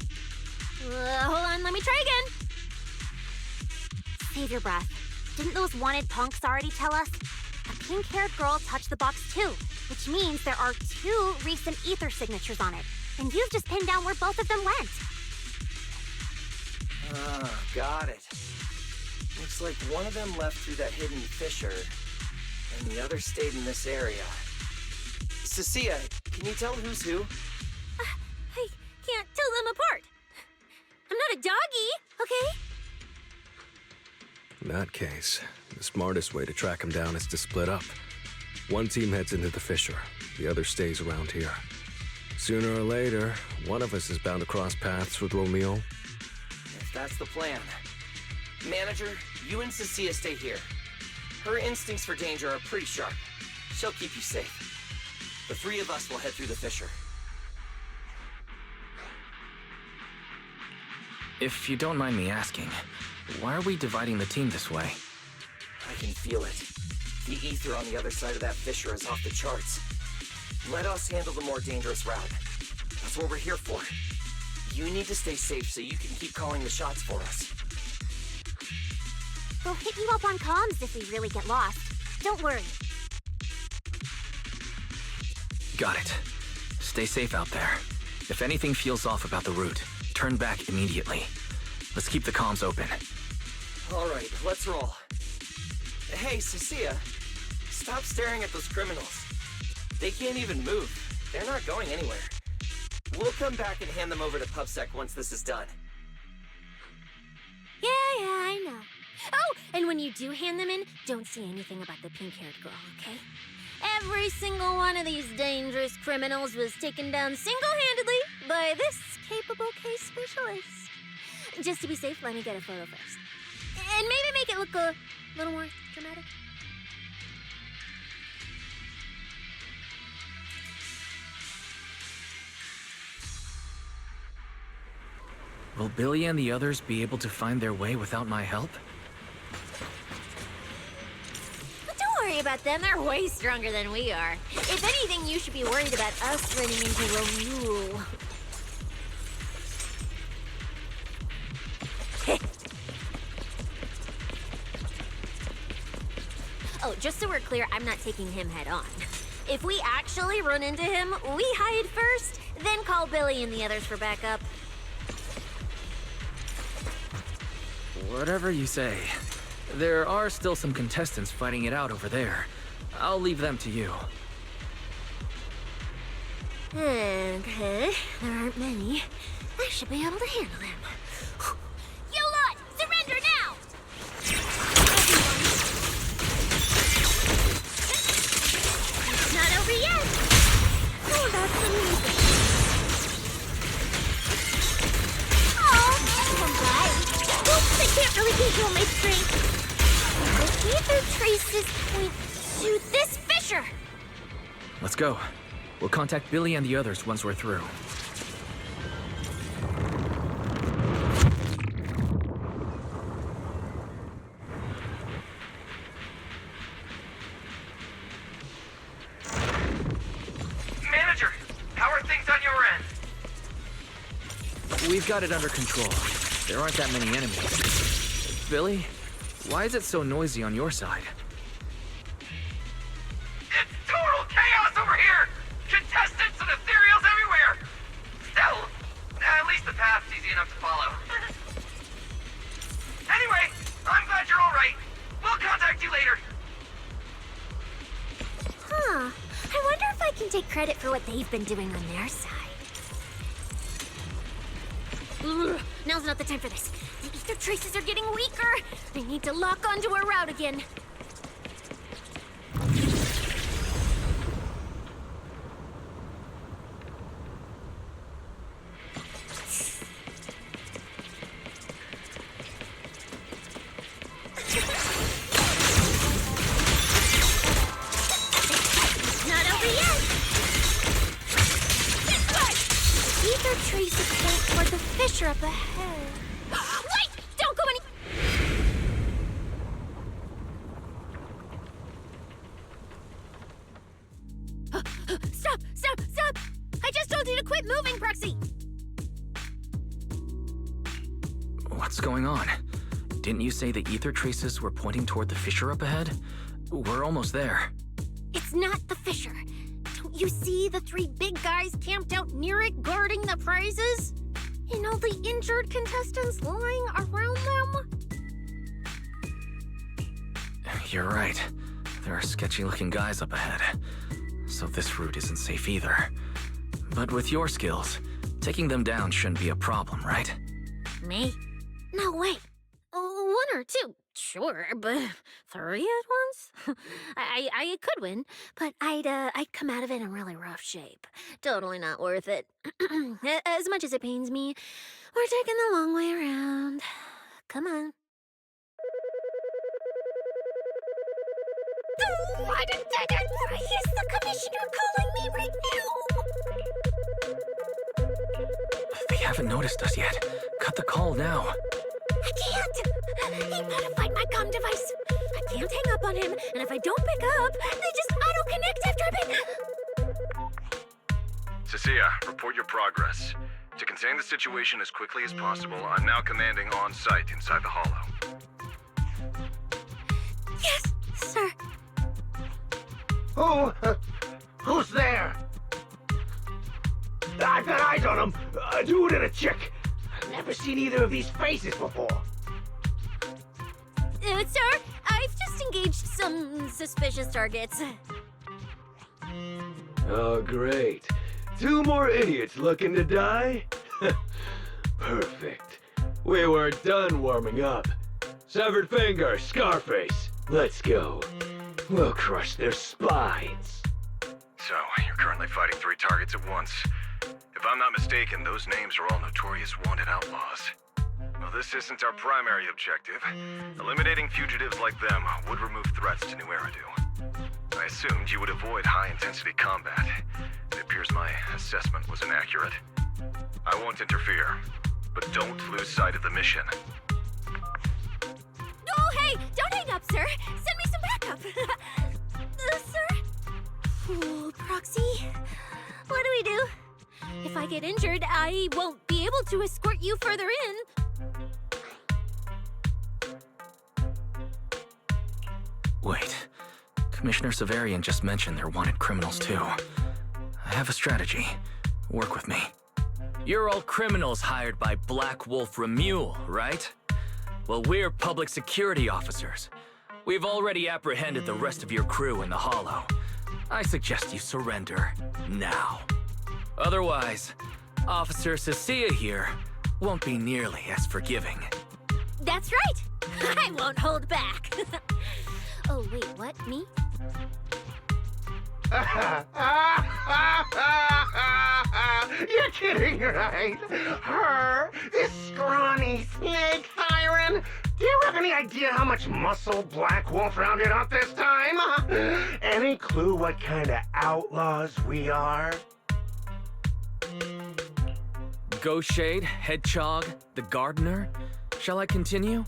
Hold on, let me try again. Save your breath. Didn't those wanted punks already tell us? A pink-haired girl touched the box too, which means there are two recent ether signatures on it. And you've just pinned down where both of them went. Got it. Looks like one of them left through that hidden fissure, and the other stayed in this area. Cecilia, can you tell who's who? I can't tell them apart. I'm not a doggy, okay? In that case, the smartest way to track him down is to split up. One team heads into the fissure, the other stays around here. Sooner or later, one of us is bound to cross paths with Romeo. If that's the plan. Manager, you and Cecilia stay here. Her instincts for danger are pretty sharp. She'll keep you safe. The three of us will head through the fissure. If you don't mind me asking, why are we dividing the team this way? I can feel it. The ether on the other side of that fissure is off the charts. Let us handle the more dangerous route. That's what we're here for. You need to stay safe so you can keep calling the shots for us. We'll hit you up on comms if we really get lost. Don't worry. Got it. Stay safe out there. If anything feels off about the route, turn back immediately. Let's keep the comms open. All right, let's roll. Hey, Cecilia, stop staring at those criminals. They can't even move. They're not going anywhere. We'll come back and hand them over to PubSec once this is done. Yeah, I know. Oh, and when you do hand them in, don't say anything about the pink-haired girl, okay? Every single one of these dangerous criminals was taken down single-handedly by this capable case specialist. Just to be safe, let me get a photo first. And maybe make it look a little more dramatic. Will Billy and the others be able to find their way without my help? But don't worry about them, they're way stronger than we are. If anything, you should be worried about us running into Romeo. Oh, just so we're clear, I'm not taking him head on. If we actually run into him, we hide first, then call Billy and the others for backup. Whatever you say. There are still some contestants fighting it out over there. I'll leave them to you. Okay, there aren't many. I should be able to handle them. You lot, surrender now! It's not over yet! Oh, that's amazing. Oh, alright. Oops, I can't really control my strength. The ether traces point to this fissure. Let's go. We'll contact Billy and the others once we're through. Manager, how are things on your end? We've got it under control. There aren't that many enemies. Billy, why is it so noisy on your side? It's total chaos over here! Contestants and ethereals everywhere! Still, at least the path's easy enough to follow. Anyway, I'm glad you're alright. We'll contact you later. Huh. I wonder if I can take credit for what they've been doing on their side. Ugh, now's not the time for this. The ether traces are getting weaker. I need to lock onto a route again. Not over yet. Ether traces point toward the fissure up ahead. Wait! Don't go any. Stop! Stop! Stop! I just told you to quit moving, Proxy! What's going on? Didn't you say the ether traces were pointing toward the fissure up ahead? We're almost there. It's not the fissure. Don't you see the three big guys camped out near it guarding the prizes? And all the injured contestants lying around them? You're right. There are sketchy-looking guys up ahead. So this route isn't safe either. But with your skills, taking them down shouldn't be a problem, right? Me? No way. One or two, Sure, but 3 at once? I could win, but I'd come out of it in really rough shape. Totally not worth it. As much as it pains me, we're taking the long way around. Come on. He's the commissioner calling me right now. They haven't noticed us yet. Cut the call now. I can't! He modified my comm device! I can't hang up on him, and if I don't pick up, they just auto-connect after I pick... Cecilia, report your progress. To contain the situation as quickly as possible, I'm now commanding on-site inside the Hollow. Yes, sir. Who's there? I've got eyes on him. A dude and a chick. I've never seen either of these faces before. Sir, I've just engaged some suspicious targets. Oh, great. 2 more idiots looking to die? Perfect. We were done warming up. Severed finger, Scarface. Let's go. We'll crush their spines. So, you're currently fighting 3 targets at once. If I'm not mistaken, those names are all notorious wanted outlaws. Well, this isn't our primary objective. Eliminating fugitives like them would remove threats to New Eridu. I assumed you would avoid high-intensity combat. It appears my assessment was inaccurate. I won't interfere, but don't lose sight of the mission. Oh, hey! Don't hang up, sir! Send me some backup! Sir? Ooh, Proxy, what do we do? If I get injured, I won't be able to escort you further in. Wait. Commissioner Severian just mentioned they're wanted criminals too. I have a strategy. Work with me. You're all criminals hired by Black Wolf Remule, right? Well, we're public security officers. We've already apprehended the rest of your crew in the Hollow. I suggest you surrender now. Otherwise, Officer Cecilia here won't be nearly as forgiving. That's right! I won't hold back! Oh, wait, what? Me? You're kidding, right? Her? This scrawny snake siren? Do you have any idea how much muscle Black Wolf rounded up this time? Any clue what kind of outlaws we are? Ghost Shade, Hedgehog, the Gardener. Shall I continue?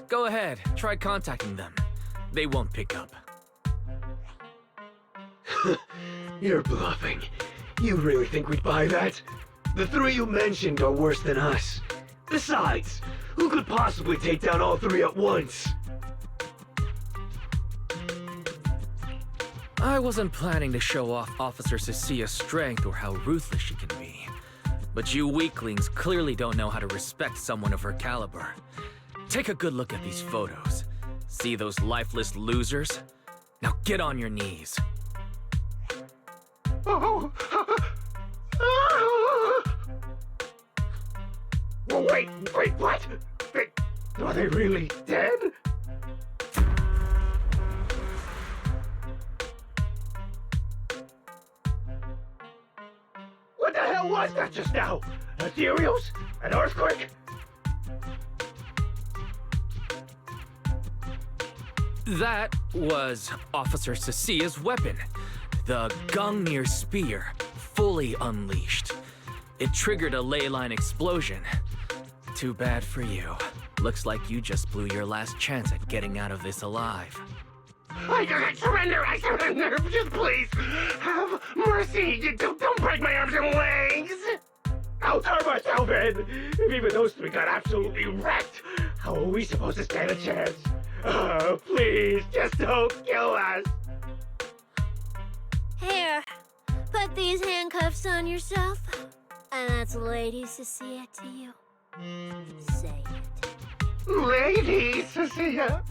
Go ahead, try contacting them. They won't pick up. You're bluffing. You really think we'd buy that? The 3 you mentioned are worse than us. Besides, who could possibly take down all 3 at once? I wasn't planning to show off Officer Cecilia's strength or how ruthless she can be. But you weaklings clearly don't know how to respect someone of her caliber. Take a good look at these photos. See those lifeless losers? Now get on your knees. Oh. Wait, what? Are they really dead? What the hell was that just now? Ethereals? An earthquake? That was Officer Cecilia's weapon, the Gungnir Spear, fully unleashed. It triggered a ley line explosion. Too bad for you. Looks like you just blew your last chance at getting out of this alive. I surrender, just please, have mercy, don't break my arms and legs! I'll turn myself in, if even those 3 got absolutely wrecked, how are we supposed to stand a chance? Please, just don't kill us! Here, put these handcuffs on yourself, and that's Lady Cecilia to you. Say it. Lady Cecilia?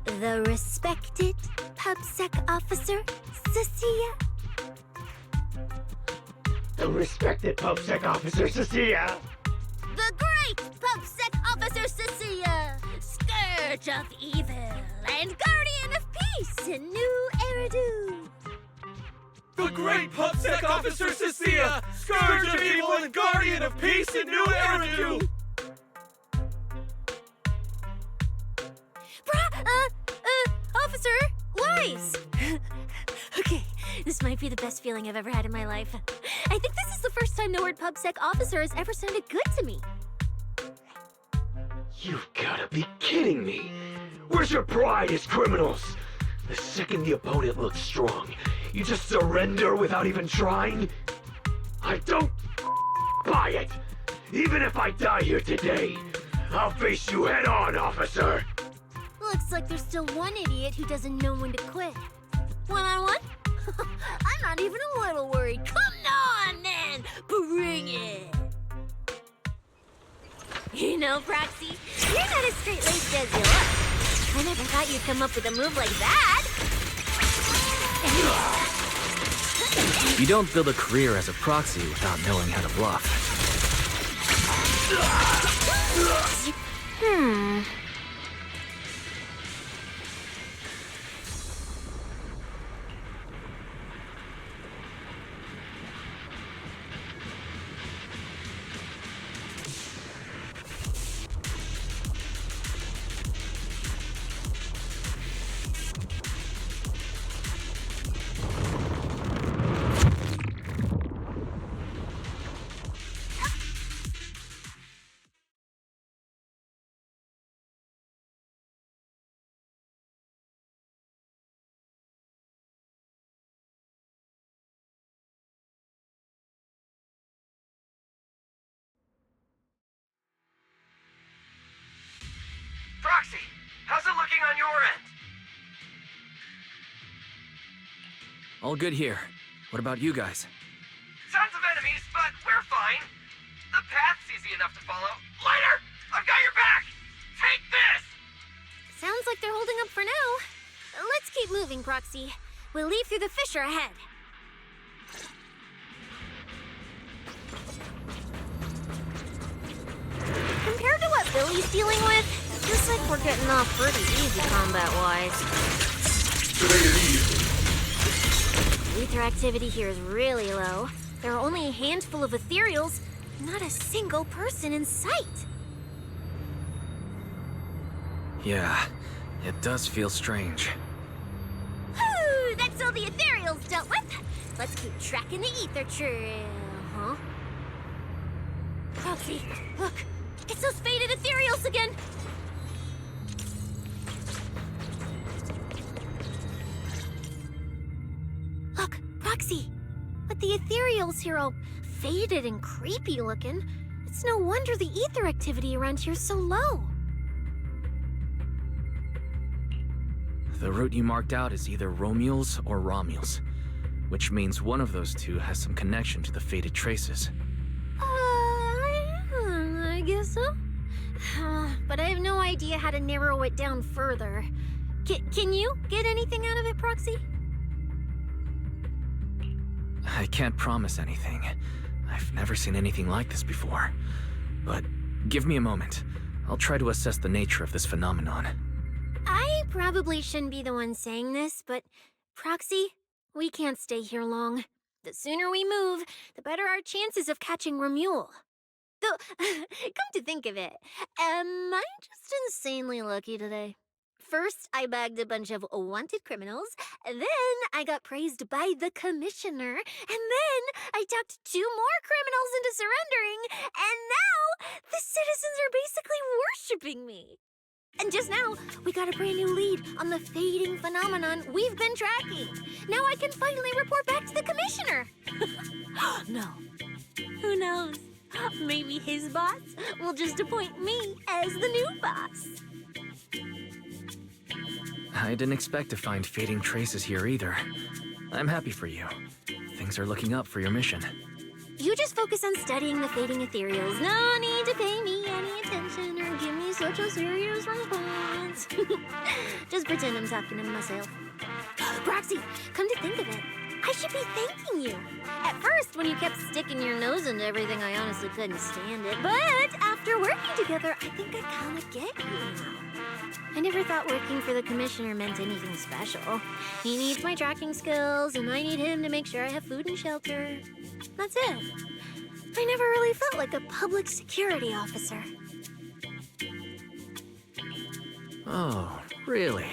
The respected PubSec officer, Cecilia. The respected PubSec officer, Cecilia. The great PubSec officer, Cecilia. Skrr. Scourge of Evil and Guardian of Peace in New Eridan. The great PubSec Officer Cecilia, Scourge of Evil and Guardian of Peace in New Eridan! Officer, Wise! Okay, this might be the best feeling I've ever had in my life. I think this is the first time the word PubSec Officer has ever sounded good to me. You've gotta be kidding me! Where's your pride as criminals? The second the opponent looks strong, you just surrender without even trying? I don't buy it! Even if I die here today, I'll face you head on, officer! Looks like there's still one idiot who doesn't know when to quit. One-on-one? I'm not even a little worried. Come on, then! Bring it! You know, Proxy, you're not as straight-laced as you look. I never thought you'd come up with a move like that. You don't build a career as a proxy without knowing how to bluff. Proxy, how's it looking on your end? All good here. What about you guys? Tons of enemies, but we're fine. The path's easy enough to follow. Lighter! I've got your back! Take this! Sounds like they're holding up for now. Let's keep moving, Proxy. We'll leave through the fissure ahead. Compared to what Billy's dealing with, looks like we're getting off pretty easy combat-wise. Ether activity here is really low. There are only a handful of ethereals, not a single person in sight. Yeah, it does feel strange. Whew, that's all the ethereals dealt with. Let's keep tracking the ether trail, huh? Proxy, look! It's those faded ethereals again! Look, Proxy! With the ethereals here all faded and creepy looking, it's no wonder the ether activity around here is so low. The route you marked out is either Romule's or Romule's, which means one of those two has some connection to the faded traces. I guess so. But I have no idea how to narrow it down further. Can you get anything out of it, Proxy? I can't promise anything. I've never seen anything like this before. But give me a moment. I'll try to assess the nature of this phenomenon. I probably shouldn't be the one saying this, but Proxy, we can't stay here long. The sooner we move, the better our chances of catching Romule. Though, come to think of it, am I just insanely lucky today? First, I bagged a bunch of wanted criminals, then I got praised by the commissioner, and then I talked 2 more criminals into surrendering, and now the citizens are basically worshipping me. And just now, we got a brand new lead on the fading phenomenon we've been tracking. Now I can finally report back to the commissioner. No. Who knows? Maybe his boss will just appoint me as the new boss. I didn't expect to find fading traces here either. I'm happy for you. Things are looking up for your mission. You just focus on studying the fading ethereals. No need to pay me any attention or give me such a serious response. Just pretend I'm talking to myself. Proxy, come to think of it, I should be thanking you. At first, when you kept sticking your nose into everything, I honestly couldn't stand it. But after working together, I think I kind of get you now. I never thought working for the commissioner meant anything special. He needs my tracking skills, and I need him to make sure I have food and shelter. That's it. I never really felt like a public security officer. Oh, really?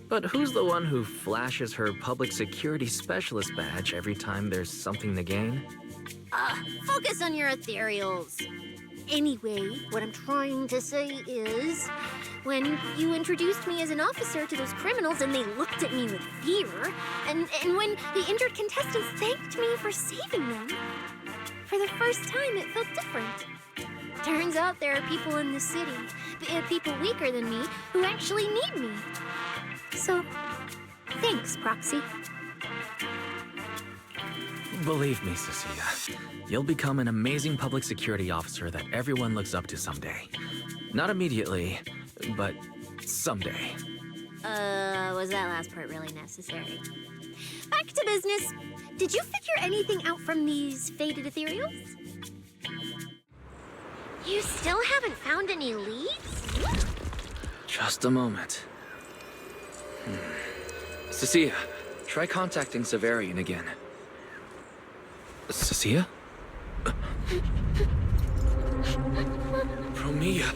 But who's the one who flashes her public security specialist badge every time there's something to gain? Focus on your ethereals. Anyway, what I'm trying to say is, when you introduced me as an officer to those criminals and they looked at me with fear, and when the injured contestants thanked me for saving them, for the first time it felt different. Turns out there are people in the city, people weaker than me, who actually need me. So, thanks, Proxy. Believe me, Cecilia, you'll become an amazing public security officer that everyone looks up to someday. Not immediately, but someday. Was that last part really necessary? Back to business. Did you figure anything out from these faded ethereals? You still haven't found any leads? Just a moment. Cecilia, try contacting Severian again. Cecilia? Romia.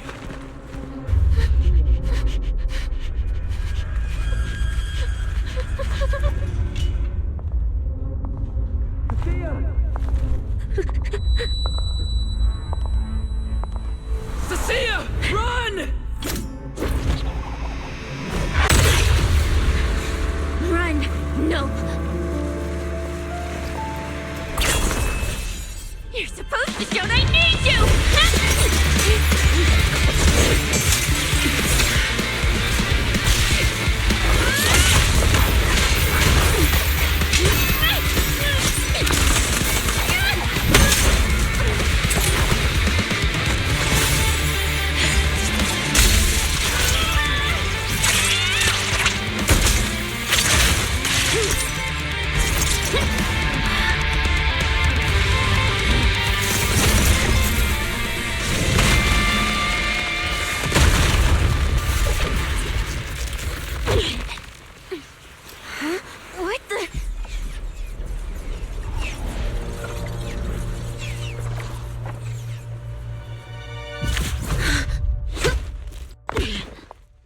Cecilia, run! Run! No! You're supposed to shout I need you! What the?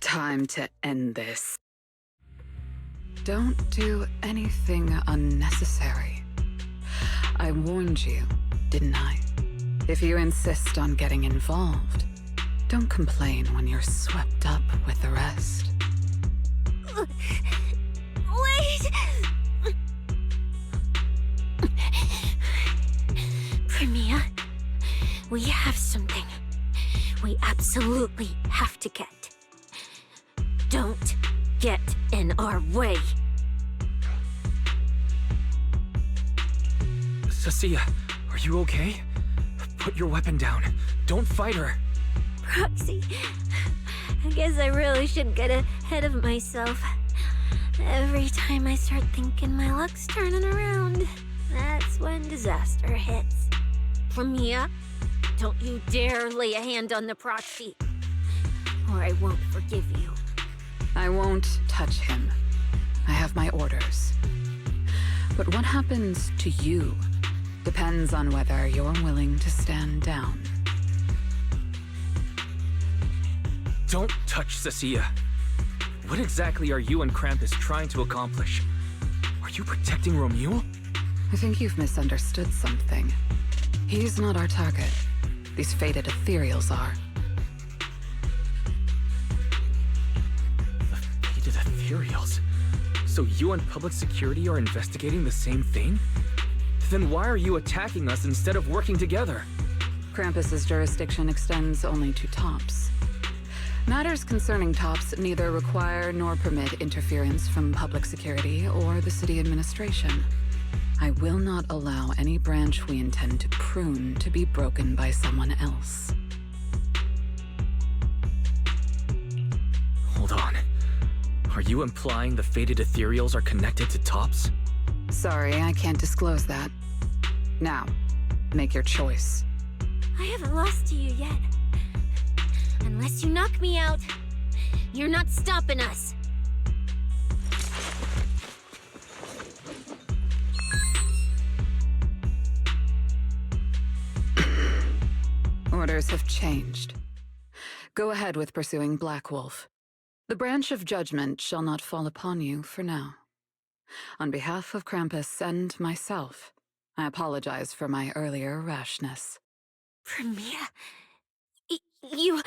Time to end this. Don't do anything unnecessary. I warned you, didn't I? If you insist on getting involved, don't complain when you're swept up with the rest. Wait! Premia, we have something we absolutely have to get. Don't get in our way. Cecilia, are you okay? Put your weapon down. Don't fight her. Proxy, I guess I really should get ahead of myself. Every time I start thinking my luck's turning around, that's when disaster hits. Premia, don't you dare lay a hand on the Proxy, or I won't forgive you. I won't touch him. I have my orders. But what happens to you depends on whether you're willing to stand down. Don't touch Cecilia. What exactly are you and Krampus trying to accomplish? Are you protecting Romule? I think you've misunderstood something. He's not our target. These faded ethereals are. The faded ethereals? So you and public security are investigating the same thing? Then why are you attacking us instead of working together? Krampus's jurisdiction extends only to tops. Matters concerning tops neither require nor permit interference from public security or the city administration. I will not allow any branch we intend to prune to be broken by someone else. Hold on. Are you implying the faded ethereals are connected to tops? Sorry, I can't disclose that. Now, make your choice. I haven't lost to you yet. Unless you knock me out, You're not stopping us. Orders have changed. Go ahead with pursuing Black Wolf. The branch of judgment shall not fall upon you for now. On behalf of Krampus and myself, I apologize for my earlier rashness. Premiere? You...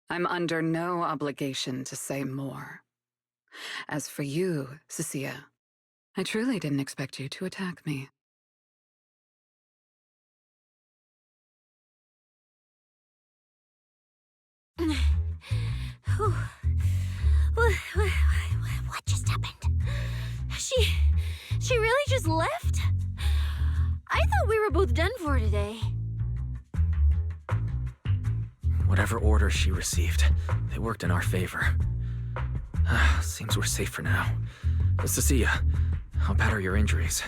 I'm under no obligation to say more. As for you, Cecilia, I truly didn't expect you to attack me. What just happened? She really just left? I thought we were both done for today. Whatever orders she received, they worked in our favor. Seems we're safe for now. Cecilia, how bad are your injuries?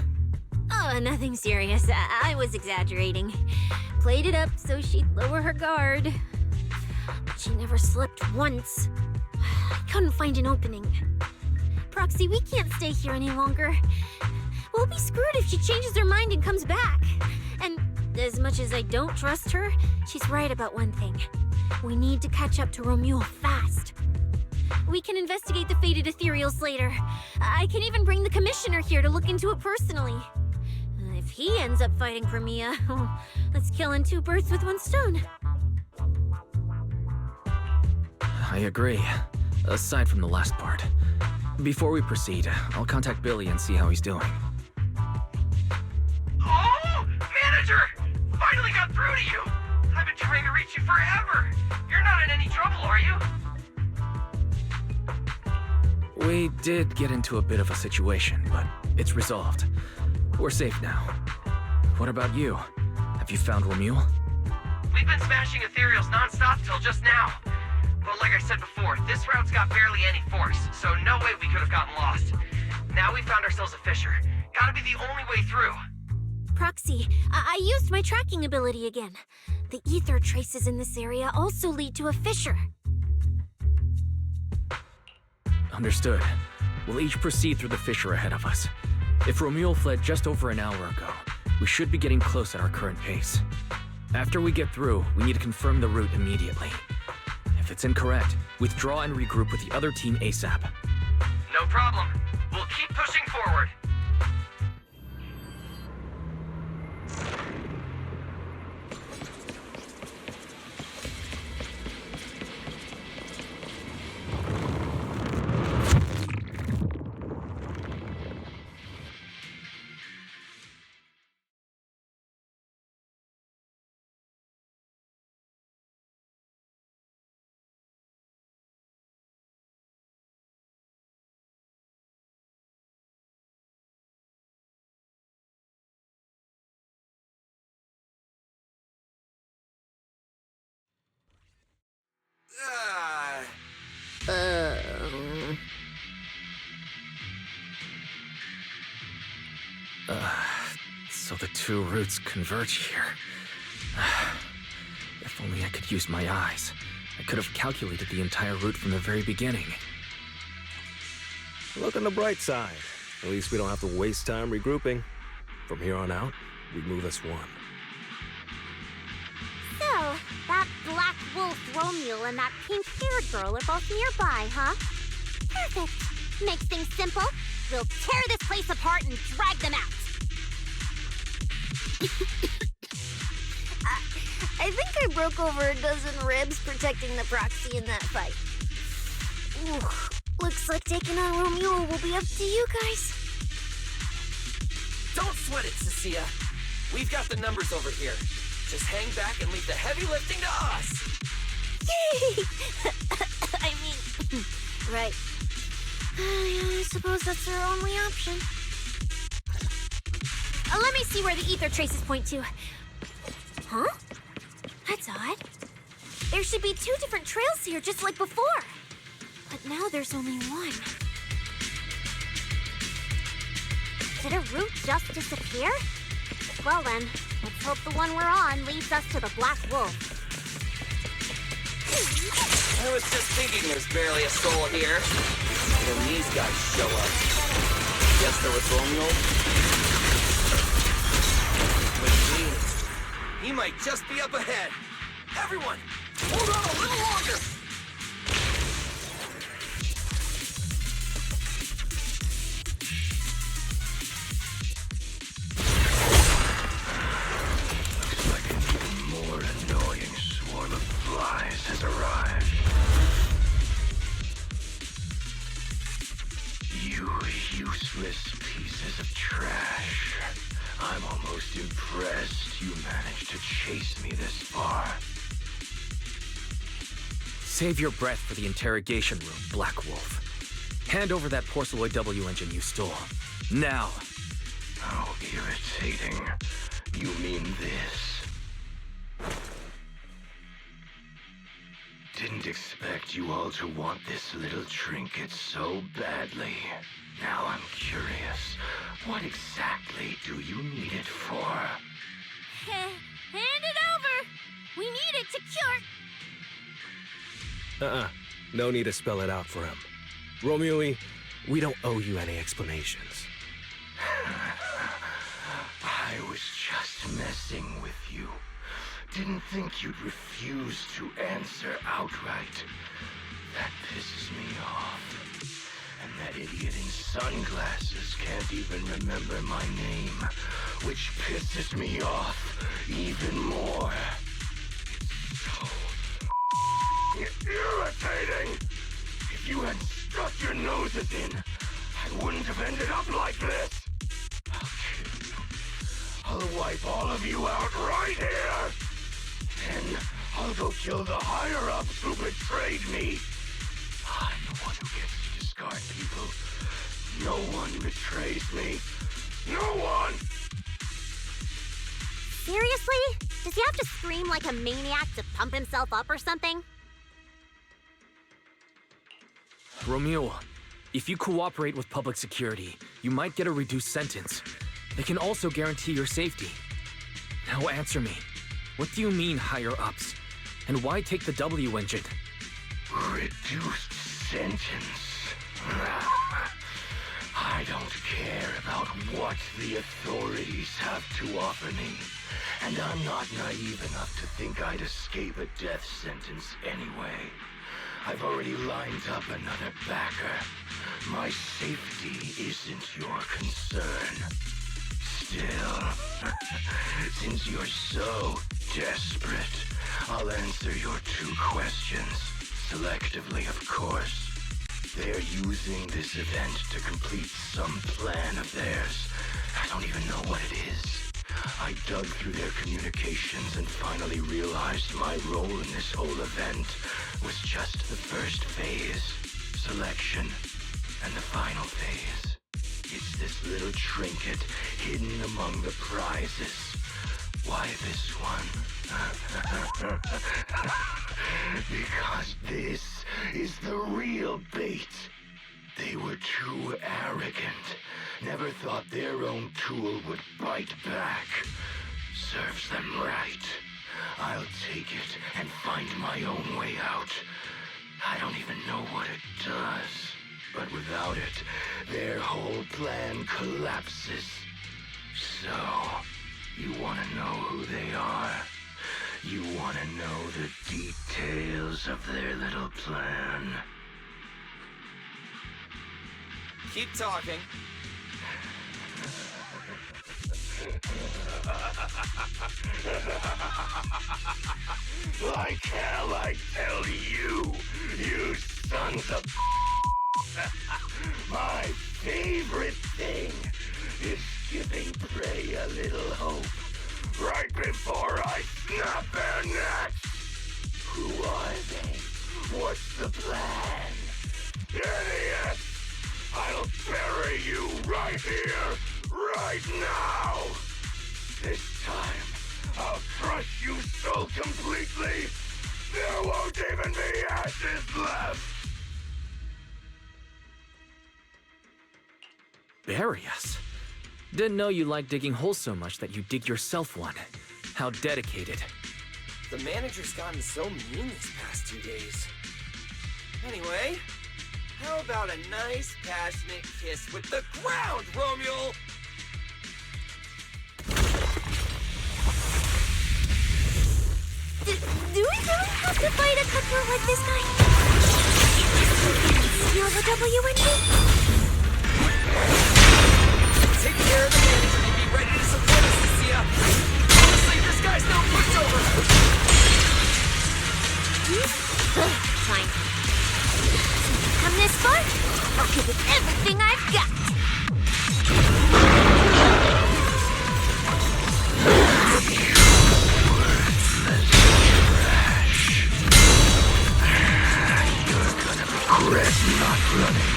Oh, nothing serious. I was exaggerating. Played it up so she'd lower her guard. But she never slipped once. I couldn't find an opening. Proxy, we can't stay here any longer. We'll be screwed if she changes her mind and comes back. And as much as I don't trust her, she's right about one thing. We need to catch up to Romule fast. We can investigate the fated ethereals later. I can even bring the commissioner here to look into it personally. If he ends up fighting Premia, that's killing two birds with one stone. I agree. Aside from the last part. Before we proceed, I'll contact Billy and see how he's doing. Oh! Manager! Finally got through to you! I've been trying to reach you forever! You're not in any trouble, are you? We did get into a bit of a situation, but it's resolved. We're safe now. What about you? Have you found Romule? We've been smashing ethereals non-stop till just now. But like I said before, this route's got barely any force, so no way we could have gotten lost. Now we found ourselves a fissure. Gotta be the only way through. Proxy, I used my tracking ability again. The ether traces in this area also lead to a fissure. Understood. We'll each proceed through the fissure ahead of us. If Romule fled just over an hour ago, we should be getting close at our current pace. After we get through, we need to confirm the route immediately. If it's incorrect, withdraw and regroup with the other team ASAP. No problem. We'll keep pushing forward. So the two routes converge here. If only I could use my eyes. I could have calculated the entire route from the very beginning. Look on the bright side. At least we don't have to waste time regrouping. From here on out, we move as one. So, that Black Wolf Romule and that pink-haired girl are both nearby, huh? Perfect. Makes things simple. We'll tear this place apart and drag them out. I think I broke over a dozen ribs protecting the proxy in that fight. Ooh, looks like taking on Romule will be up to you guys. Don't sweat it, Cecilia. We've got the numbers over here. Just hang back and leave the heavy lifting to us. Yay! I mean, right. I suppose that's our only option. Let me see where the ether traces point to. Huh? That's odd. There should be two different trails here, just like before. But now there's only one. Did a route just disappear? Well then, let's hope the one we're on leads us to the Black Wolf. I was just thinking there's barely a soul here. Then these guys show up. Guess there was Romeo. Which means he might just be up ahead. Everyone, hold on a little longer. Looks like an even more annoying swarm of flies has arrived. You useless pieces of trash. I'm almost impressed you managed to chase me this far. Save your breath for the interrogation room, Black Wolf. Hand over that Porceloid W engine you stole. Now! How irritating. You mean this? Didn't expect you all to want this little trinket so badly. Now I'm curious. What exactly do you need it for? Hand it over! We need it to cure... No need to spell it out for him. Romeo, we don't owe you any explanations. I was just messing with you. Didn't think you'd refuse to answer outright. That pisses me off. And that idiot in sunglasses can't even remember my name, which pisses me off even more. It's so irritating. If you hadn't stuck your noses in, I wouldn't have ended up like this. I'll kill you. I'll wipe all of you out right here. Then I'll go kill the higher-ups who betrayed me. I'm the one who gets to discard people. No one betrays me. No one! Seriously? Does he have to scream like a maniac to pump himself up or something? Romeo, if you cooperate with public security, you might get a reduced sentence. They can also guarantee your safety. Now answer me. What do you mean, higher-ups? And why take the W engine? Reduced sentence. I don't care about what the authorities have to offer me. And I'm not naive enough to think I'd escape a death sentence anyway. I've already lined up another backer. My safety isn't your concern. Still, since you're so desperate, I'll answer your 2 questions. Selectively, of course. They're using this event to complete some plan of theirs. I don't even know what it is. I dug through their communications and finally realized my role in this whole event was just the first phase, selection, and the final phase. It's this little trinket hidden among the prizes. Why this one? Because this is the real bait. They were too arrogant. Never thought their own tool would bite back. Serves them right. I'll take it and find my own way out. I don't even know what it does. But without it, their whole plan collapses. So, you want to know who they are? You want to know the details of their little plan? Keep talking. Like hell I tell you, you sons of my favorite thing is giving prey a little hope right before I snap their necks. Who are they? What's the plan? Idiots! I'll bury you right here, right now! This time, I'll crush you so completely, there won't even be ashes left! Bury us? Didn't know you liked digging holes so much that you dig yourself one. How dedicated. The manager's gotten so mean these past 2 days. Anyway, how about a nice, passionate kiss with the ground, Romeo? Do we really have to fight a cutthroat like this guy? Steal the W engine? Take care of the manager and be ready to support us, Lucia. Honestly, this guy's no pushover. Fine. Come this far? I'll give it everything I've got. Regret not running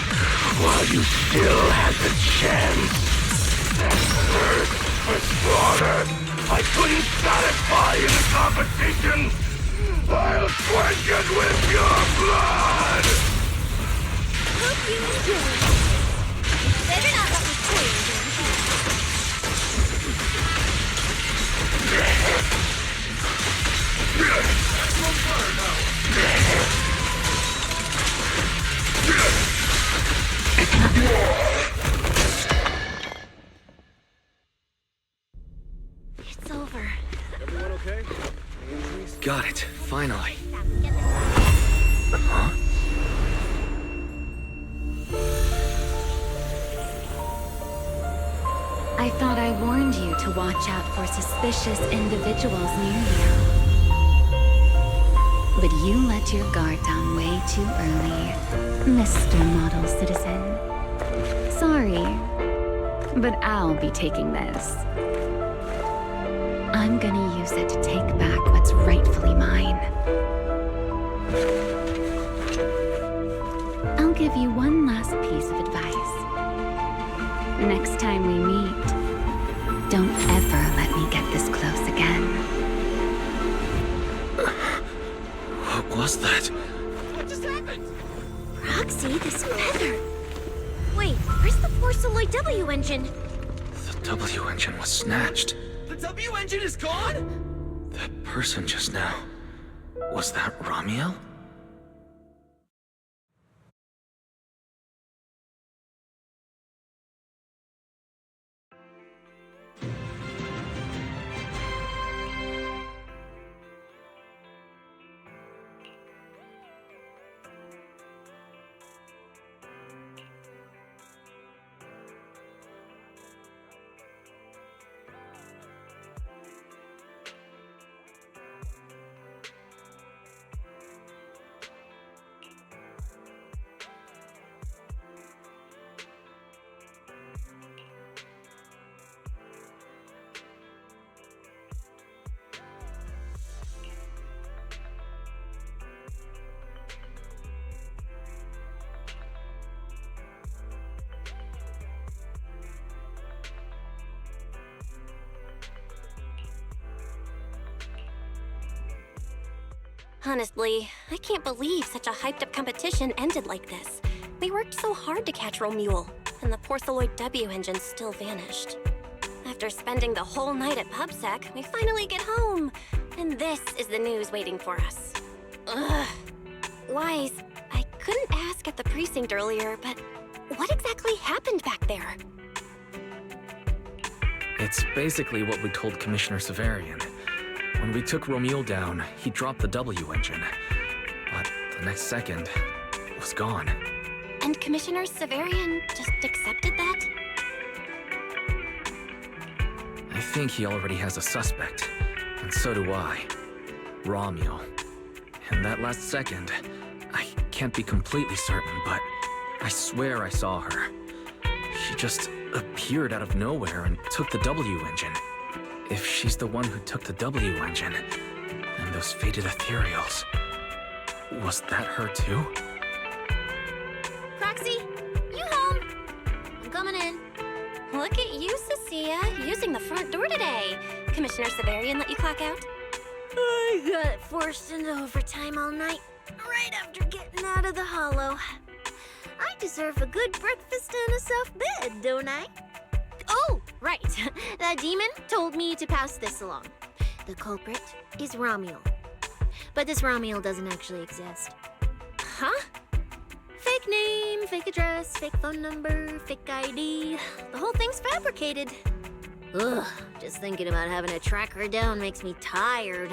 while you still had the chance. That thirst for slaughter I couldn't satisfy in the competition. I'll quench it with your blood! Hope you enjoy it. Better not let me spoil you. It's over. Everyone okay? Any injuries? Got it, finally. I thought I warned you to watch out for suspicious individuals near you. But you let your guard down way too early, Mr. Model Citizen. Sorry, but I'll be taking this. I'm gonna use it to take back what's rightfully mine. I'll give you one last piece of advice. Next time we meet, don't ever let me get this close again. What was that? What just happened? Roxy, this feather. Wait, where's the Porceloid W engine? The W engine was snatched. The W engine is gone? That person just now. Was that Ramiel? Honestly, I can't believe such a hyped-up competition ended like this. We worked so hard to catch Romule, and the Porceloid W engine still vanished. After spending the whole night at PubSec, we finally get home, and this is the news waiting for us. Ugh. Wise, I couldn't ask at the precinct earlier, but what exactly happened back there? It's basically what we told Commissioner Severian. When we took Romule down, he dropped the W engine. But the next second, it was gone. And Commissioner Severian just accepted that? I think he already has a suspect. And so do I. Romule. And that last second, I can't be completely certain, but I swear I saw her. She just appeared out of nowhere and took the W engine. If she's the one who took the W engine, and those fated ethereals, was that her too? Roxy, you home? I'm coming in. Look at you, Cecilia, using the front door today. Commissioner Severian let you clock out? I got forced into overtime all night, right after getting out of the hollow. I deserve a good breakfast and a soft bed, don't I? Oh, right. That demon told me to pass this along. The culprit is Romule. but this Ramiel doesn't actually exist. Huh? Fake name, fake address, fake phone number, fake ID. The whole thing's fabricated. Ugh, just thinking about having to track her down makes me tired.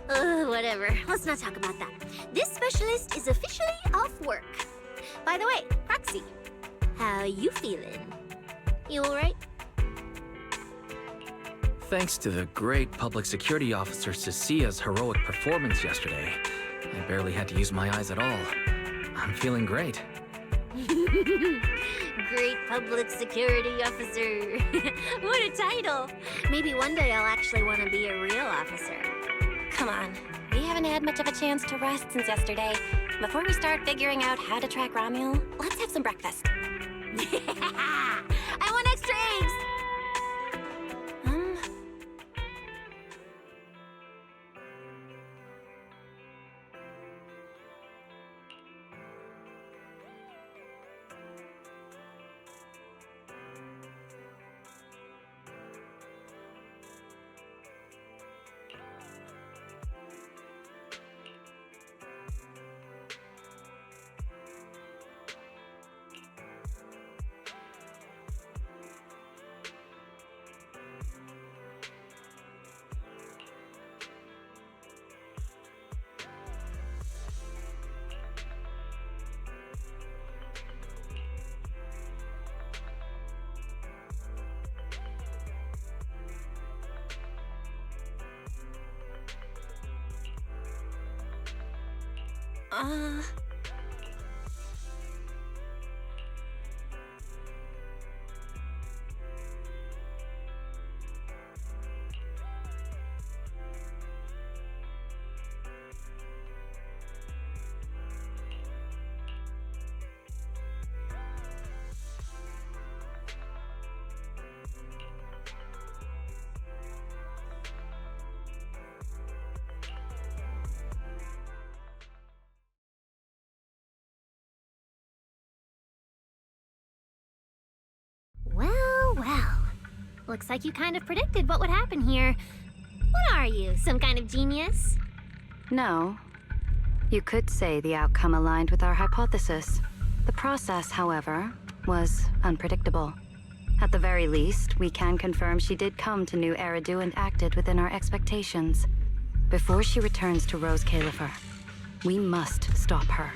Whatever. Let's not talk about that. This specialist is officially off work. By the way, Proxy, how you feeling? You alright? Thanks to the great public security officer Cecia's heroic performance yesterday, I barely had to use my eyes at all. I'm feeling great. Great public security officer. What a title. Maybe one day I'll actually want to be a real officer. Come on. We haven't had much of a chance to rest since yesterday. Before we start figuring out how to track Romuel, let's have some breakfast. I want extra eggs! Well. Looks like you kind of predicted what would happen here. What are you, some kind of genius? No. You could say the outcome aligned with our hypothesis. The process, however, was unpredictable. At the very least, we can confirm she did come to New Eridu and acted within our expectations. Before she returns to Rose Califer, we must stop her.